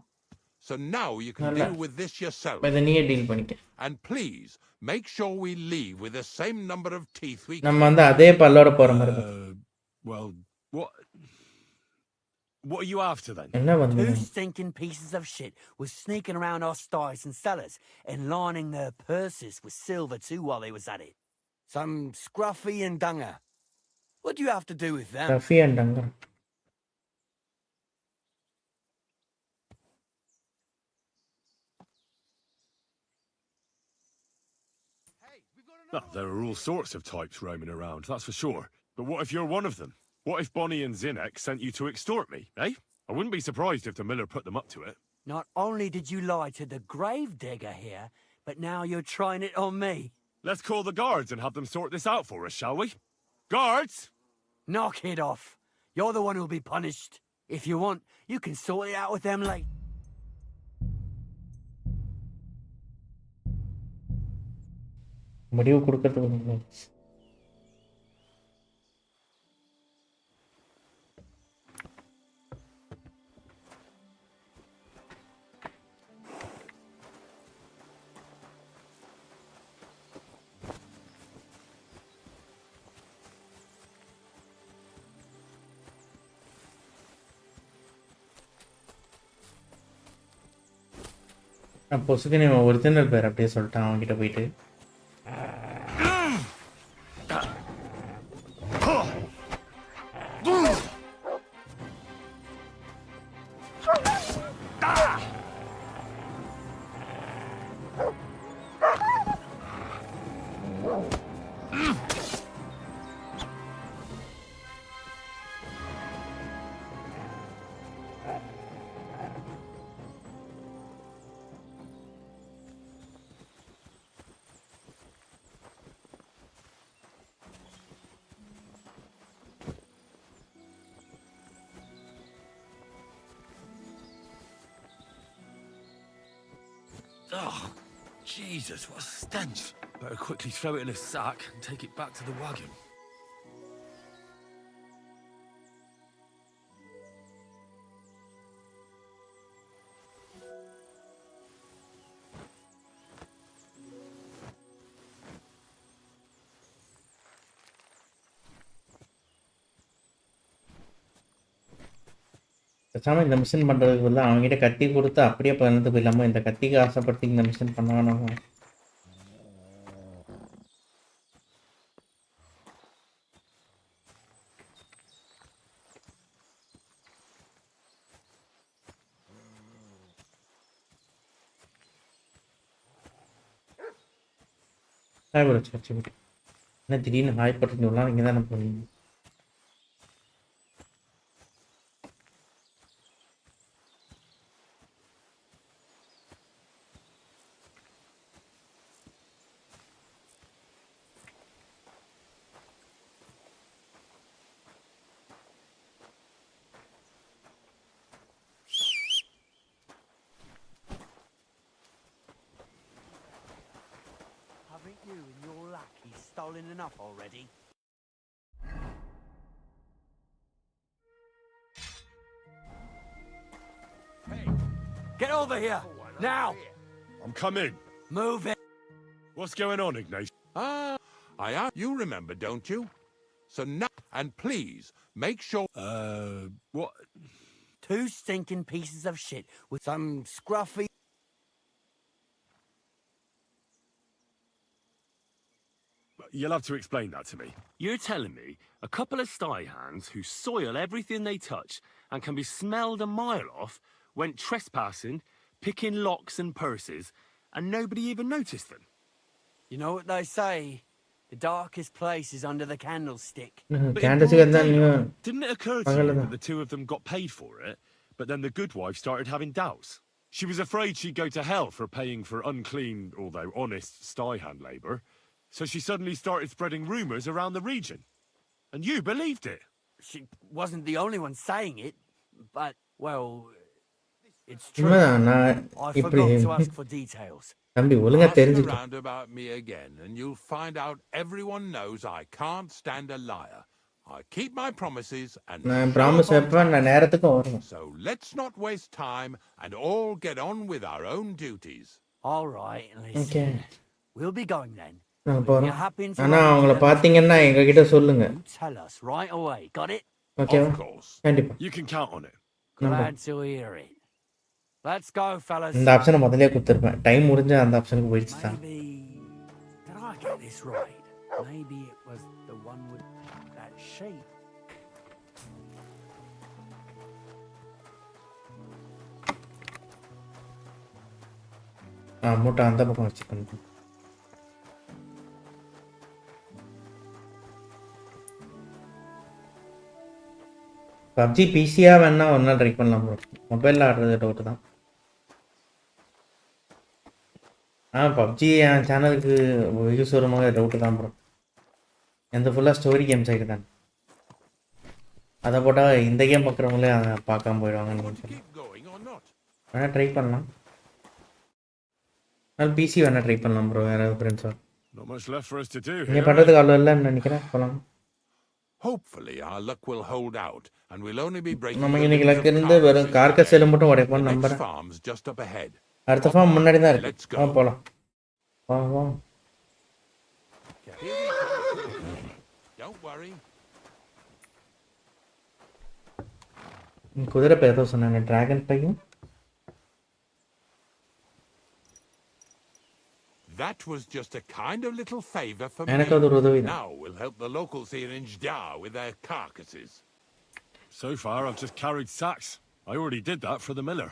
So now you can deal with this yourself. இத நீயே deal பண்ணிக்க. And please, make sure we leave with the same number of teeth we நம்ம வந்து அதே பல்லோட போற மாதிரி. Well, what are you after then? என்ன வந்து? Two stinking pieces of shit was sneaking around our stores and cellars and lining their purses with silver too while they was at it. Some scruffy and dunger. What do you have to do with them? Scruffy and dunger. Oh, there are all sorts of types roaming around, that's for sure. But what if you're one of them? What if Bonnie and Zinek sent you to extort me, eh? I wouldn't be surprised if the miller put them up to it. Not only did you lie to the gravedigger here, but now you're trying it on me. Let's call the guards and have them sort this out for us, shall we? Guards! Knock it off. You're the one who'll be punished. If you want, you can sort it out with them later. முடிவு கொடுக்கிறதுக்கு பொசுக்கு நீ original பேர் அப்படியே சொல்லிட்டான் அவன்கிட்ட போயிட்டு. Oh, Jesus, what a stench. Better quickly throw it in a sack and take it back to the wagon. பேசாமல் இந்த மிஷின் பண்ணுறதுக்கு பதிலாக அவங்ககிட்ட கத்தி கொடுத்து அப்படியே பண்ணது போயிடலாமல் இந்த கத்திக்கு ஆசைப்பட்டு இந்த மிஷின் பண்ண வேணாமா? ஹாய் ப்ரோ சர்ச்சி விட்டு என்ன திடீர்னு ஹாய் பட்டுலாம் இங்கே தானே போவீங்க? Haven't you and your lackey stolen enough already? Hey, get over here now! I'm coming. Move it. What's going on, Ignatius? You remember, don't you? So now, and please, make sure... What? 2 stinking pieces of shit with some scruffy... You'll have to explain that to me. You're telling me a couple of sty hands who soil everything they touch and can be smelled a mile off went trespassing, picking locks and purses, and nobody even noticed them? You know what they say? The darkest place is under the candlestick. But in broad daylight, didn't it occur to you that the 2 of them got paid for it, but then the good wife started having doubts? She was afraid she'd go to hell for paying for unclean, although honest, sty hand labour. So she suddenly started spreading rumours around the region. And you believed it. She wasn't the only one saying it, but, well, it's true. I forgot to ask for details. Ask around about me again, and you'll find out everyone knows I can't stand a liar. I keep my promises and so let's not waste time and all get on with our own duties. All right, listen. Okay. We'll be going then. ஆனா அவங்கள பாத்தீங்கன்னா எங்ககிட்ட சொல்லுங்க. Tell us right away. Got it? Okay. Of course. கண்டிப்பா. You can count on it. Glad to hear it. Let's go, fellas. இந்த ஆப்ஷனை முதல்லயே கொடுத்திருப்பேன். Time முடிஞ்சா அந்த ஆப்ஷனுக்கு போயிடுச்சு தான். Did I get this right? Maybe it was the one with that shape. மூட்டை அந்த பக்கம் வச்சுக்கணும். பப்ஜி பிசியா வேணா ஒரு நாள் ட்ரை பண்ணலாம் ப்ரோ. மொபைலில் ஆடுறது டவுட் தான். பப்ஜி என் சேனலுக்கு யூஸ் வரும்போது டவுட்டு தான் ப்ரோ. எந்த ஃபுல்லாக ஸ்டோரி கேம் சைடு தான். அதை போட்டால் இந்த கேம் பார்க்குறவங்களே அதை பார்க்காம போயிடுவாங்கன்னு சொல்லி வேணால் ட்ரை பண்ணலாம். அதனால் பிசி வேணால் ட்ரை பண்ணலாம் ப்ரோ. யாராவது ஃப்ரெண்ட்ஸோ நீங்கள் பண்ணுறதுக்கு அவ்வளோ இல்லைன்னு நினைக்கிறேன். போகலாம். Hopefully our luck will hold out and we'll only be breaking நம்ம இன்னைக்கு லக் இருந்து வெறும் கார்கஸ் செல்ல மட்டும் உடைப்போம் நம்புறேன். அடுத்த ஃபார்ம் முன்னாடி தான் இருக்கு. போலாம். வா வா. Don't worry. குதிரை பேர் ஏதோ சொன்னாங்க. Dragon பையும். That was just a kind of little favor for me. Now we'll help the locals here in Jda with their carcasses. So far, I've just carried sacks. I already did that for the miller.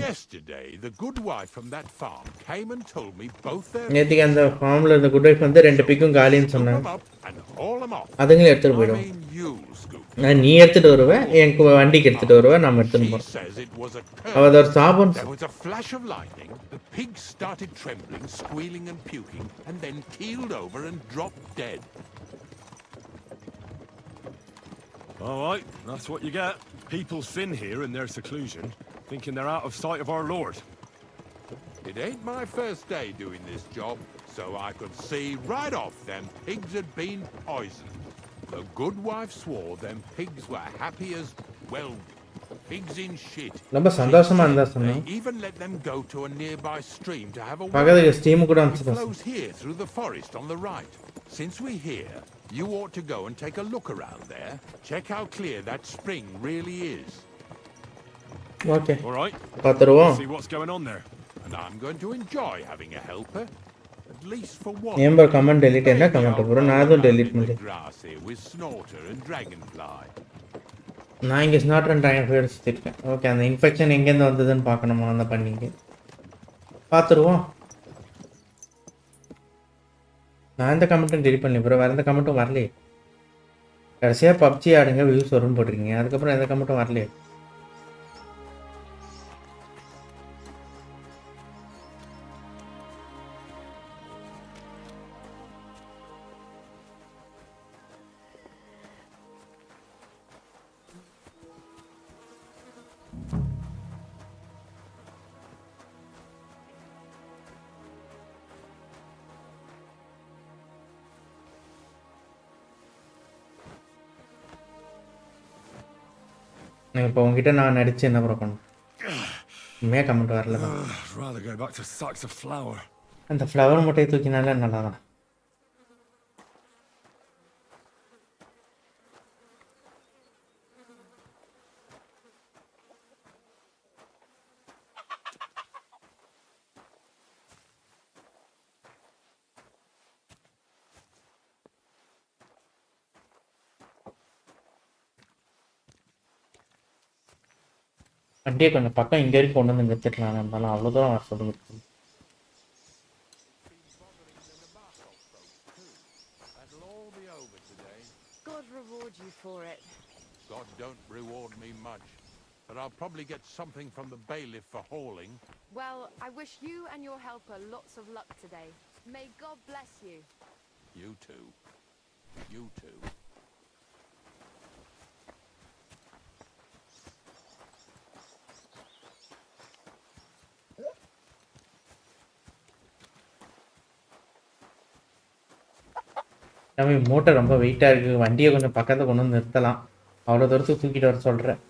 Yesterday, the good wife from that farm came and told me both their... நேத்திக்கு அந்த ஃபார்ம்ல இந்த good wife வந்து 2 பிக்கும் காலின்னு சொன்னாங்க. அதுங்களே எடுத்துட்டு போயிடும். நீ எடுத்துட்டு வருவ, எனக்கு வண்டிக்கு எடுத்துட்டு வருவ, நாம எடுத்துட்டு போறோம். அவ ஒரு சாபம். There was a flash of lightning. The pig started trembling, squealing and puking, and then keeled over and dropped dead. All right, that's what you get. People sin here in their seclusion, thinking they're out of sight of our Lord. It ain't my first day doing this job, so I could see right off them pigs had been poisoned. The good wife swore them pigs were happy as, well, pigs in shit. ரொம்ப சந்தோஷமா இருந்தா சொன்னா. They even let them go to a nearby stream to have a பக்கத்துல stream கூட அனுப்பிச்சு. It flows here through the forest on the right. Since we're here, you ought to go and take a look around there. Check how clear that spring really is. Okay. All right. பார்த்துருவோம். See what's going on there. And I'm going to enjoy having a helper. At least for one. ஏன் bro comment delete என்ன comment bro நான் எதுவும் delete பண்ணல. Grass here with snorter and dragonfly. நான் இங்க ஸ்னார்டர் and dragon fly சுத்திட்டேன். Okay அந்த infection எங்க இருந்து வந்ததுன்னு பார்க்கணுமா அந்த பண்ணிங்க. பார்த்துருவோம். நான் இந்த கமெண்ட்டும் delete பண்ணல bro. வேற எந்த கமெண்ட்டும் வரலையே. கடைசியா PUBG ஆடுங்க வியூஸ் வரும்னு போட்டுருக்கீங்க. அதுக்கப்புறம் எந்த கமெண்ட்டும் வரலையே. இப்போ உங்ககிட்ட நான் நடிச்சு என்ன ப்ரோ பண்ணேன்? உண்மையாக கமெண்ட் வரல தான். Rather go back to sacks of flour. அந்த ஃப்ளவர் முட்டையை தூக்கினாலே நல்லா தான். வண்டியை கொஞ்சம் பக்கம் இங்கே வரைக்கும் கொண்டு வந்து நிறுத்திடலாம். இருந்தாலும் அவ்வளோ தூரம் வர சொல்லியிருக்கு. God reward you for it. God don't reward me much, but I'll probably get something from the bailiff for hauling. Well, I wish you and your helper lots of luck today. May God bless you. You too. You too. நம்ம motor ரொம்ப வெயிட்டாக இருக்குது. வண்டியை கொஞ்சம் பக்கத்தில் கொண்டு வந்து நிறுத்தலாம். அவ்வளோ தூரத்துக்கு தூக்கிட்டு வர சொல்கிறேன்.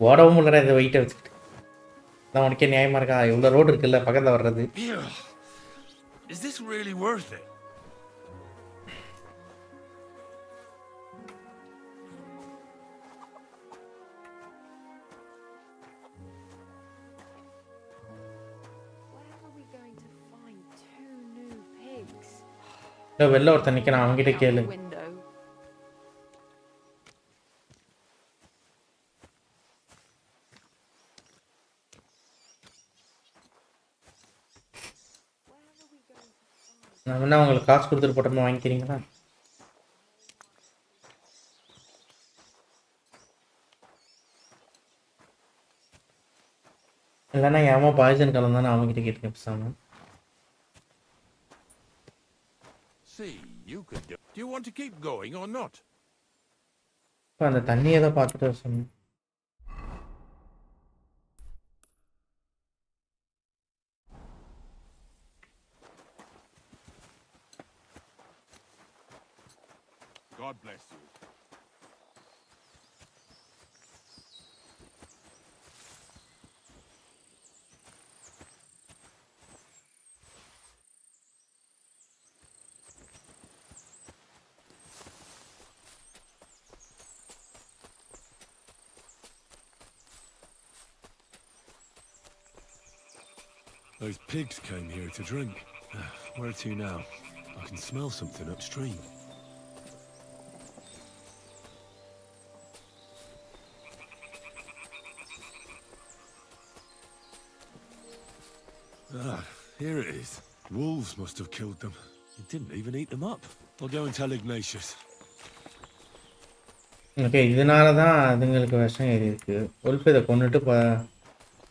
ஓடவும் இல்லைடா இந்த வெயிட்டை வச்சுக்கிட்டு. நான் உனக்கே நியாயமாக இருக்கா? இவ்வளோ ரோடு இருக்குல்ல பக்கத்தில் வர்றது. Is this really worth it? Where are we going to find 2 new pigs? வெளில ஒருத்தன் நிற்கிறான். அவங்ககிட்ட கேளு. Window. நான் வேணா உங்களுக்கு காசு கொடுத்துட்டு போட்டோம்னா வாங்கிக்கிறீங்களா? இல்லைன்னா ஏமா பாய்சன் கலந்தானே அவங்ககிட்ட கேட்டு பேசாம. See, you could do. Do you want to keep going or not? இப்போ அந்த தண்ணியை தான் பார்த்துட்டு வர சொன்னேன். God bless you. Those pigs came here to drink. Where to now? I can smell something upstream. Ah, here it is. Wolves must have killed them. It didn't even eat them up. I'll go and tell Ignatius. Okay, இதனால தான் அதுங்களுக்கு விஷம் ஏறி இருக்கு. Wolf இதை கொண்டுட்டு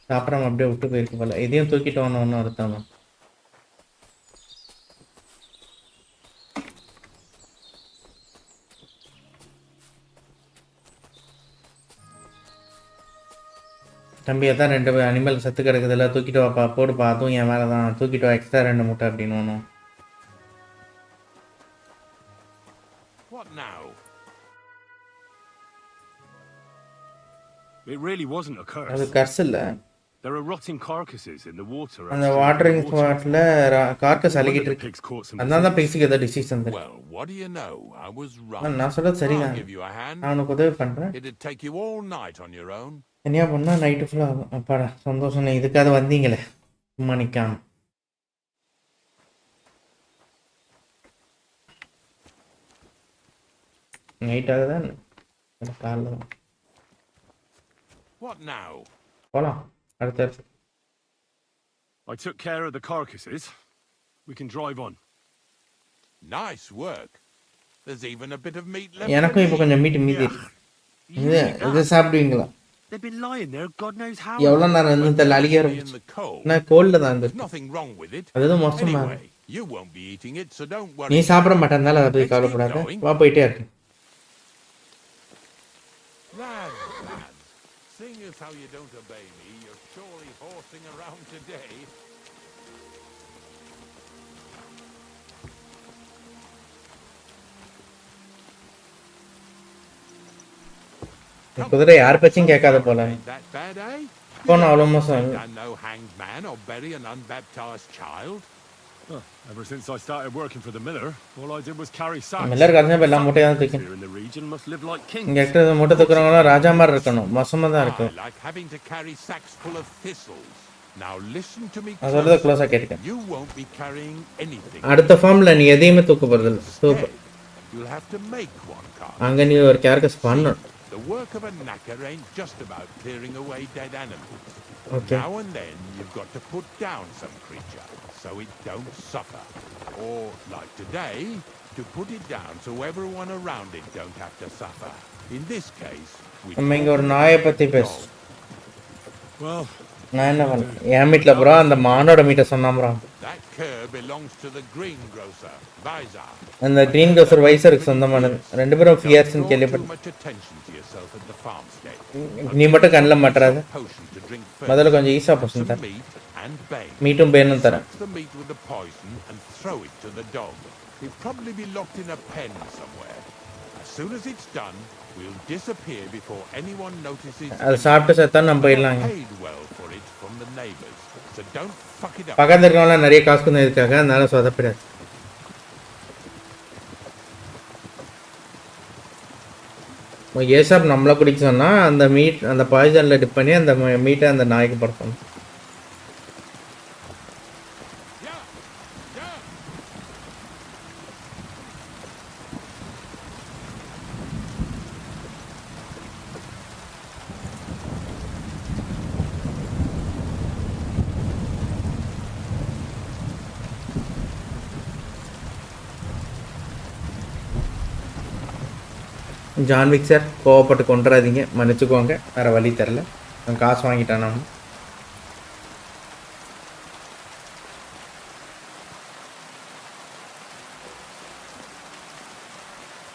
சாப்பிடாம அப்படியே விட்டு போயிருக்கு போல. இதையும் தூக்கிட்டு வரணும்னு அர்த்தம் தான். தம்பி தான் 2 அனிமல் செத்து கிடக்குதுல, தூக்கிட்டு வாப்பா, போடுப்பா, அதுவும் என் மேலே தான், தூக்கிட்டு வா, எக்ஸ்ட்ரா 2 முட்டை அப்படின்னு ஒன்றும். What now? It really wasn't a curse. அது கர்ஸ் இல்ல. There are rotting carcasses in the water. அந்த வாட்டரிங் ஸ்பாட்ல கார்கஸ் அழுகிட்டு இருக்கு. அதனால தான் பிக்ஸுக்கு ஏதோ டிசீஸ் வந்துருக்கு. Well, what do you know? I was right. நான் சொல்றது சரிதான். I'll give you a hand. நான் உனக்கு உதவி பண்றேன். It'd take you all night on your own. தனியாக பண்ணால் நைட்டு ஃபுல்லாக ஆகும். அப்பாடா சந்தோஷம், இதுக்காக வந்தீங்களே சும்மா நிற்காம. நைட் ஆகுதா காலைல தான். What now? போகலாம் அடுத்த. I took care of the carcasses. We can drive on. Nice work. There's even a bit of meat left. எனக்கும் இப்போ கொஞ்சம் மீட்டு மீதி இருக்கு. இது சாப்பிடுவீங்களா? They've been lying there God knows how. எவ்வளோ நேரம் இருந்து தெரியல, அழிக்க ஆரம்பிச்சு. நான் கோல்டில் தான் இருந்துச்சு. Nothing wrong with it. அதுதான் மோசமா. You won't be eating it, so don't worry. நீ சாப்பிட மாட்டேன்னால அதை போய் கவலைப்படாத. வா போயிட்டே இருக்கு. Lads, seeing as how you don't obey me, you're surely horsing around today. குதிரை யார் பச்சும் கேட்காத போல. போன அவ்வளோ மோசம். No hanged man or bury an unbaptized child. Ever since I started working for the miller, all I did was carry sacks. Miller கடைசியாக எல்லாம் மூட்டையாக தான் தூக்கி. Here in the region must live like kings. இங்கே இருக்கிற மூட்டை தூக்குறவங்களாம் ராஜா மாதிரி இருக்கணும். மோசமாக தான் இருக்கு. Like having to carry sacks full of thistles. Now listen to me. நான் சொல்றத க்ளோஸாக கேட்டுக்க. You won't be carrying anything. அடுத்த ஃபார்ம்ல நீ எதையுமே தூக்க போறதில்ல. Super. You'll have to make one car. அங்க நீ ஒரு கேரக்டர்ஸ் பண்ணணும். The work of a knacker ain't just about clearing away dead animals. Okay. Now and then you've got to put down some creature so it don't suffer. Or, like today, to put it down so everyone around it don't have to suffer. In this case, நம்ம இங்க ஒரு நாயை பத்தி பேசு. Well, நான் என்ன பண்ணேன்? என் மீட்ல ப்ரோ அந்த மானோட மீட்டை சொன்னான் bro. that cur belongs to the greengrocer, Vizer. அந்த கிரீன் க்ரோசர் வைசருக்கு சொந்தமானது. ரெண்டு பேரும் ஃபியர்ஸ்னு கேள்விப்பட்டேன். Much attention to yourself at the farmstead. நீ மட்டும் கண்ணில் மாட்டுறாது. முதல்ல கொஞ்சம் ஈஸா போசன் தர. மீட்டும் பேனும் தரேன். The meat with the poison and throw it to the dog. He'll probably be locked in a pen somewhere. As soon as it's done, we'll disappear before anyone notices. அது சாப்பிட்டு செத்தா நம்ம போயிடலாங்க. Paid well for it from the neighbors. So don't fuck it up. பக்கத்துல இருக்கவங்க நிறைய காசு கொண்டு இருக்காங்க, அதனால சொதப்பிடாது. ஏசாப் நம்மளை குடிக்க சொன்னால் அந்த மீட் அந்த பாய்சனில் டிப் பண்ணி அந்த மீட்டை அந்த நாய்க்கு படுத்தணும். ஜான்விக் சார் கோவப்பட்டு கொண்டுறாதீங்க, மன்னிச்சுக்கோங்க, வேறு வழி தரல, நான் காசு வாங்கிட்டேன்.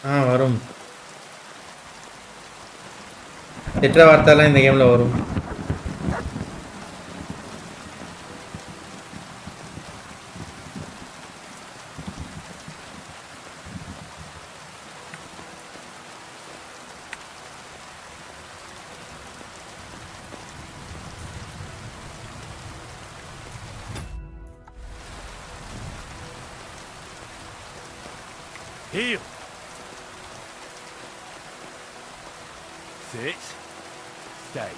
நான் வரும் திட்ட வார்த்தைலாம் இந்த கேமில் வரும். Heel. Sit. Stay.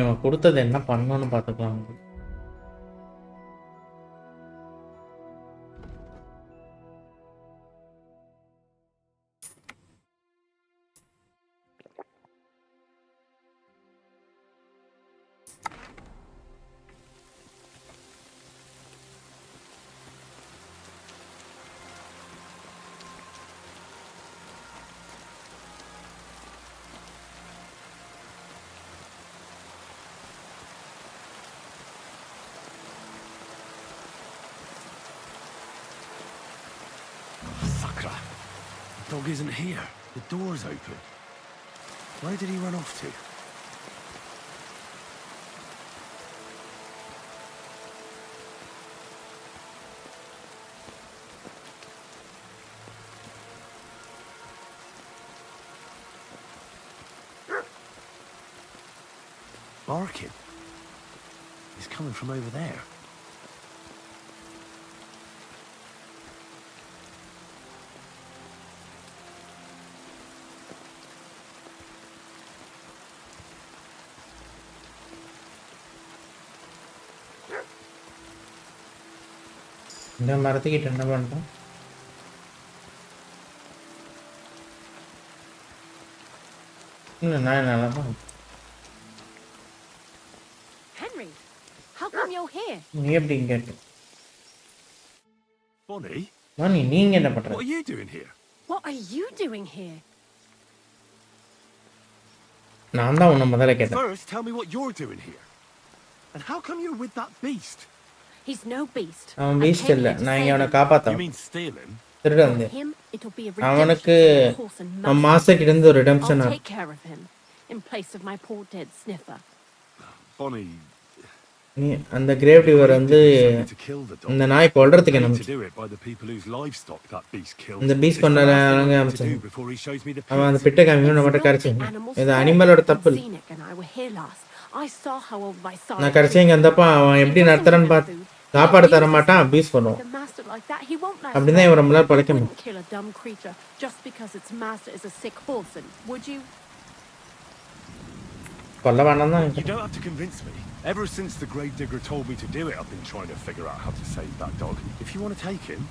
இவன் கொடுத்தது என்ன பண்ணணும்னு பார்த்துக்கலாம். The dog isn't here. The door's open. Where did he run off to? barking. It's coming from over there. இந்த மரத்துக்கிட்ட என்ன பண்ணுறோம்? இல்லை நான் நல்லா தான். Henry, how come you're here? நீ எப்படி இங்கே இருக்க? Bonnie? Bonnie, நீங்க என்ன பண்ற? What are you doing here? What are you doing here? நான் தான் உன்னை முதல்ல கேட்டேன். First, tell me what you're doing here. And how come you're with that beast? He's no beast. அவன் பீஸ்ட் இல்லை, நான் இங்கே அவனை காப்பாற்ற. You mean steal him? திருட வந்து Him, it'll be a அவனுக்கு redemption for horse and அவன் master. மாஸ்டர்கிட்ட இருந்து ஒரு redemption. I'll take care of him in place of my poor dead sniffer. Bonnie, நீ அந்த கிரேவ் டிவர் வந்து இந்த நாய் கொல்றதுக்கு என்ன? to do it by the people whose livestock that beast killed. இந்த பீஸ் கொண்டால ஆரம்பிச்சான். அவன் அந்த பிட்டை காமிக்கணும் நம்மகிட்ட கரைச்சி. இது அனிமலோட தப்பு. நான் கரைச்சி இங்கே வந்தப்போ அவன் எப்படி நடத்துறான்னு பார்த்து சாப்பாடு தர மாட்டான், பீஸ் பண்ணுவான். அப்படிதான் இவன் நம்மளால பழைக்க முடியும். கொல்ல வேணாம் தான். You don't have to convince me. Ever since the gravedigger told me to do it, I've been trying to figure out how to save that dog. If you want to take him,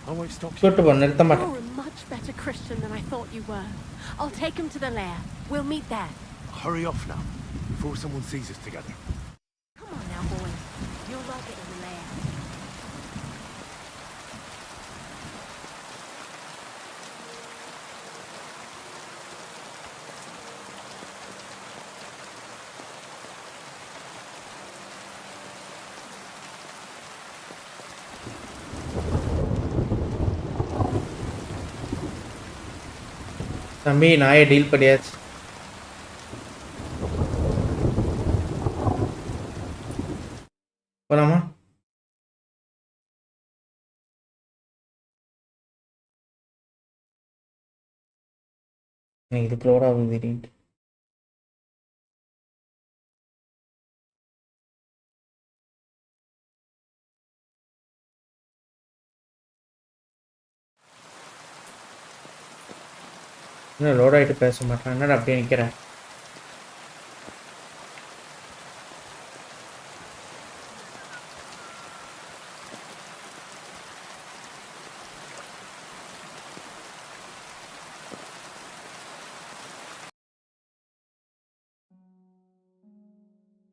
I won't stop you. கூட்டு போ, நிறுத்த மாட்டேன். You're a much better Christian than I thought you were. I'll take him to the lair. We'll meet there. Hurry off now, before someone sees us together. Come on now, boy. You'll like it in the lair. தம்பி நாயை deal பண்ணியாச்சு. போலாமா? இது cloud ஆகுது திடீர்னு. இன்னும் load ஆகிட்டு பேச மாட்டேன். என்னடா அப்படியே நிற்கிறேன்?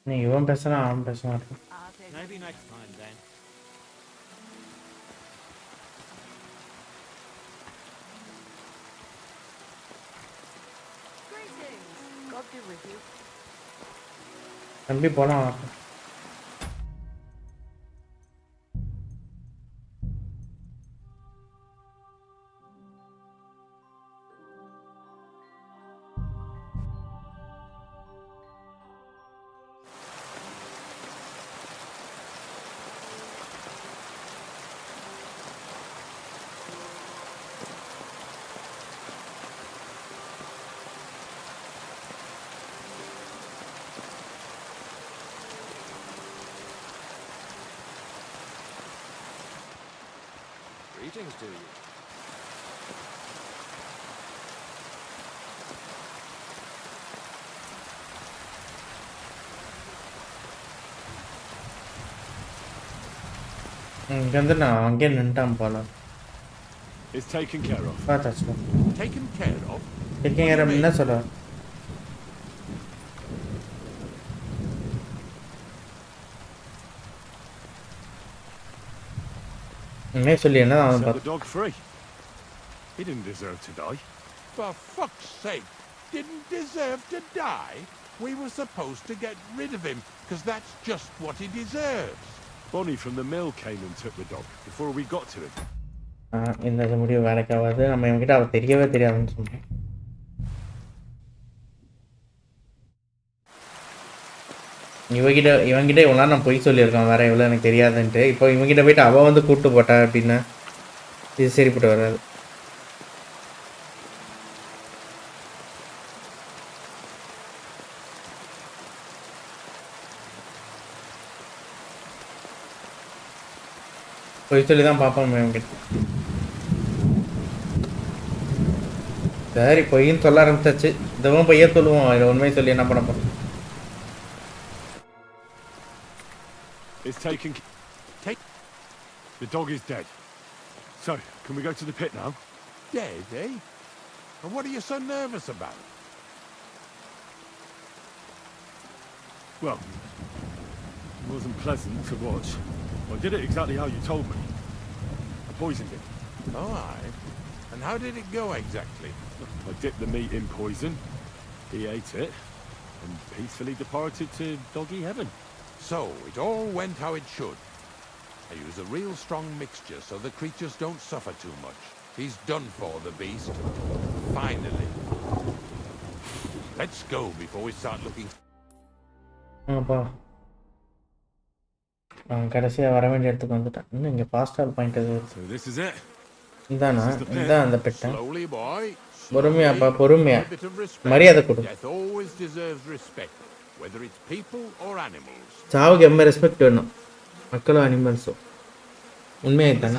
நீ இவன் பேசுனா அவன் பேச மாட்டேன். Maybe next time then. God be with you. தம்பி போலாம். Greetings to you. இங்கேருந்து நான் அங்கேயே நின்ட்டான் போல. It's taken care of. பார்த்தாச்சு. Taken care of? Taking care of என்ன சொல்ற? என்ன சொல்லி என்ன அவன் Set the dog free. He didn't deserve to die. For fuck's sake, didn't deserve to die? We were supposed to get rid of him, because that's just what he deserves. Bonnie from the mill came and took the dog before we got to him. இந்த முடிவு வேலைக்கு ஆகாது. நம்ம இவங்கிட்ட அவ தெரியவே தெரியாதுன்னு சொன்னேன். இவங்கிட்ட இவ்வளோ நான் பொய் சொல்லியிருக்கான் வேற எவ்வளோ எனக்கு தெரியாதுன்ட்டு. இப்போ இவங்கிட்ட போயிட்டு அவள் வந்து கூப்பிட்டு போட்டா அப்படின்னா இது சரிப்பட்டு வராது. பொய் சொல்லி தான் பார்ப்போம் என்கிட்ட. சரி பொய்ன்னு சொல்ல ஆரம்பிச்சாச்சு. இதுவும் பொய்யே சொல்லுவோம். இதை உண்மையை சொல்லி என்ன பண்ண போறோம்? It's taken. The dog is dead. So, can we go to the pit now? Dead, eh? And what are you so nervous about? Well, it wasn't pleasant to watch. I did it exactly how you told me. I poisoned him. Oh, aye. And how did it go exactly? I dipped the meat in poison. He ate it and peacefully departed to doggy heaven. So, it all went how it should. I use a real strong mixture so the creatures don't suffer too much. He's done for, the beast. Finally. Let's go before we start looking. அப்பா கடைசியாக வர வேண்டிய இடத்துக்கு வந்துட்டேன். இன்னும் இங்கே fast all point அது இதானா? இதான் அந்த பெட்டை. பொறுமையாப்பா பொறுமையா மரியாதை கொடு. சாவுக்கு எம்ம ரெஸ்பெக்ட் வேணும். மக்களும் அனிமல்ஸும். உண்மையாக தானே?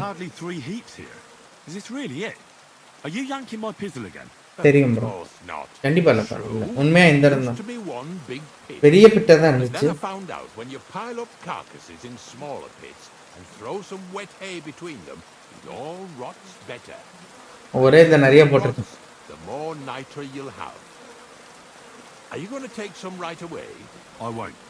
தெரியும் ப்ரோ. கண்டிப்பா இல்லப்பா. உண்மையா இந்த இடம் தான். பெரிய பிட்டா தான் இருந்துச்சு. ஒரே இந்த நிறைய போட்டிருக்கு. Are you going to take some right away? I won't.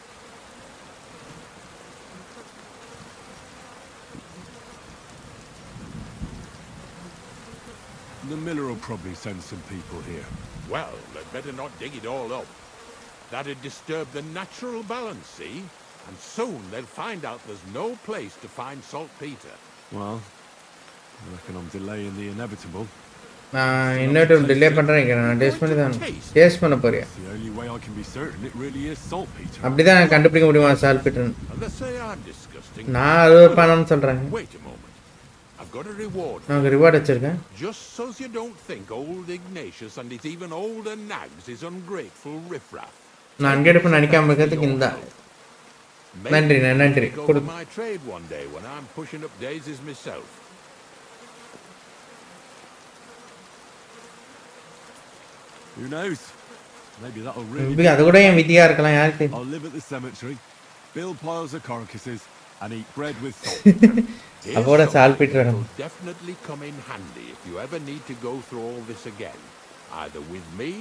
The miller will probably send some people here. Well, they'd better not dig it all up. That'd disturb the natural balance, see? And soon they'll find out there's no place to find saltpeter. Well, I reckon I'm delaying the inevitable. நான் இன்னும் delay பண்றேன். நான் taste பண்ணி தான் taste பண்ண போறேன். The only way I can be certain it really is saltpeter. அப்படி தான் கண்டுபிடிக்க முடியுமா saltpeter? நான் அது பண்ணனும் சொல்றேன். Wait a moment. I've got a reward. நான் ரிவார்ட் வச்சிருக்கேன். Just so you don't think old Ignatius and his even older nags is ungrateful riffraff. நான் அங்க எடுப்பு நினைக்காம இருக்கிறதுக்கு இந்த நன்றி நன்றி. Go to my trade one day when I'm pushing up daisies myself. Who knows? Maybe that'll really. maybe அது கூட ஏன் விதியா இருக்கலாம் யாருக்கு தெரியும். I'll live at the cemetery, build piles of carcasses, and eat bread with salt. அப்போட saltpeter வேணும். Definitely come in handy if you ever need to go through all this again, either with me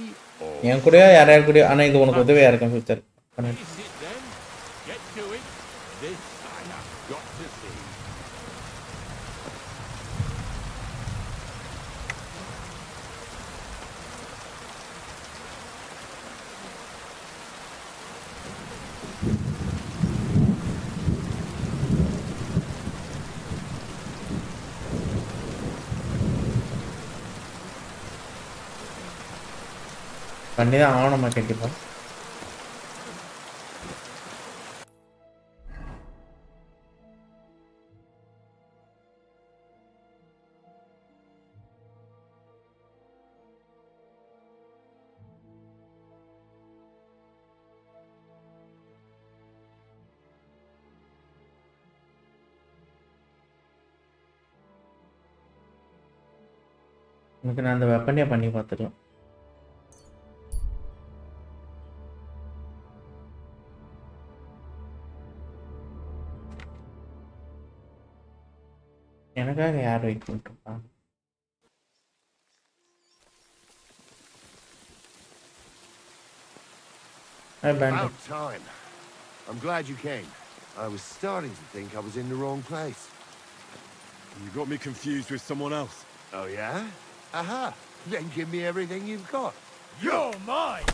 or. என் கூடயா யாரையார் கூடயா? ஆனா இது உனக்கு உதவியா இருக்கும் future. Get to it. This I have got to see. பண்ணி தான் ஆகணுமா கண்டிப்பா. எனக்கு நான் அந்த வெப்பனே பண்ணி பார்த்துக்கலாம். எனக்காக யார் wait பண்ணிட்டுருப்பா? About time. I'm glad you came. I was starting to think I was in the wrong place. You got me confused with someone else. Oh, yeah? Aha. Then give me everything you've got. You're mine!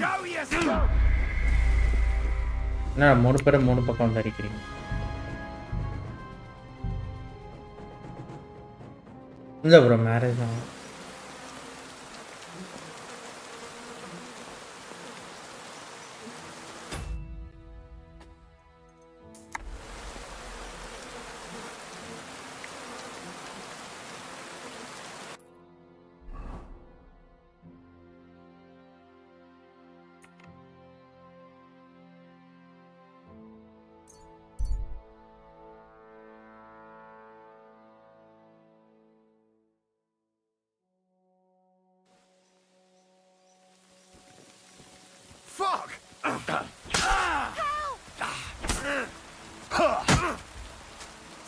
Show yourself! நான் மூணு பேரும் மூணு பக்கம் வந்து அடிக்கிறீங்க. இந்த bro marriage தான். fuck?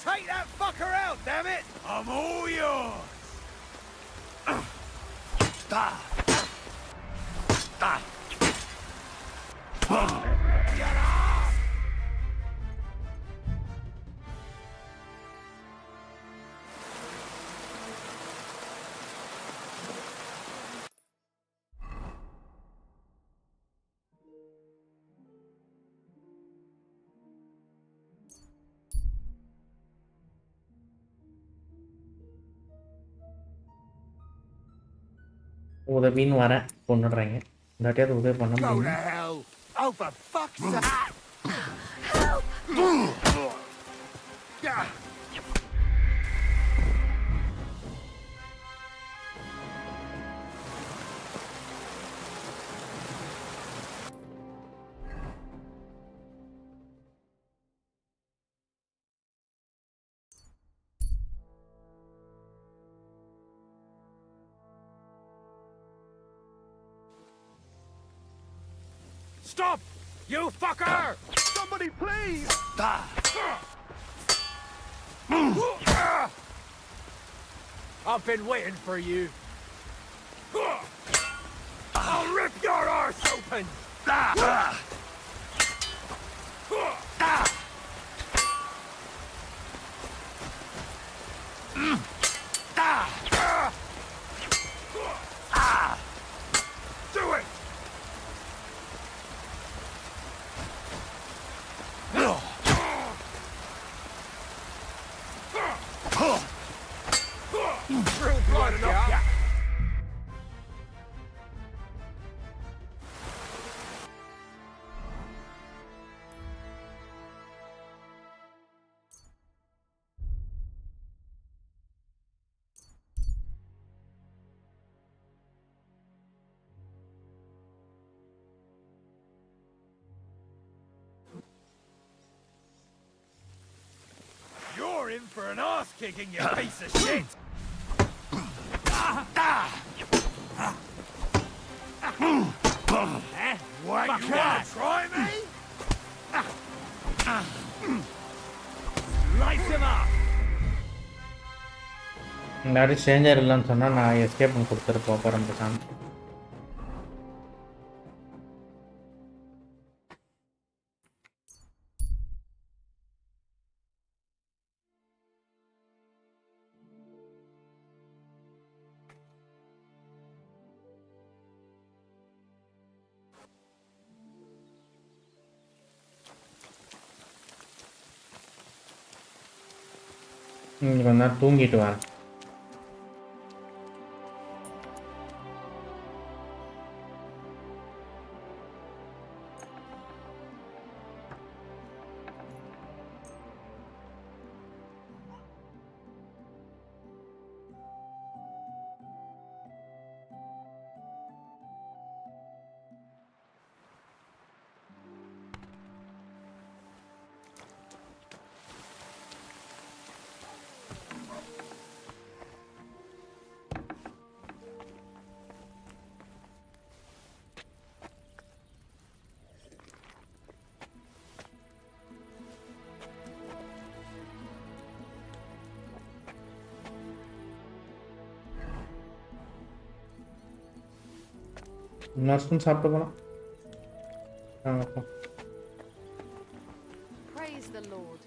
Take that fucker out, damn it! I'm all yours. உதவின்னு வரேன் கொண்டுடுறாங்க இல்லாட்டியாவது உதவி பண்ண Go to முடியும் hell. Oh, for fuck's sake. Stop! You fucker! Somebody, please! I've been waiting for you. I'll rip your arse open! Do it! Real blood enough, yeah. You're in for an ass kicking, you piece of shit! What, you wanna try me? Light him up! முன்னாடி Stranger இல்லைன்னு சொன்னால் நான் escape பண்ணி கொடுத்துருப்போம் பரம்பு சாமி கொஞ்ச நேரம் தூங்கிட்டு வரேன் நர்ஸும் சாப்பிட்டு போகலாம் Praise the Lord.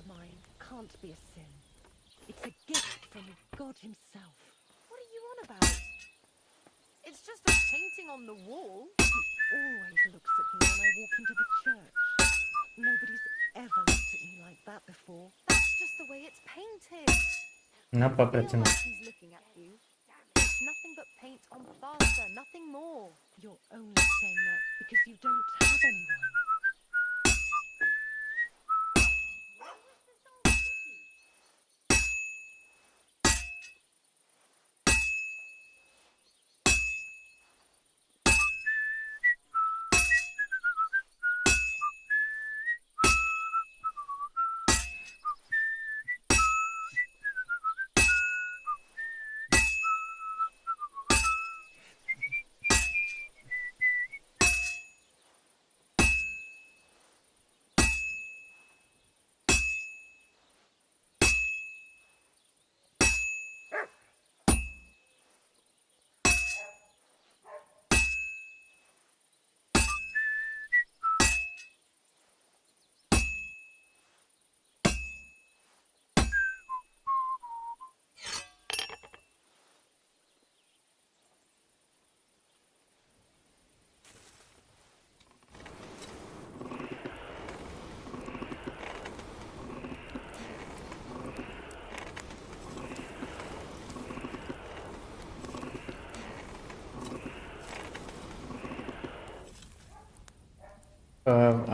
mine can't be a sin. It's a gift from God himself. What are you on about? It's just a painting on the wall. He always looks at me when I walk into the church. Nobody's ever looked at me like that before. That's just the way it's painted. என்னப்பா Feel பிரச்சனை? like he's looking at you. It's nothing but paint on plaster, nothing more. You're only saying that because you don't have anyone.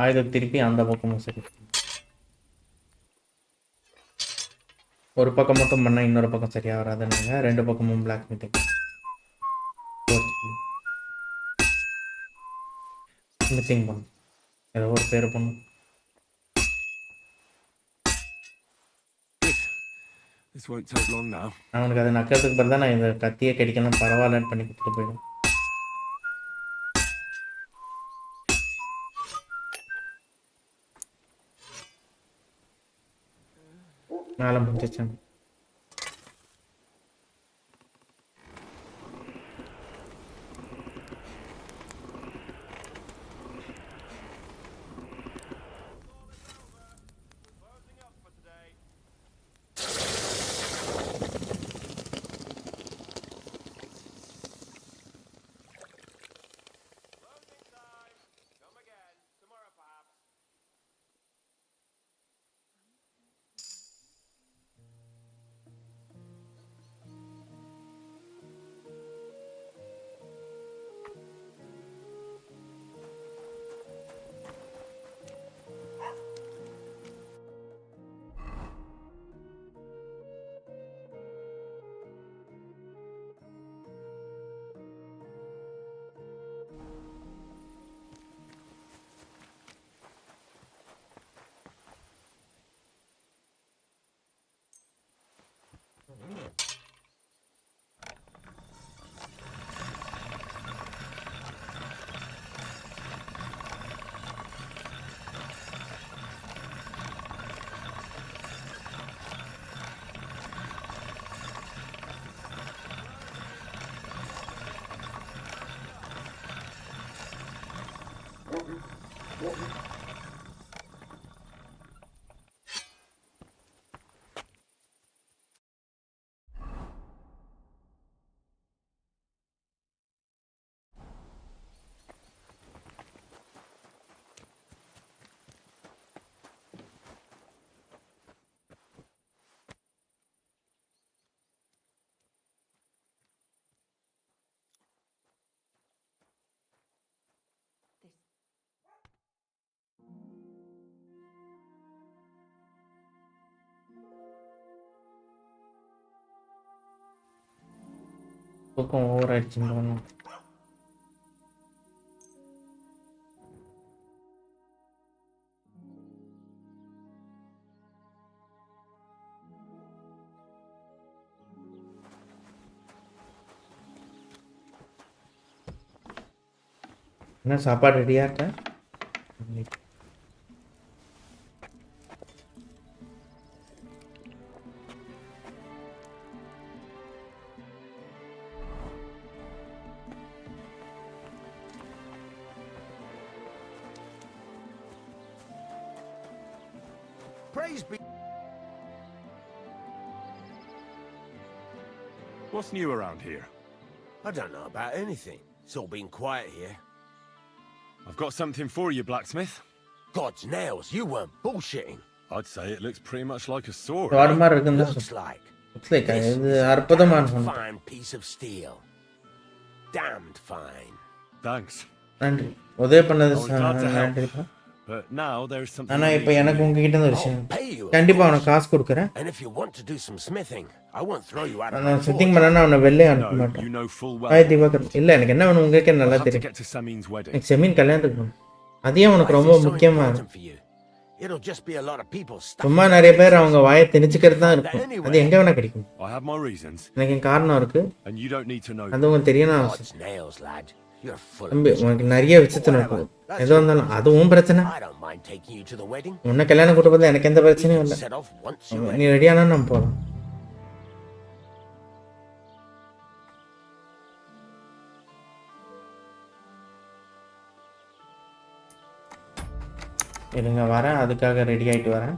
ஆயுதம் திருப்பி அந்த பக்கமும் சரி. ஒரு பக்கம் மட்டும் பண்ணால் இன்னொரு பக்கம் சரியாக வராதுன்னாங்க. 2 பக்கமும் பிளாக் மீட்டிங் மீட்டிங் பண்ணும். ஏதோ ஒரு பேர் பண்ணும். This won't take long now. அவனுக்கு அதை நக்கிறதுக்கு பதில் தான் நான் இந்த கத்தியை கடிக்கலாம் பரவாயில்லன்னு பண்ணி கொடுத்துட்டு போயிடும். மேலே முடிச்சிச்சேன். தூக்கம் ஓவர் ஆயிடுச்சுன்னு என்ன சாப்பாடு ரெடியாட்டேன். Praise be. What's new around here? I don't know about anything. It's all been quiet here. I've got something for you, blacksmith. God's nails, you weren't bullshitting. I'd say it looks pretty much like a sword. Looks like. Looks like This இது is a அற்புதமான damned ஒன்று. fine piece of steel. Damned fine. Thanks. நன்றி உதவி பண்ணது I was glad to help. நன்றிப்பா. But now there's something. ஆனா I இப்போ need from எனக்கு you. உங்ககிட்ட இருந்து ஒரு I'll விஷயம் pay you. of கண்டிப்பா course. அவனுக்கு காசு கொடுக்குறேன். And if you want to do some smithing, I won't throw you out of my நான் forge. சிட்டிங் பண்ணா அவனை வெளியே அனுப்ப No, மாட்டேன். you know full well. Hi Diwakar இல்ல எனக்கு என்ன வேணும் உங்களுக்கே நல்லா I have to தெரியும். get to Samin's wedding. எனக்கு செமீன் கல்யாணத்துக்கு போகணும். அதே உனக்கு Why is ரொம்ப this so முக்கியமா important for you? It'll just be a lot of people stuck. சும்மா நிறைய பேர் அவங்க வாயை திணிச்சுக்கிறது தான் இருக்கும். அது எங்க வேணா கிடைக்கும். I have my reasons. எனக்கு என் காரணம் இருக்கு. And you don't need to know. அது உங்களுக்கு தெரியணும் God's nails, lad. You're full of தம்பி உனக்கு நிறைய விஷயத்துல இருக்கும். எதுவும் இருந்தாலும் அதுவும் பிரச்சனை. I don't mind taking you to the wedding. உன்னை கல்யாணம் கூட்டு போது எனக்கு எந்த பிரச்சனையும் இல்லை. Set off once you're நீ ரெடியானா நம்ம போகலாம். இருங்க வரேன் அதுக்காக ரெடி ஆயிட்டு வரேன்.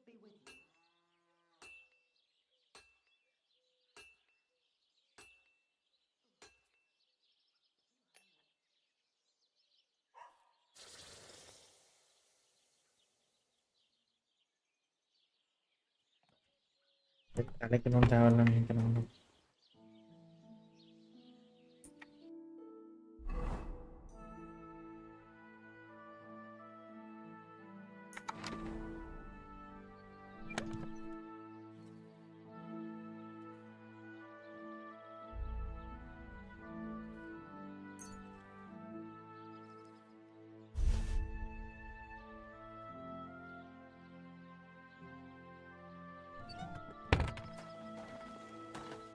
be with you. கிடைக்கணும் தேவையில்ல நினைக்கிறேன்.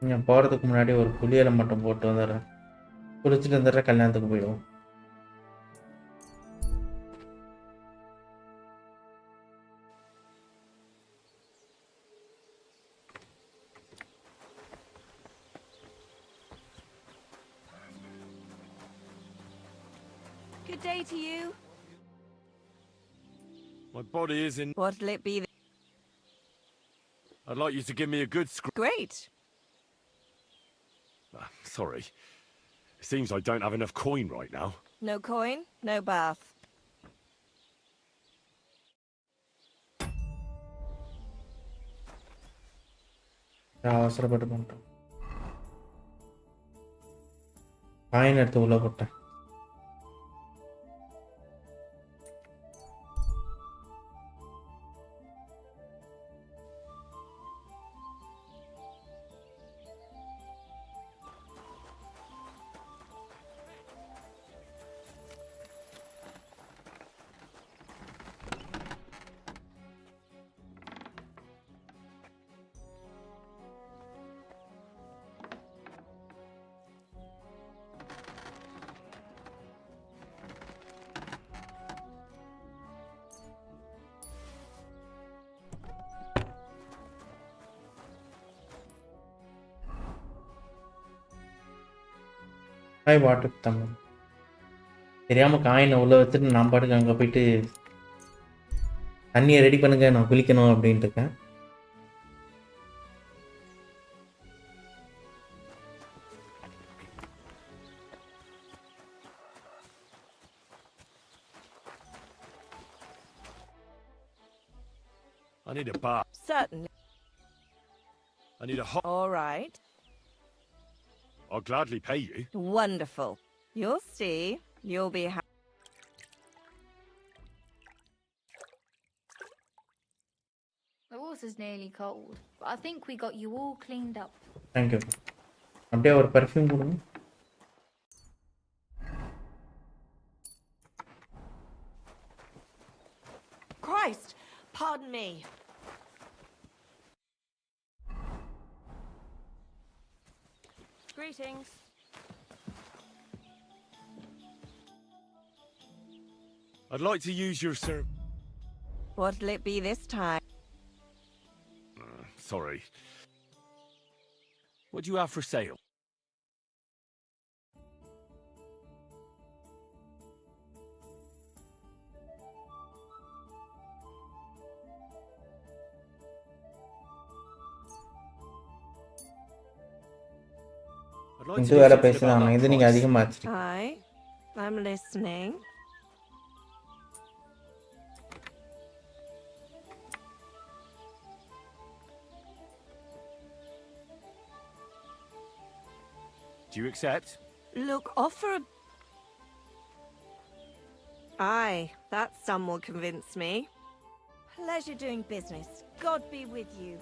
நான் போகிறதுக்கு முன்னாடி ஒரு குளியலை மட்டும் போட்டு வந்துடுறேன். குளிச்சுட்டு வந்துடுறேன், கல்யாணத்துக்கு போயிடுவோம். Good day to you. My body is in... What'll it be? I'd like you to give me a good Great. Sorry. It seems I don't have enough coin right now. No coin, no bath. அவசரப்பட்டு பண்ணிட்டோம். Coin எடுத்து உள்ள போட்டேன். Hi water Tamil. தெரியாமல் காயினை உள்ள வச்சுட்டு நான் பாட்டுக்கு அங்கே போயிட்டு தண்ணியை ரெடி பண்ணுங்க, நான் குளிக்கணும் அப்படின்ட்டு இருக்கேன். I need a bath. Certainly. I need a hot... All right. I'll gladly pay you. Wonderful. You'll see. You'll be happy. The water's nearly cold, but I think we got you all cleaned up. Thank you. அப்படியே ஒரு perfume கொடுங்க. Christ, pardon me. Greetings. I'd like to use your service. What'll it be this time? Sorry. What do you have for sale? இது வேற பேசுறாங்க, இது நீங்க அதிகமா ஆச்சு. Hi, I'm listening. Do you accept? Look, offer a... Aye, that sum will convince me. Pleasure doing business. God be with you.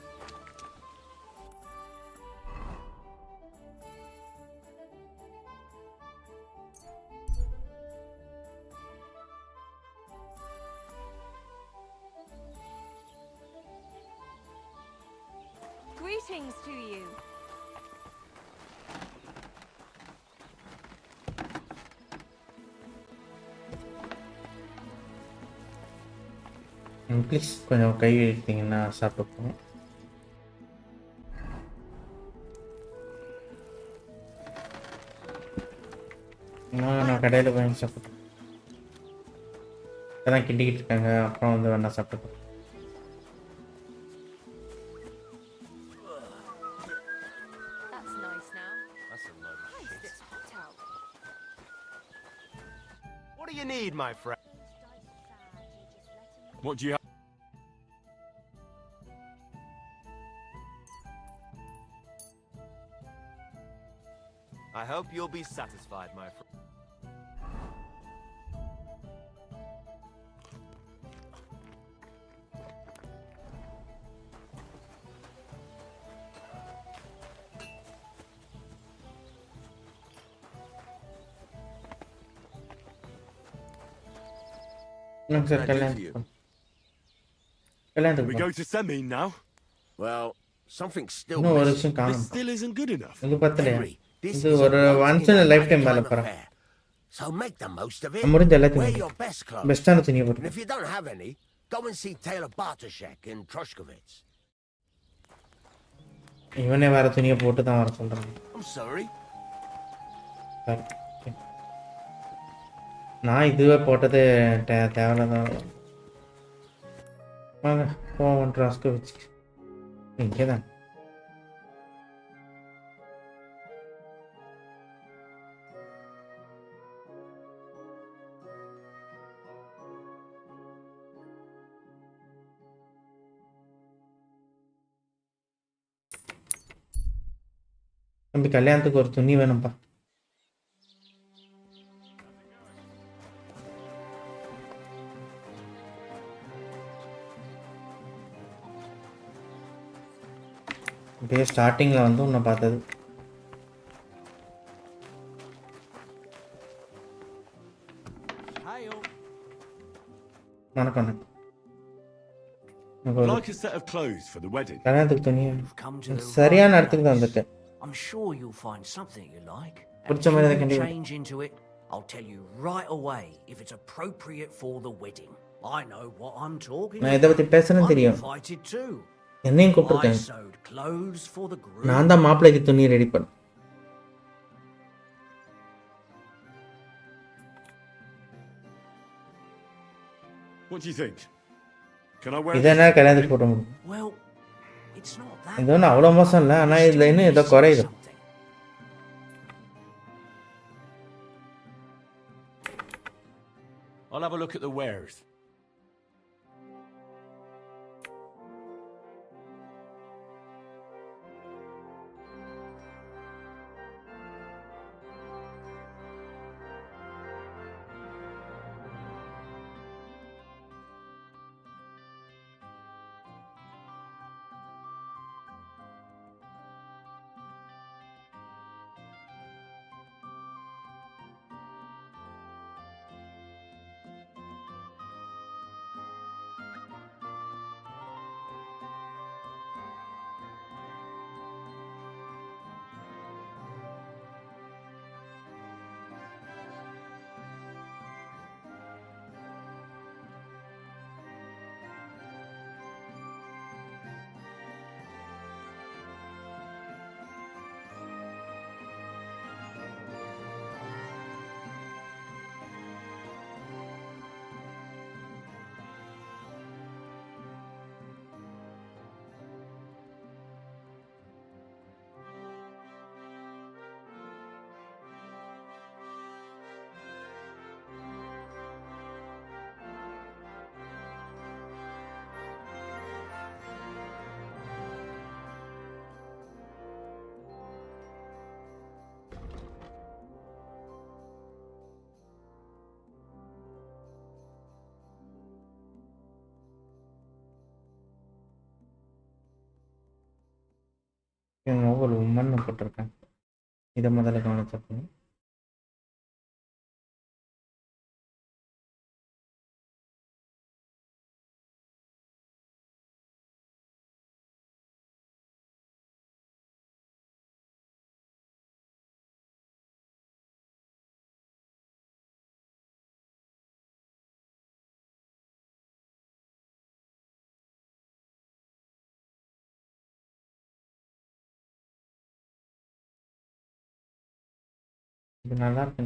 Greetings to you. Please கொஞ்சம் கை எடுத்தீங்கன்னா சாப்பிட்டுப்போம். நான் கடையில் போய் சாப்பிட்டேன். அதான் கிண்டிக்கிட்டு இருக்காங்க, அப்புறம் வந்து வேணா சாப்பிட்டுப்போம். do you need, my friend? What do you have? I hope you'll be satisfied, my friend. We go to semi now? Well, something's still No, missing. This still isn't good enough. Henry, this இது is ஒரு a once in a lifetime once-in-a-lifetime வேலை படம். affair. So make the most of it. முடிஞ்ச எல்லாத்தையும் Wear போடு. your best clothes. பெஸ்டான துணியை போட்டு. And if you don't have any, go and see Taylor Bartoszek in Troshkovitz. இவனே வேற துணியை போட்டு தான் வர சொல்றான். I'm sorry. நான் இதுவே போட்டது தேவையில்லாதான். வாங்க போவோம் ட்ராஸ்கோவிச். இங்கே தான். தம்பி கல்யாணத்துக்கு ஒரு துணி வேணும்ப்பா. அப்படியே ஸ்டார்டிங்கில் வந்து உன்னை பார்த்தது. வணக்கம். Like a set of clothes for the wedding. கல்யாணத்துக்கு துணி சரியான இடத்துக்கு தான் வந்துட்டேன். I'm sure you'll find something you like. பிடிச்ச மாதிரி And if you கண்டிப்பா. change into it, I'll tell you right away if it's appropriate for the wedding. I know what I'm talking நான் இதை பற்றி பேசுறேன்னு I'm தெரியும். invited too. என்னையும் I கூப்பிட்டுருக்கேன். sewed clothes for the groom. நான் தான் மாப்பிள்ளைக்கு துணி ரெடி பண்ண. What do you think? Can I wear இதை என்ன கல்யாணத்துக்கு போட முடியும்? Well, it's not that. இது ஒன்றும் அவ்வளோ மோசம் இல்லை, ஆனால் இதில் இன்னும் ஏதோ குறையுது. I'll have a look at the wares. இவங்க ஒரு உம்மன்னு போட்டிருக்கேன். இதை முதல்ல கவனிச்சப்போ இது நல்லா இருக்கு.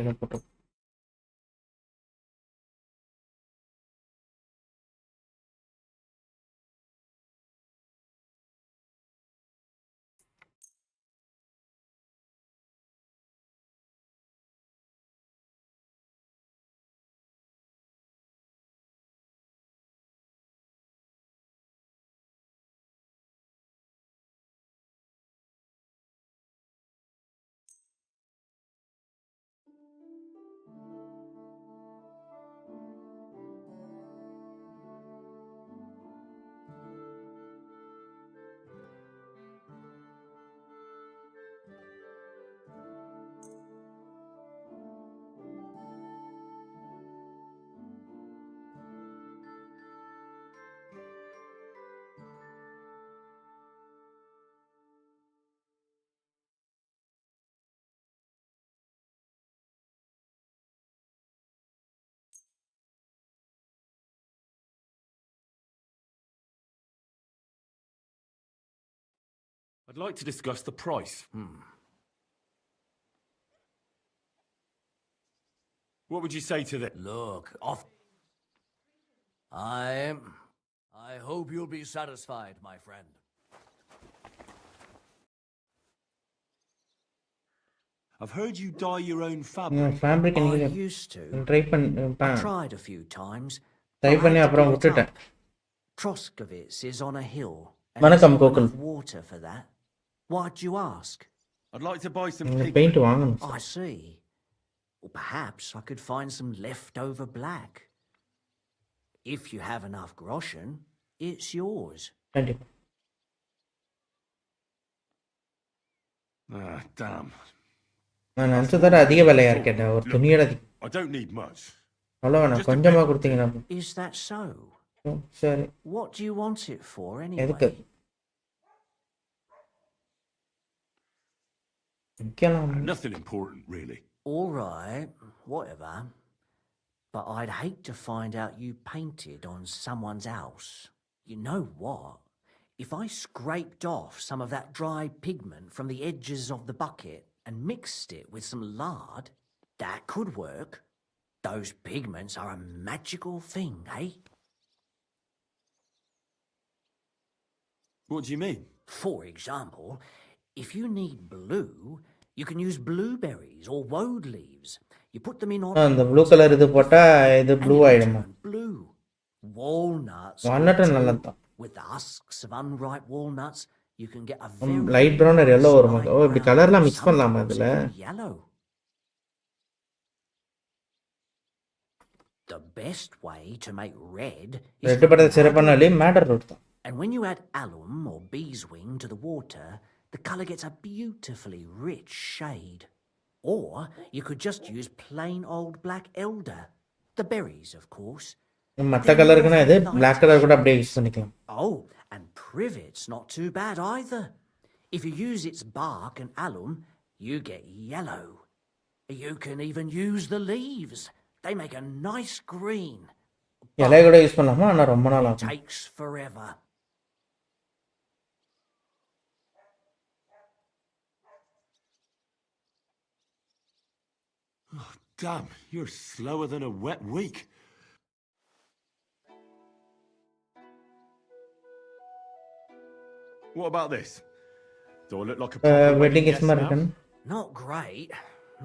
இதை போட்டு I'd like to discuss the price. What would you say to that? Look, I hope you'll be satisfied, my friend. I've heard you dye your own fabric. fabric I used to. I tried a few times. Troskowitz is on a hill. And there's not enough water for that. Why'd you ask? I'd like to buy some paint. I see. Well, perhaps I could find some leftover black. If you have enough groschen, it's yours. Ah, damn. நான் நினச்சதோட அதிக விலையா இருக்கேன் ஒரு துணியோட I don't need much. அவ்வளோண்ணா கொஞ்சமா கொடுத்தீங்கன்னா Is that so? சரி What do you want it for anyway? எதுக்கு Nothing important, really. All right, whatever. But I'd hate to find out you painted on someone's house. You know what? If I scraped off some of that dry pigment from the edges of the bucket and mixed it with some lard, that could work. Those pigments are a magical thing, eh? What do you mean? For example, if you need blue, you can use blueberries or woad leaves. You put them in on அந்த blue colour இது போட்டா இது blue ஆயிடுமா blue. Walnuts. Walnut நல்லதான் With the husks of unripe walnuts, you can get a very light brown or yellow வரும் ஓ இப்படி கலர்லாம் mix பண்ணலாமா இதுல yellow. The best way to make red is red படத்தை சிறப்பானலே மேட்டர் ரூட் தான். And when you add alum or beeswing to the water, the color gets a beautifully rich shade. Or you could just use plain old black elder. The berries, of course. மத்த கலருக்குனா இது black colour கூட அப்படியே use பண்ணிக்கலாம். Oh, and privet's not too bad either. If you use its bark and alum, you get yellow. You can even use the leaves. They make a nice green. இலை கூட use பண்ணலாமா ஆனா ரொம்ப நாள் ஆகும். Takes forever. Oh, damn, you're slower than a wet week. What about this? Do I look like a proper wedding guest now? Not great,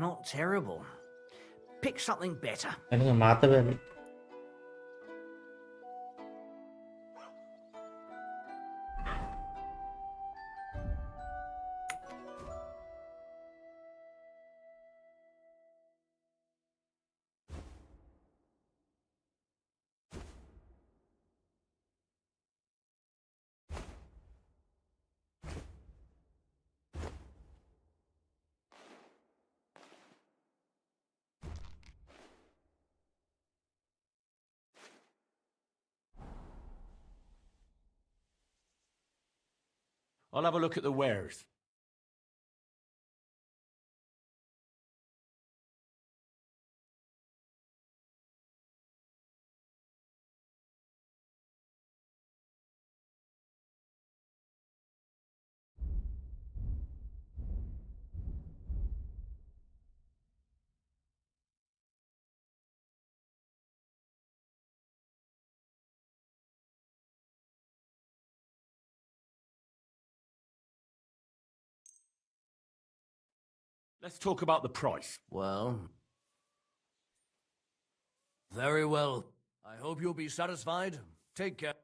not terrible. Pick something better. எனக்கு மாத்தவே இல்லை. I'll have a look at the wares. Let's talk about the price. Well, very well. I hope you'll be satisfied. Take care.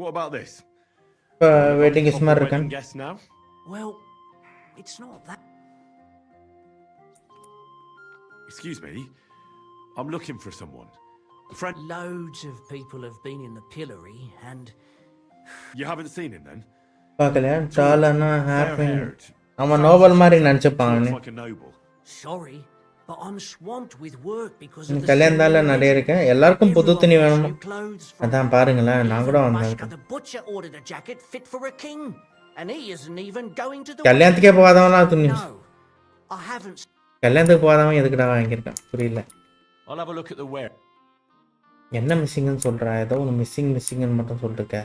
What about this? Waiting is மாதிரி இருக்கேன். Guess now? Well, it's not that. Excuse me. I'm looking for someone. A friend. Loads of people have been in the pillory and... You haven't seen him then? பார்க்கல டாலானா hair பின் Fair-haired. அவன் Nobel மாதிரி நினைச்சுப்பான் Looks like a noble. Sorry, but I'm swamped with work because of the... கல்யாணத்தால நிறைய இருக்கேன் எல்லாருக்கும் புது துணி வேணும் அதான் பாருங்களேன் நான் கூட வந்தேன் The butcher ordered a jacket fit for a king and he isn't even going to the... கல்யாணத்துக்கே போகாதவனா துணி No, I haven't... கல்யாணத்துக்கு போகாதவன் எதுக்குடா வாங்கியிருக்கான் புரியல I'll have a look at the wear. என்ன மிஸ்ஸிங்னு சொல்றா ஏதோ ஒன்று மிஸ்ஸிங்னு மட்டும் சொல்லிருக்க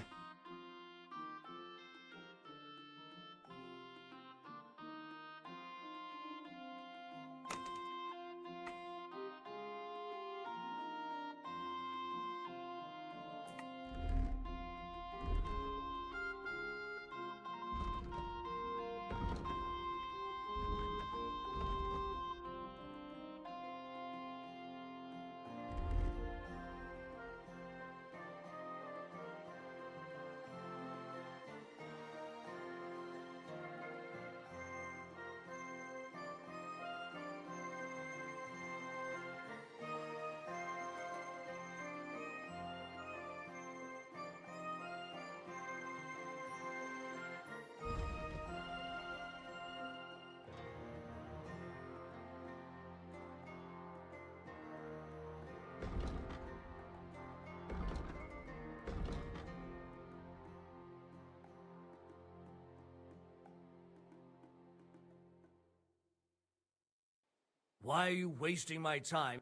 Why are you wasting my time?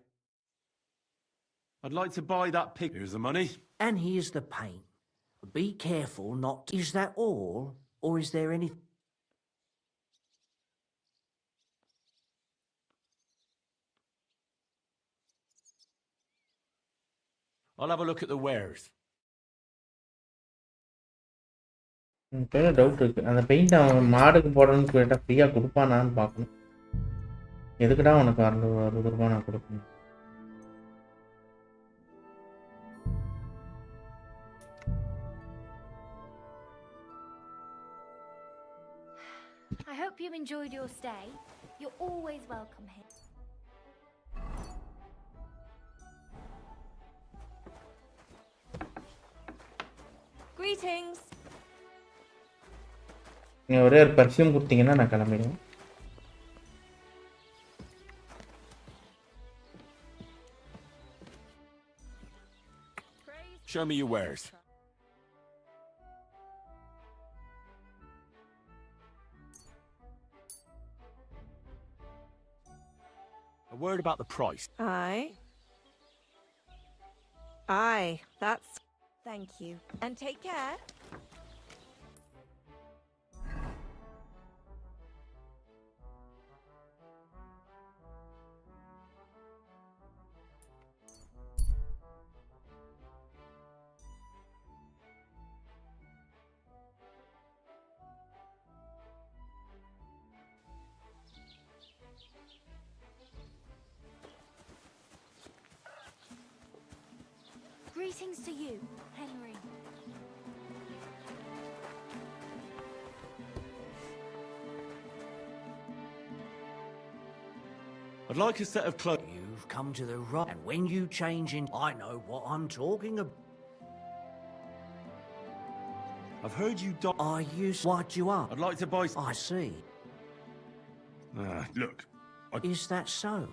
I'd like to buy that pig. Here's the money. And here's the paint. Be careful not to... Is that all? Or is there any... I'll have a look at the wares. எனக்கு doubt இருக்கு அந்த paint அவன் மாடுக்கு போடணும்னு கேட்டா ஃப்ரீயா கொடுப்பானான்னு பார்க்கணும் எதுக்குடா உனக்கு 60 ரூபாய் நான் கொடுக்கணும் I hope you enjoyed your stay. You're always welcome here. Greetings. நீ ஒரே ஒரு பர்ஃப்யூம் கொடுத்தீங்கன்னா நான் கிளம்பிடுவேன் Show me your wares. A word about the price. Aye. Aye, that's... Thank you. And take care. Greetings to you, Henry. I'd like a set of clothes. You've come to the right... And when you change in... I know what I'm talking about. I've heard you I used... What you are? I'd like to buy... I see. Look. Is that so?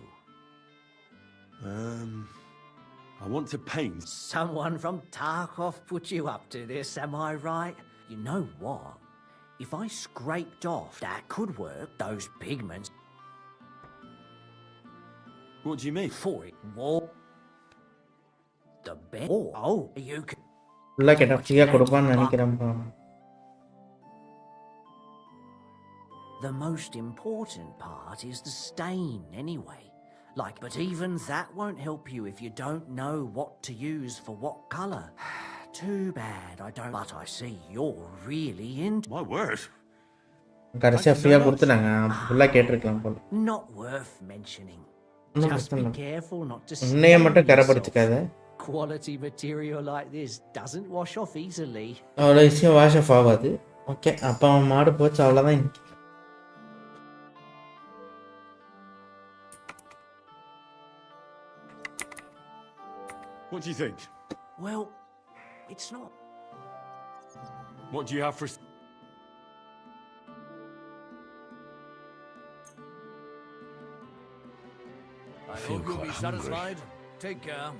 I want to paint. Someone from Tarkov put you up to this, am I right? You know what? If I scraped off, that could work. Those pigments. What do you mean? For it, war. The best. Oh, you can. Like it, ஃப்ரீயா கொடுப்பான்னு நினைக்கிறேன்ப்பா. The most important part is the stain, anyway. Like, but even that won't help you if you don't know what to use for what color. Too bad I don't. But I see you're really into. My word. கடைசியா ஃப்ரீயா கொடுத்துட்டாங்க. ஃபுல்லா கேட்டிருக்கலாம் போல. Not worth mentioning. Just be careful not to. உன்னைய மட்டும் கரை பிடிச்சுக்காத. Quality material like this doesn't wash off easily. அவ்வளோ விஷயம் வாஷ் ஆஃப் ஆகாது. ஓகே அப்போ அவன் மாடு போச்சு அவ்வளோதான். What do you think? Well, it's not. What do you have for... I feel hope you'll quite be hungry. satisfied. Take care.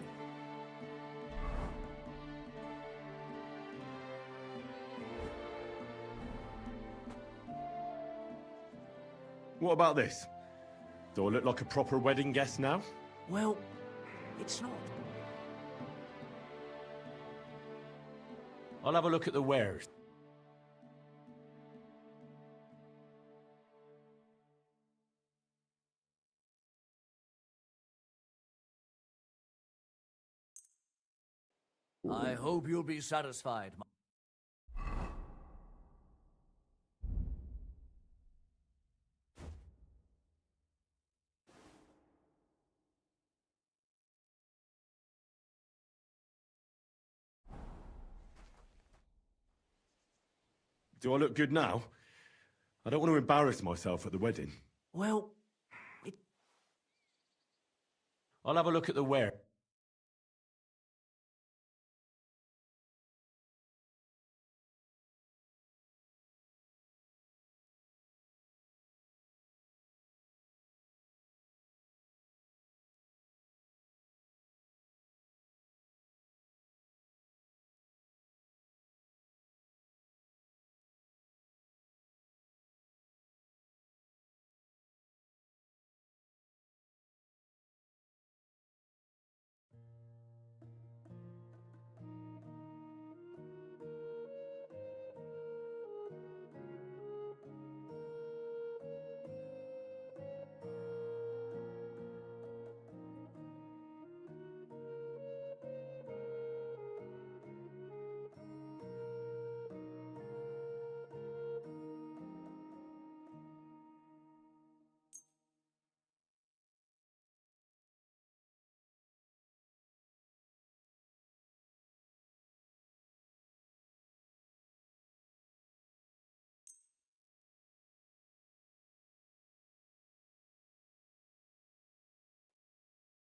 What about this? Do I look like a proper wedding guest now? Well, it's not. I'll have a look at the wares. I hope you'll be satisfied. Do I look good now? I don't want to embarrass myself at the wedding. Well, I'll have a look at the ware.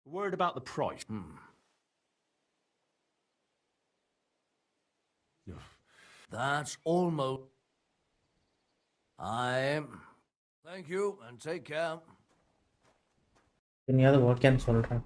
A word about the price. That's almost... Thank you, and take care. துணியாவது ஓகேன்னு சொல்கிறேன்.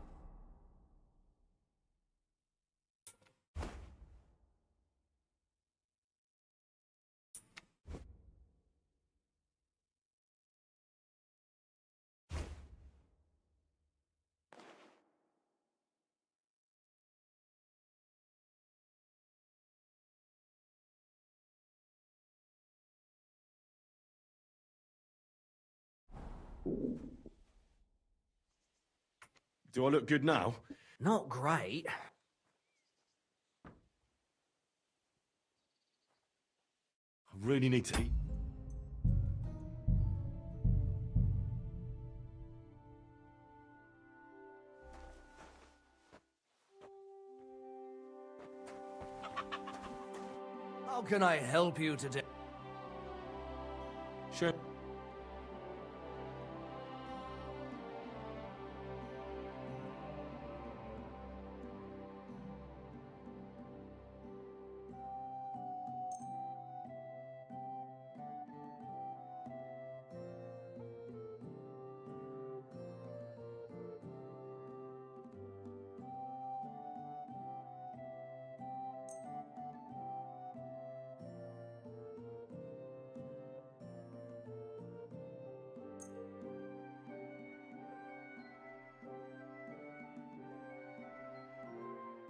Do I look good now? Not great. I really need to eat. How can I help you today? Sure.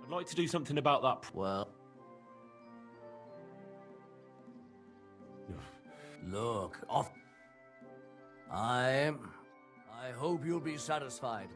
I'd like to do something about that. Well... Look, off... I hope you'll be satisfied.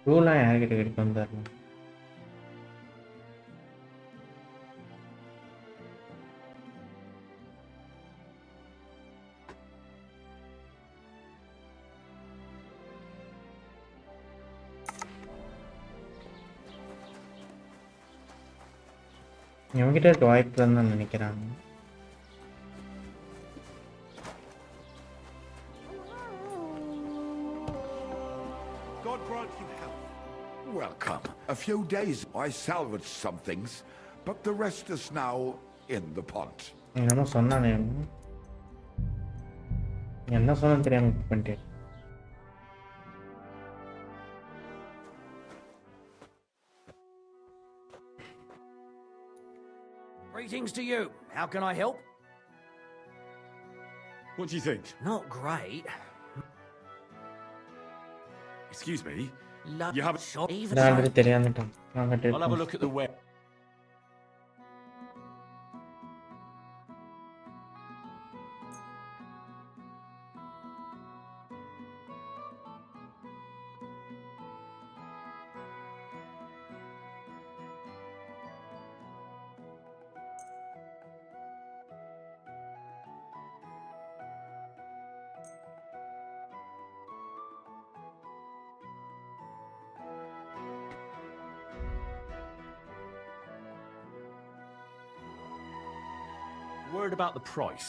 ரூலாம் யார்கிட்ட கிடைக்கும் தரலாம். இவங்கிட்ட இருக்க வாய்ப்பு தான் நினைக்கிறாங்க. God grant you health. Welcome. A few days I salvaged some things, but the rest is now in the pot. என்னமோ சொன்னானே, என்ன சொன்ன தெரியாம பண்ணிட்டேன். Greetings to you. How can I help? What do you think? Not great. Excuse me? You have even நான் தெரியாமட்டான். I'll have a look at the web. Word about the price.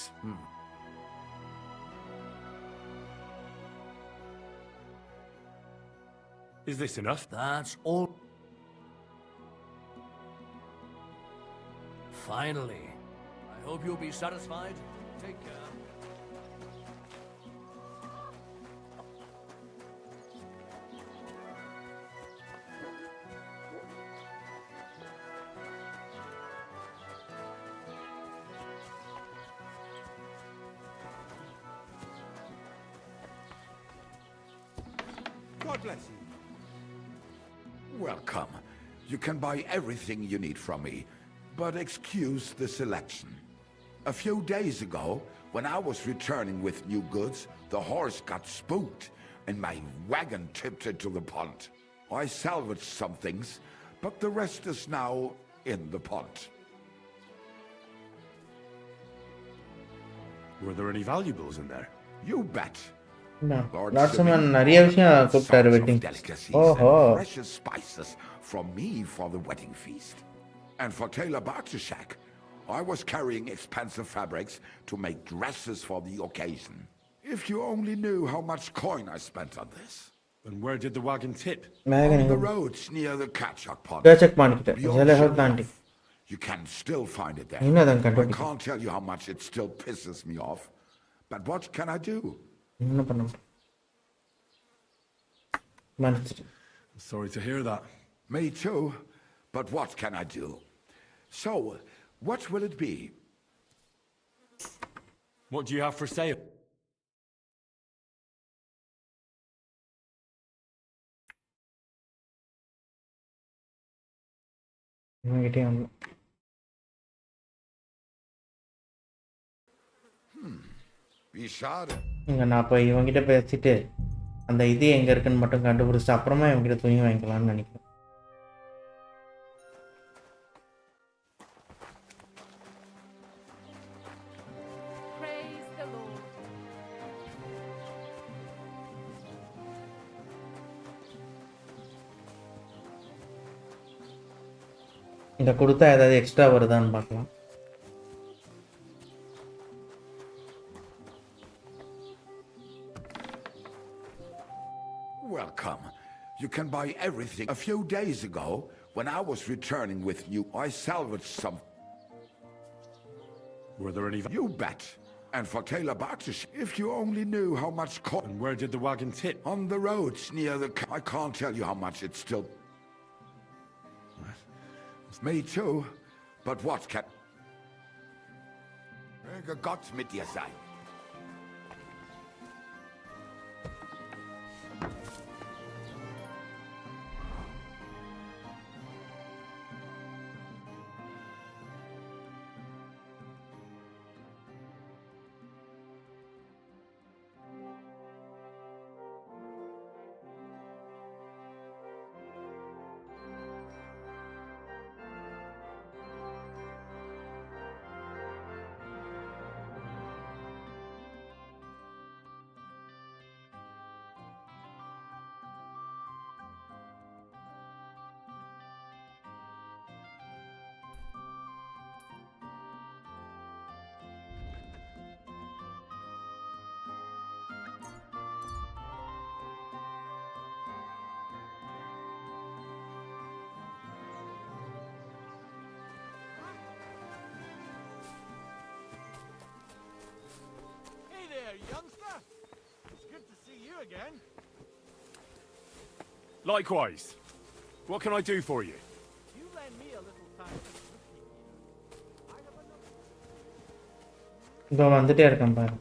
Is this enough? That's all. Finally. I hope you'll be satisfied. Take care. God bless you. Welcome. You can buy everything you need from me, but excuse the selection. A few days ago, when I was returning with new goods, the horse got spooked and my wagon tipped into the pond. I salvaged some things, but the rest is now in the pond. Were there any valuables in there? You bet. லாட்ஸ்மேன் நிறைய விஷயம் கூப்பிட்டாரு wedding. ஓஹோ. Precious spices from me for the wedding feast. And for Taylor Bartishak, I was carrying expensive fabrics to make dresses for the occasion. If you only knew how much coin I spent on this. And where did the wagon tip? On the roads near the Kachak pond. Kachak pond. You can still find it there. I can't tell you how much it still pisses me off. But what can I do? I'm sorry to hear that. Me too. But what can I do? So, what will it be? What do you have for sale? Be sure. நான் அப்போ இவங்கிட்ட பேசிட்டு அந்த இது எங்கே இருக்குன்னு மட்டும் கண்டுபிடிச்சிட்டு அப்புறமா இவங்கிட்ட துணி வாங்கிக்கலாம்னு நினைக்கிறேன். இதை கொடுத்தா ஏதாவது எக்ஸ்ட்ரா வருதான்னு பார்க்கலாம். Welcome. You can buy everything. A few days ago, when I was returning with new, I salvaged some. Were there any? You bet. And for Taylor Bartish, if you only knew how much coin. And where did the wagon tip? On the roads near the. I can't tell you how much it's still. What? Me too. But what can? Gott mit dir sein. there, youngster. It's good to see you again. Likewise. What can I do for you? You lend me a little time. இதோ வந்துட்டே இருக்கேன் பாரு.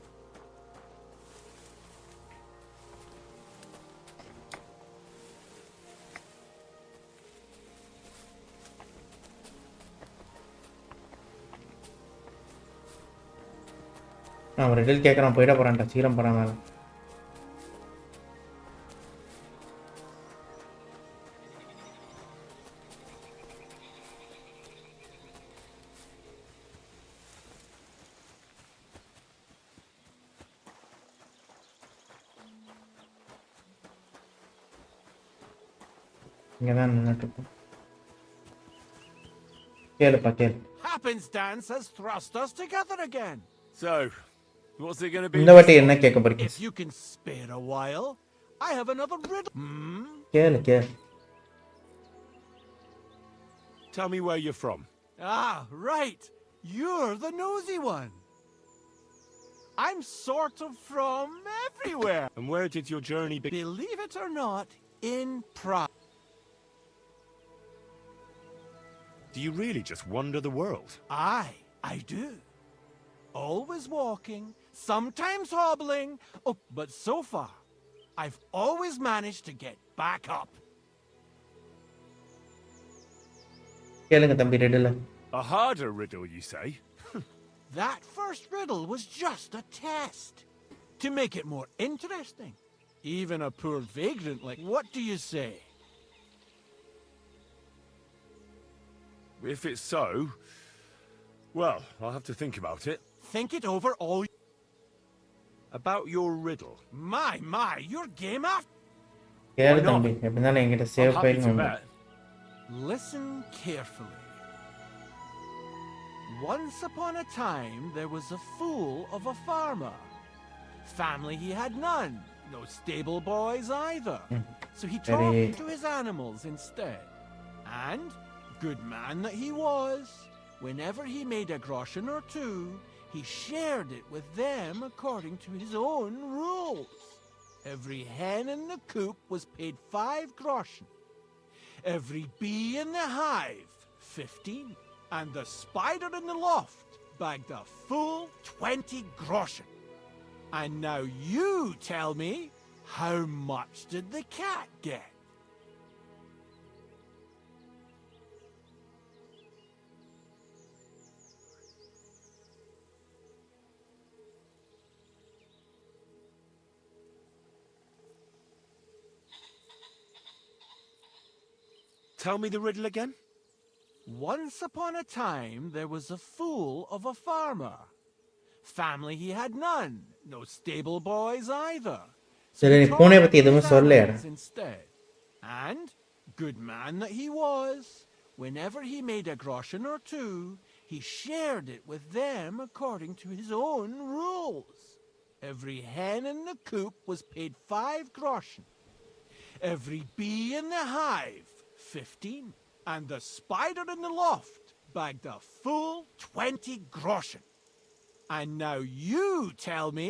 அவன் ரெடில் கேட்குறான், போயிட போகிறான்டா, சீக்கிரம் போகிறான் மேலே. இங்கே தான் நின்றுட்டு இருக்கோம். கேளுப்பா கேளு. Happenstance has thrust us together again. So, what's it going to be? இந்த வாட்டி என்ன கேட்க போறீங்க? If you can spare a while, I have another riddle. கேளு கேளு. Tell me where you're from. Ah, right. You're the nosy one. I'm sort of from everywhere. And where did your journey begin? Believe it or not, in Prague. Do you really just wander the world? I do. Always walking, sometimes hobbling. Oh, but so far, I've always managed to get back up. கேளுங்க தம்பி riddle. A harder riddle, you say? That first riddle was just a test. To make it more interesting. Even a poor vagrant like... What do you say? If it's so, well, I'll have to think about it. Think it over all... About your riddle. My, your game up. கேளு தம்பி, எப்படினாலும் என்கிட்ட save file உண்டு. Listen carefully. Once upon a time, there was a fool of a farmer. Family he had none, no stable boys either. So he talked to his animals instead. And, good man that he was, whenever he made a groschen or two, he shared it with them according to his own rules. Every hen in the coop was paid 5 groschen. Every bee in the hive, 15. And the spider in the loft bagged a full 20 groschen. And now you tell me, how much did the cat get? Tell me the riddle again. Once upon a time, there was a fool of a farmer. Family he had none, no stable boys either. So he talked to his animals instead. And, good man that he was, whenever he made a groschen or two, he shared it with them according to his own rules. Every hen in the coop was paid 5 groschen. Every bee in the hive, 15. And the spider in the loft bagged a full 20 groschen. And now you tell me,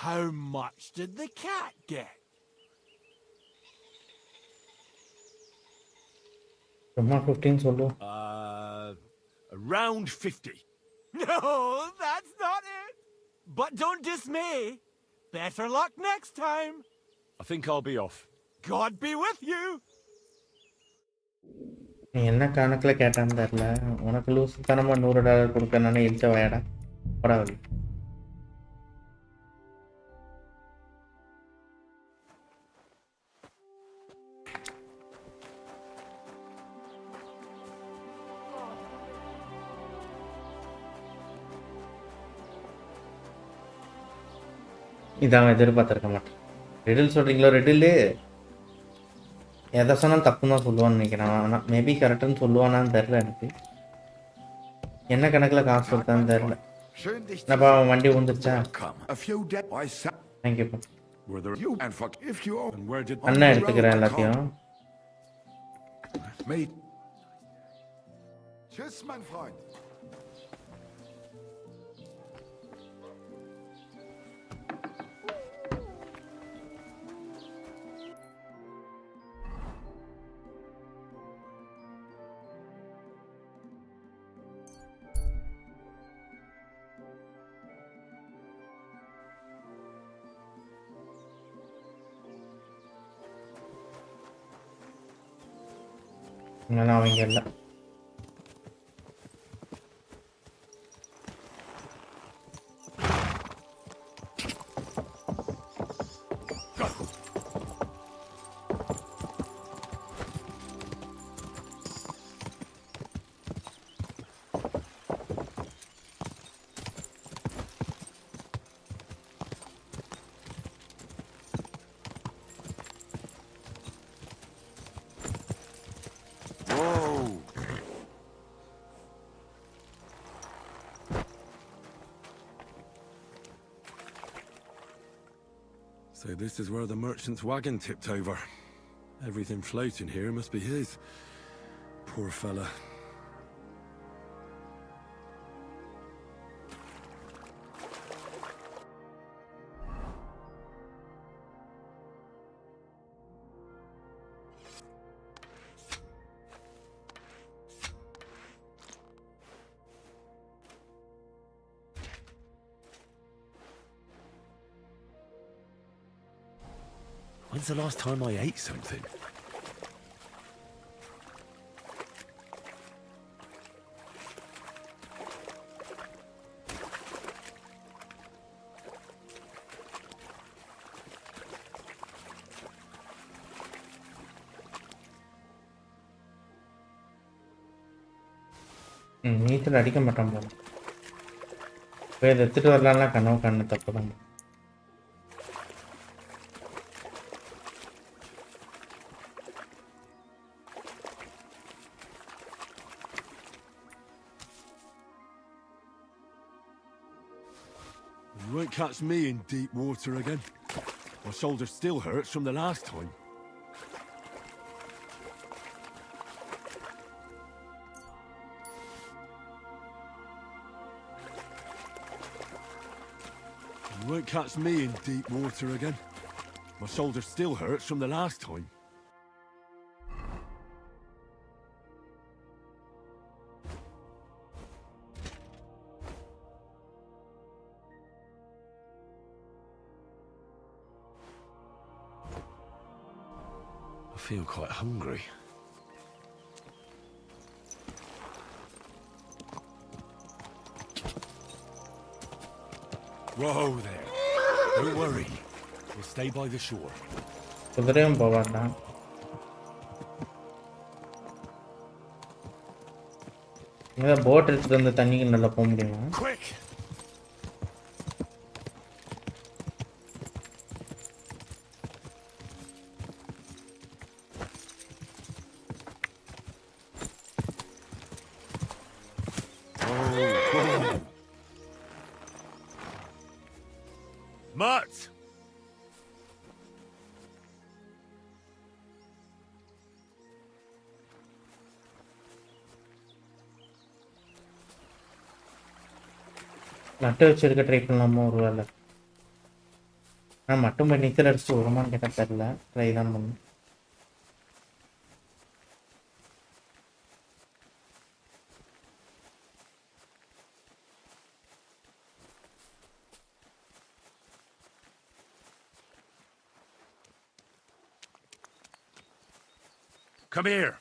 how much did the cat get? சும்மா 15 சொல்லு. Around 50. No, that's not it. But don't dismay. Better luck next time. I think I'll be off. God be with you. நீ என்ன கணக்கில் கேட்டான்னு தெரில, உனக்கு loose தனமாக $100 கொடுக்கணுன்னு இழுச்ச வயடா பரவாயில்ல. இதான் எதிர்பார்த்துருக்க மாட்டேன். ரெடில் சொல்கிறீங்களோ? ரெடில் எதை சொன்னாலும் தப்புன்னு தான் சொல்லுவான்னு நினைக்கிறேன். ஆனால் மேபி கரெக்டுன்னு சொல்லுவானான்னு தெரில. எனக்கு என்ன கணக்கில் காசு கொடுத்தான்னு தெரில. என்னப்பா வண்டி வந்துருச்சா? தேங்க்யூப்பா. அண்ணா எடுத்துக்கிறேன் எல்லாத்தையும். இங்கெல்லாம் அவங்க இல்லை. So this is where the merchant's wagon tipped over. Everything floating here must be his. Poor fella. When's the last time I ate something? நீச்சல் அடிக்க மாட்டான் போல. போய் அதை எடுத்துட்டு வரலாம்லாம் கனவு கண்ணு தப்பு தான். You won't catch me in deep water again. My shoulder still hurts from the last time. You won't catch me in deep water again. My shoulder still hurts from the last time. I feel quite hungry. Whoa there. Don't worry. We'll stay by the shore. குதிரையும் போவாடா. இங்க boat எடுத்துட்டு வந்து தண்ணிக்கு நல்லா போக முடியுமா? Quick. Mutt! நட்டு வச்சிருக்க ட்ரை பண்ணலாமா ஒரு வேலை? நான் மட்டும் போய் நீச்சல் அடிச்சு வருமானு கேட்டால் தெரியல. ட்ரை தான் பண்ணு. Come here.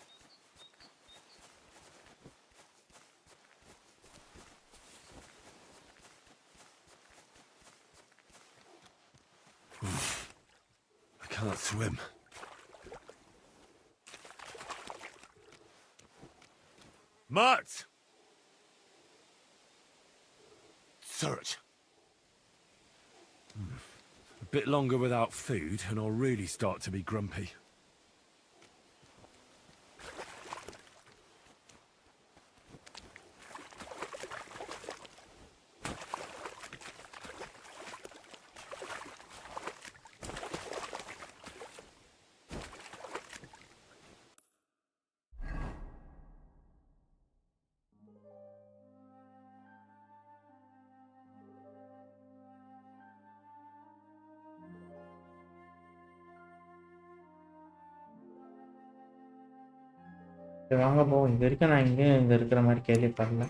I can't swim. Mutt! Search. A bit longer without food and I'll really start to be grumpy. வாங்க போவோம். இது வரைக்கும் நான் இங்கேயும் இங்கே இருக்கிற மாதிரி கேள்விப்படல.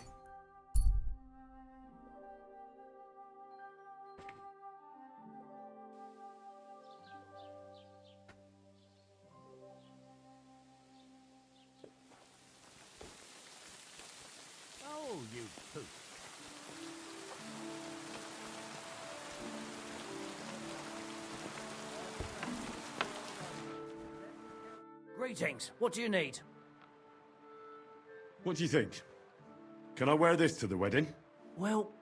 Greetings. What do you need? What do you think? Can I wear this to the wedding? Well,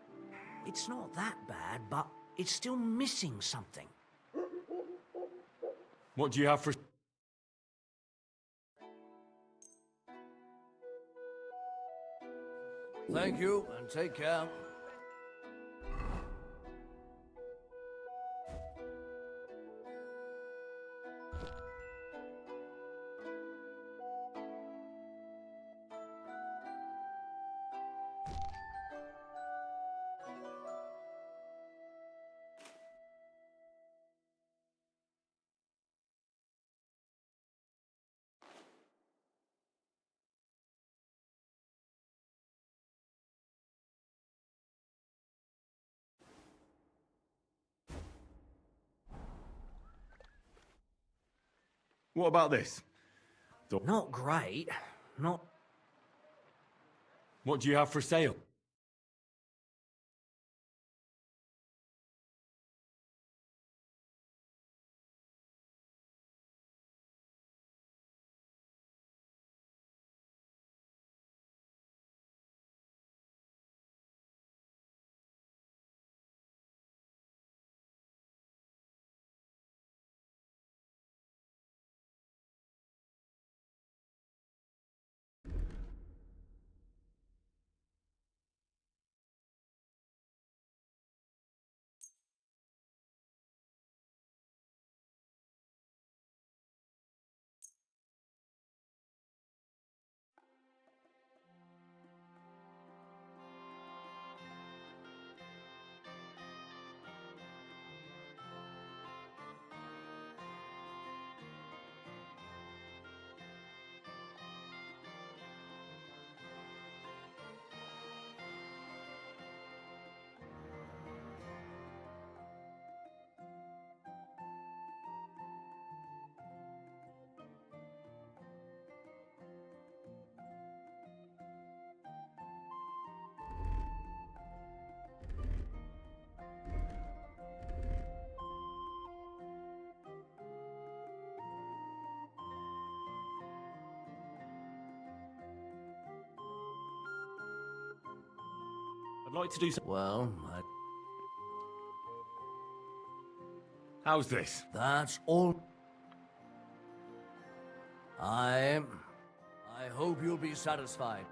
it's not that bad, but it's still missing something. What do you have for... Thank you, and take care. What about this? Not great. Not... What do you have for sale? I'd like to do some... Well, How's this? that's all. I hope you'll be satisfied.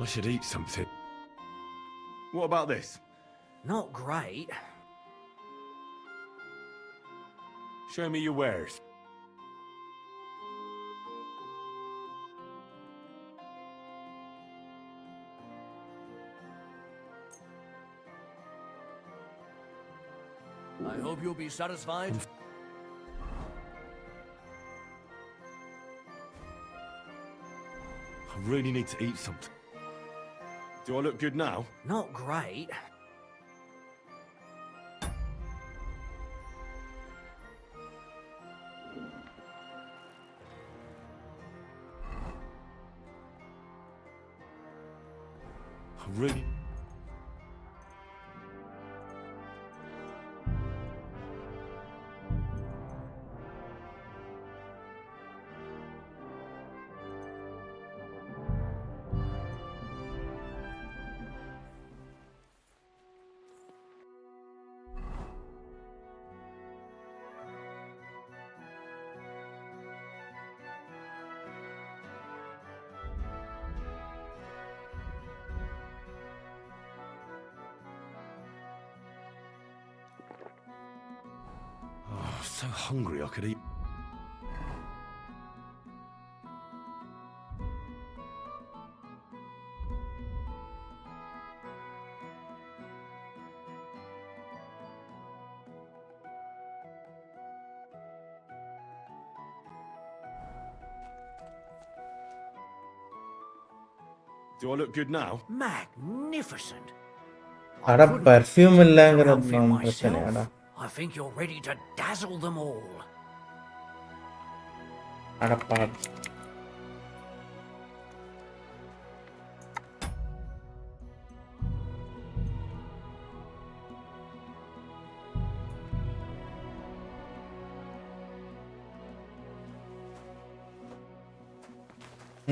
I should eat something. What about this? Not great. Show me your wares. I hope you'll be satisfied. I really need to eat something. Do I look good now? Not great. I really... so hungry I could eat. Do I look good now? Magnificent. அட perfume இல்லங்கறது Outfit தான் myself. பிரச்சனையாடா. I think you're ready to dazzle them all. அடப்பா.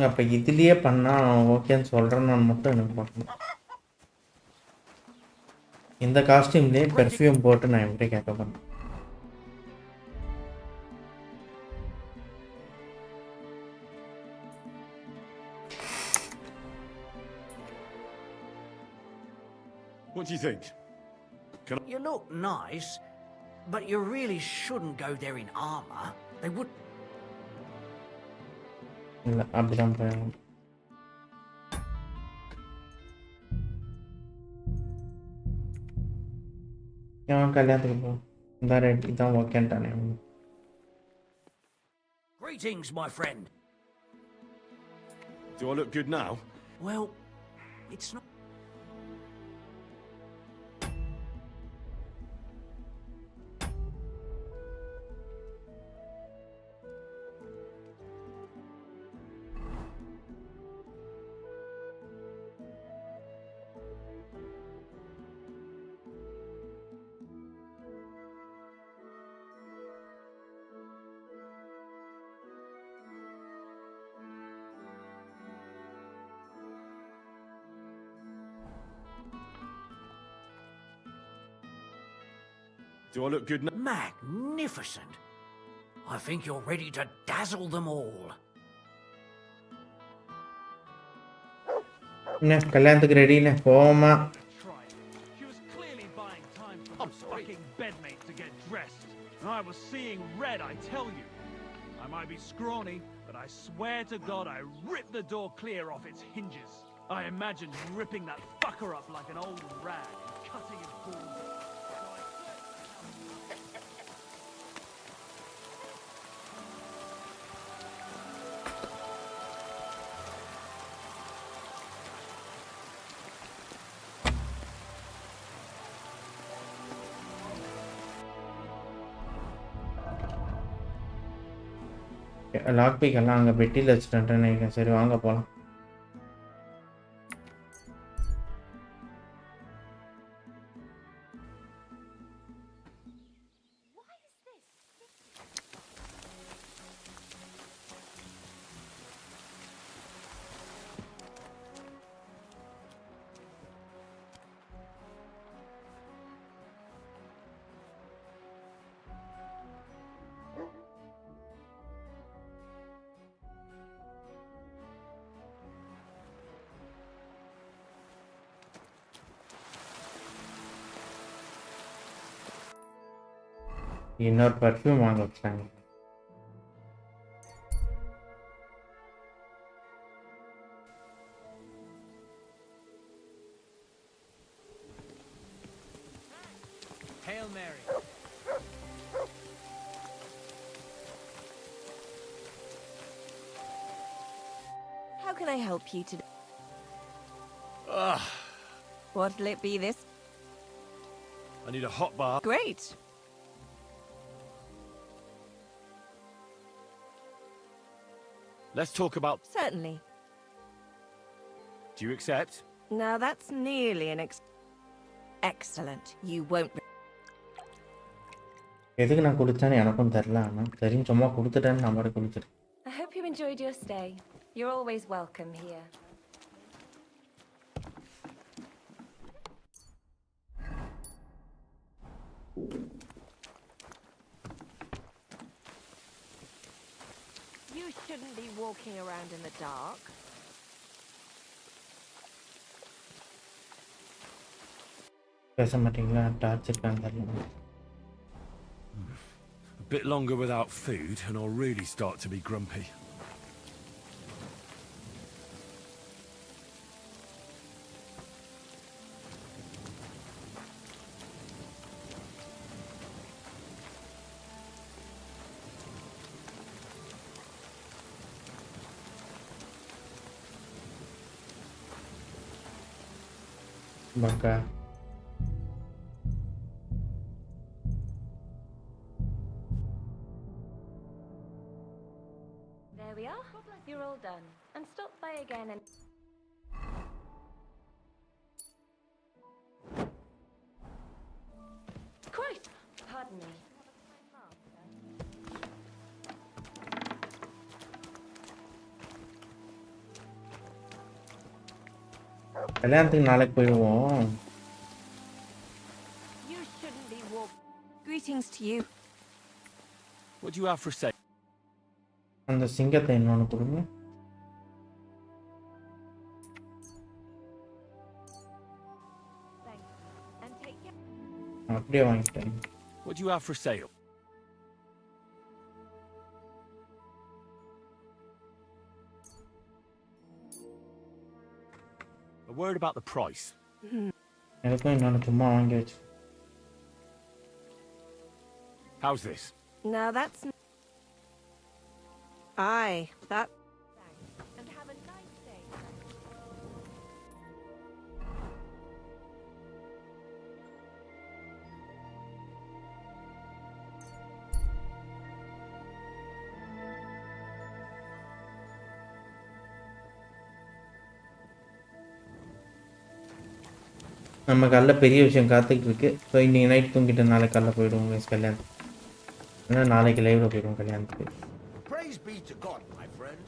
அப்ப இதுலயே பண்ணா ஓகேன்னு சொல்றேன்னு மட்டும் எனக்கு பார்க்கணும். இந்த காஸ்டியூம்லயே பெர்ஃப்யூம் போட்டு நான் எப்படி கேட்க போறேன்? What do you think? You look nice, but you really shouldn't go there in armor. They would. இல்ல அப்படிதான் போயணும். ஏன் கல்யாணத்துக்கு போ? இந்த ரெட் இதான் ஓகேன்ட்டானே. Greetings, my friend. Do I look good now? Well, it's not. Do I look good now? Magnificent. I think you're ready to dazzle them all. என்ன கல்யாணத்துக்கு ரெடினே போமா. I'm fucking bedmate to get dressed. And I was seeing red, I tell you. I might be scrawny, but I swear to God I ripped the door clear off its hinges. I imagined ripping that fucker up like an old rag and cutting his balls. Lock pick எல்லாம் அங்கே பெட்டியில் வச்சுட்டேன்ட்டு நினைக்கிறேன். சரி வாங்க போகலாம். இன்னொரு perfume வாங்க வச்சாங்க. Hail Mary. How can I help you today? Ah, What'll it be this? I need a hot bar. Great. Let's talk about... Certainly. Do you accept? Now that's nearly an excellent. You won't. எதுக்கு நான் குடிச்சேன்னு எனக்கும் தெரியல. ஆனால் தெரியும் சும்மா கொடுத்துட்டேன்னு நான் மட்டும் குடிச்சிட்டேன். I hope you enjoyed your stay. You're always welcome here. You shouldn't be walking around in the dark. பேச மாட்டீங்களா? டார்ச் இருக்கான்னு தெரியல. A bit longer without food and I'll really start to be grumpy. பக்கா There we are. You're all done. And stop by again and... Christ! Pardon me. கல்யாணத்துக்கு நாளைக்கு போயிடுவோம். You shouldn't be walking. Greetings to you. What do you have for sale? அந்த சிங்கத்தை இன்னொன்று கொடுங்க. And take care. அப்படியே வாங்கிட்டேன். What do you have for sale? A word about the price. எனக்கும் இன்னொன்று சும்மா வாங்கி வச்சு. How's this? Now that's... Aye, that... And have a nice day. நம்ம காலைல பெரிய விஷயம் காத்துக்கிட்டு இருக்கு. ஸோ இன்னைக்கு நைட் தூங்கிட்டு நாளைக்கு காலைல போயிடுவோம் guys கல்யாணத்துக்கு. ஏன்னா நாளைக்கு லைவ்ல போயிடுவோம் கல்யாணத்துக்கு. Praise be to God, my friend.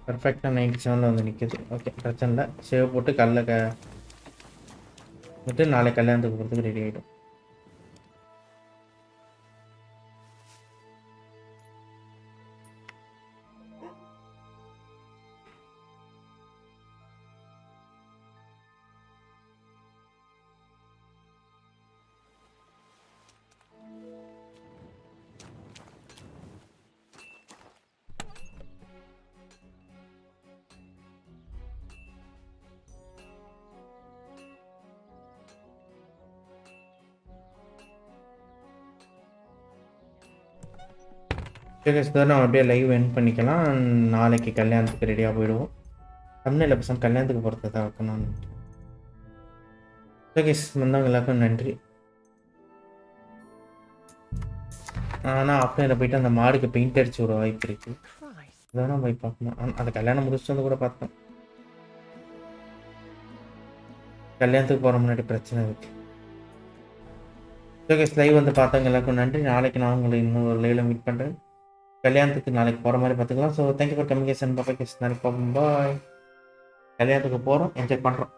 பர்ஃபெக்டாக 97 வந்து நிற்கிது. ஓகே பிரச்சனை இல்லை. சேவ் போட்டு காலைல விட்டு நாளைக்கு கல்யாணத்துக்கு போகிறதுக்கு ரெடி ஆகிடும். சரி சார் நம்ம அப்படியே லைவ் எண்ட் பண்ணிக்கலாம். நாளைக்கு கல்யாணத்துக்கு ரெடியாக போயிடுவோம். தமிழில் பசங்க கல்யாணத்துக்கு போகிறது தான் வைக்கணும்னு. ஓகே வந்தவங்க எல்லாருக்கும் நன்றி. ஆனால் ஆஃப்லைனில் போயிட்டு அந்த மாடுக்கு பெயிண்ட் அடிச்சு ஒரு வாய்ப்பு இருக்குது. அதெல்லாம் போய் பார்க்கணும். அந்த கல்யாணம் முடிச்சுட்டு வந்து கூட பார்த்தேன். கல்யாணத்துக்கு போகிற முன்னாடி பிரச்சனை இருக்குது. ஓகே லைவ் வந்து பார்த்தவங்க எல்லாருக்கும் நன்றி. நாளைக்கு நான் உங்களை இன்னொரு லைவில் மீட் பண்ணுறேன். கல்யாணத்துக்கு நாளைக்கு போகிற மாதிரி பார்த்துக்கலாம். So thank you for communication. Bye நாளைக்கு பார்ப்போம். பாய். கல்யாணத்துக்கு போகிறோம், என்ஜாய் பண்ணுறோம்.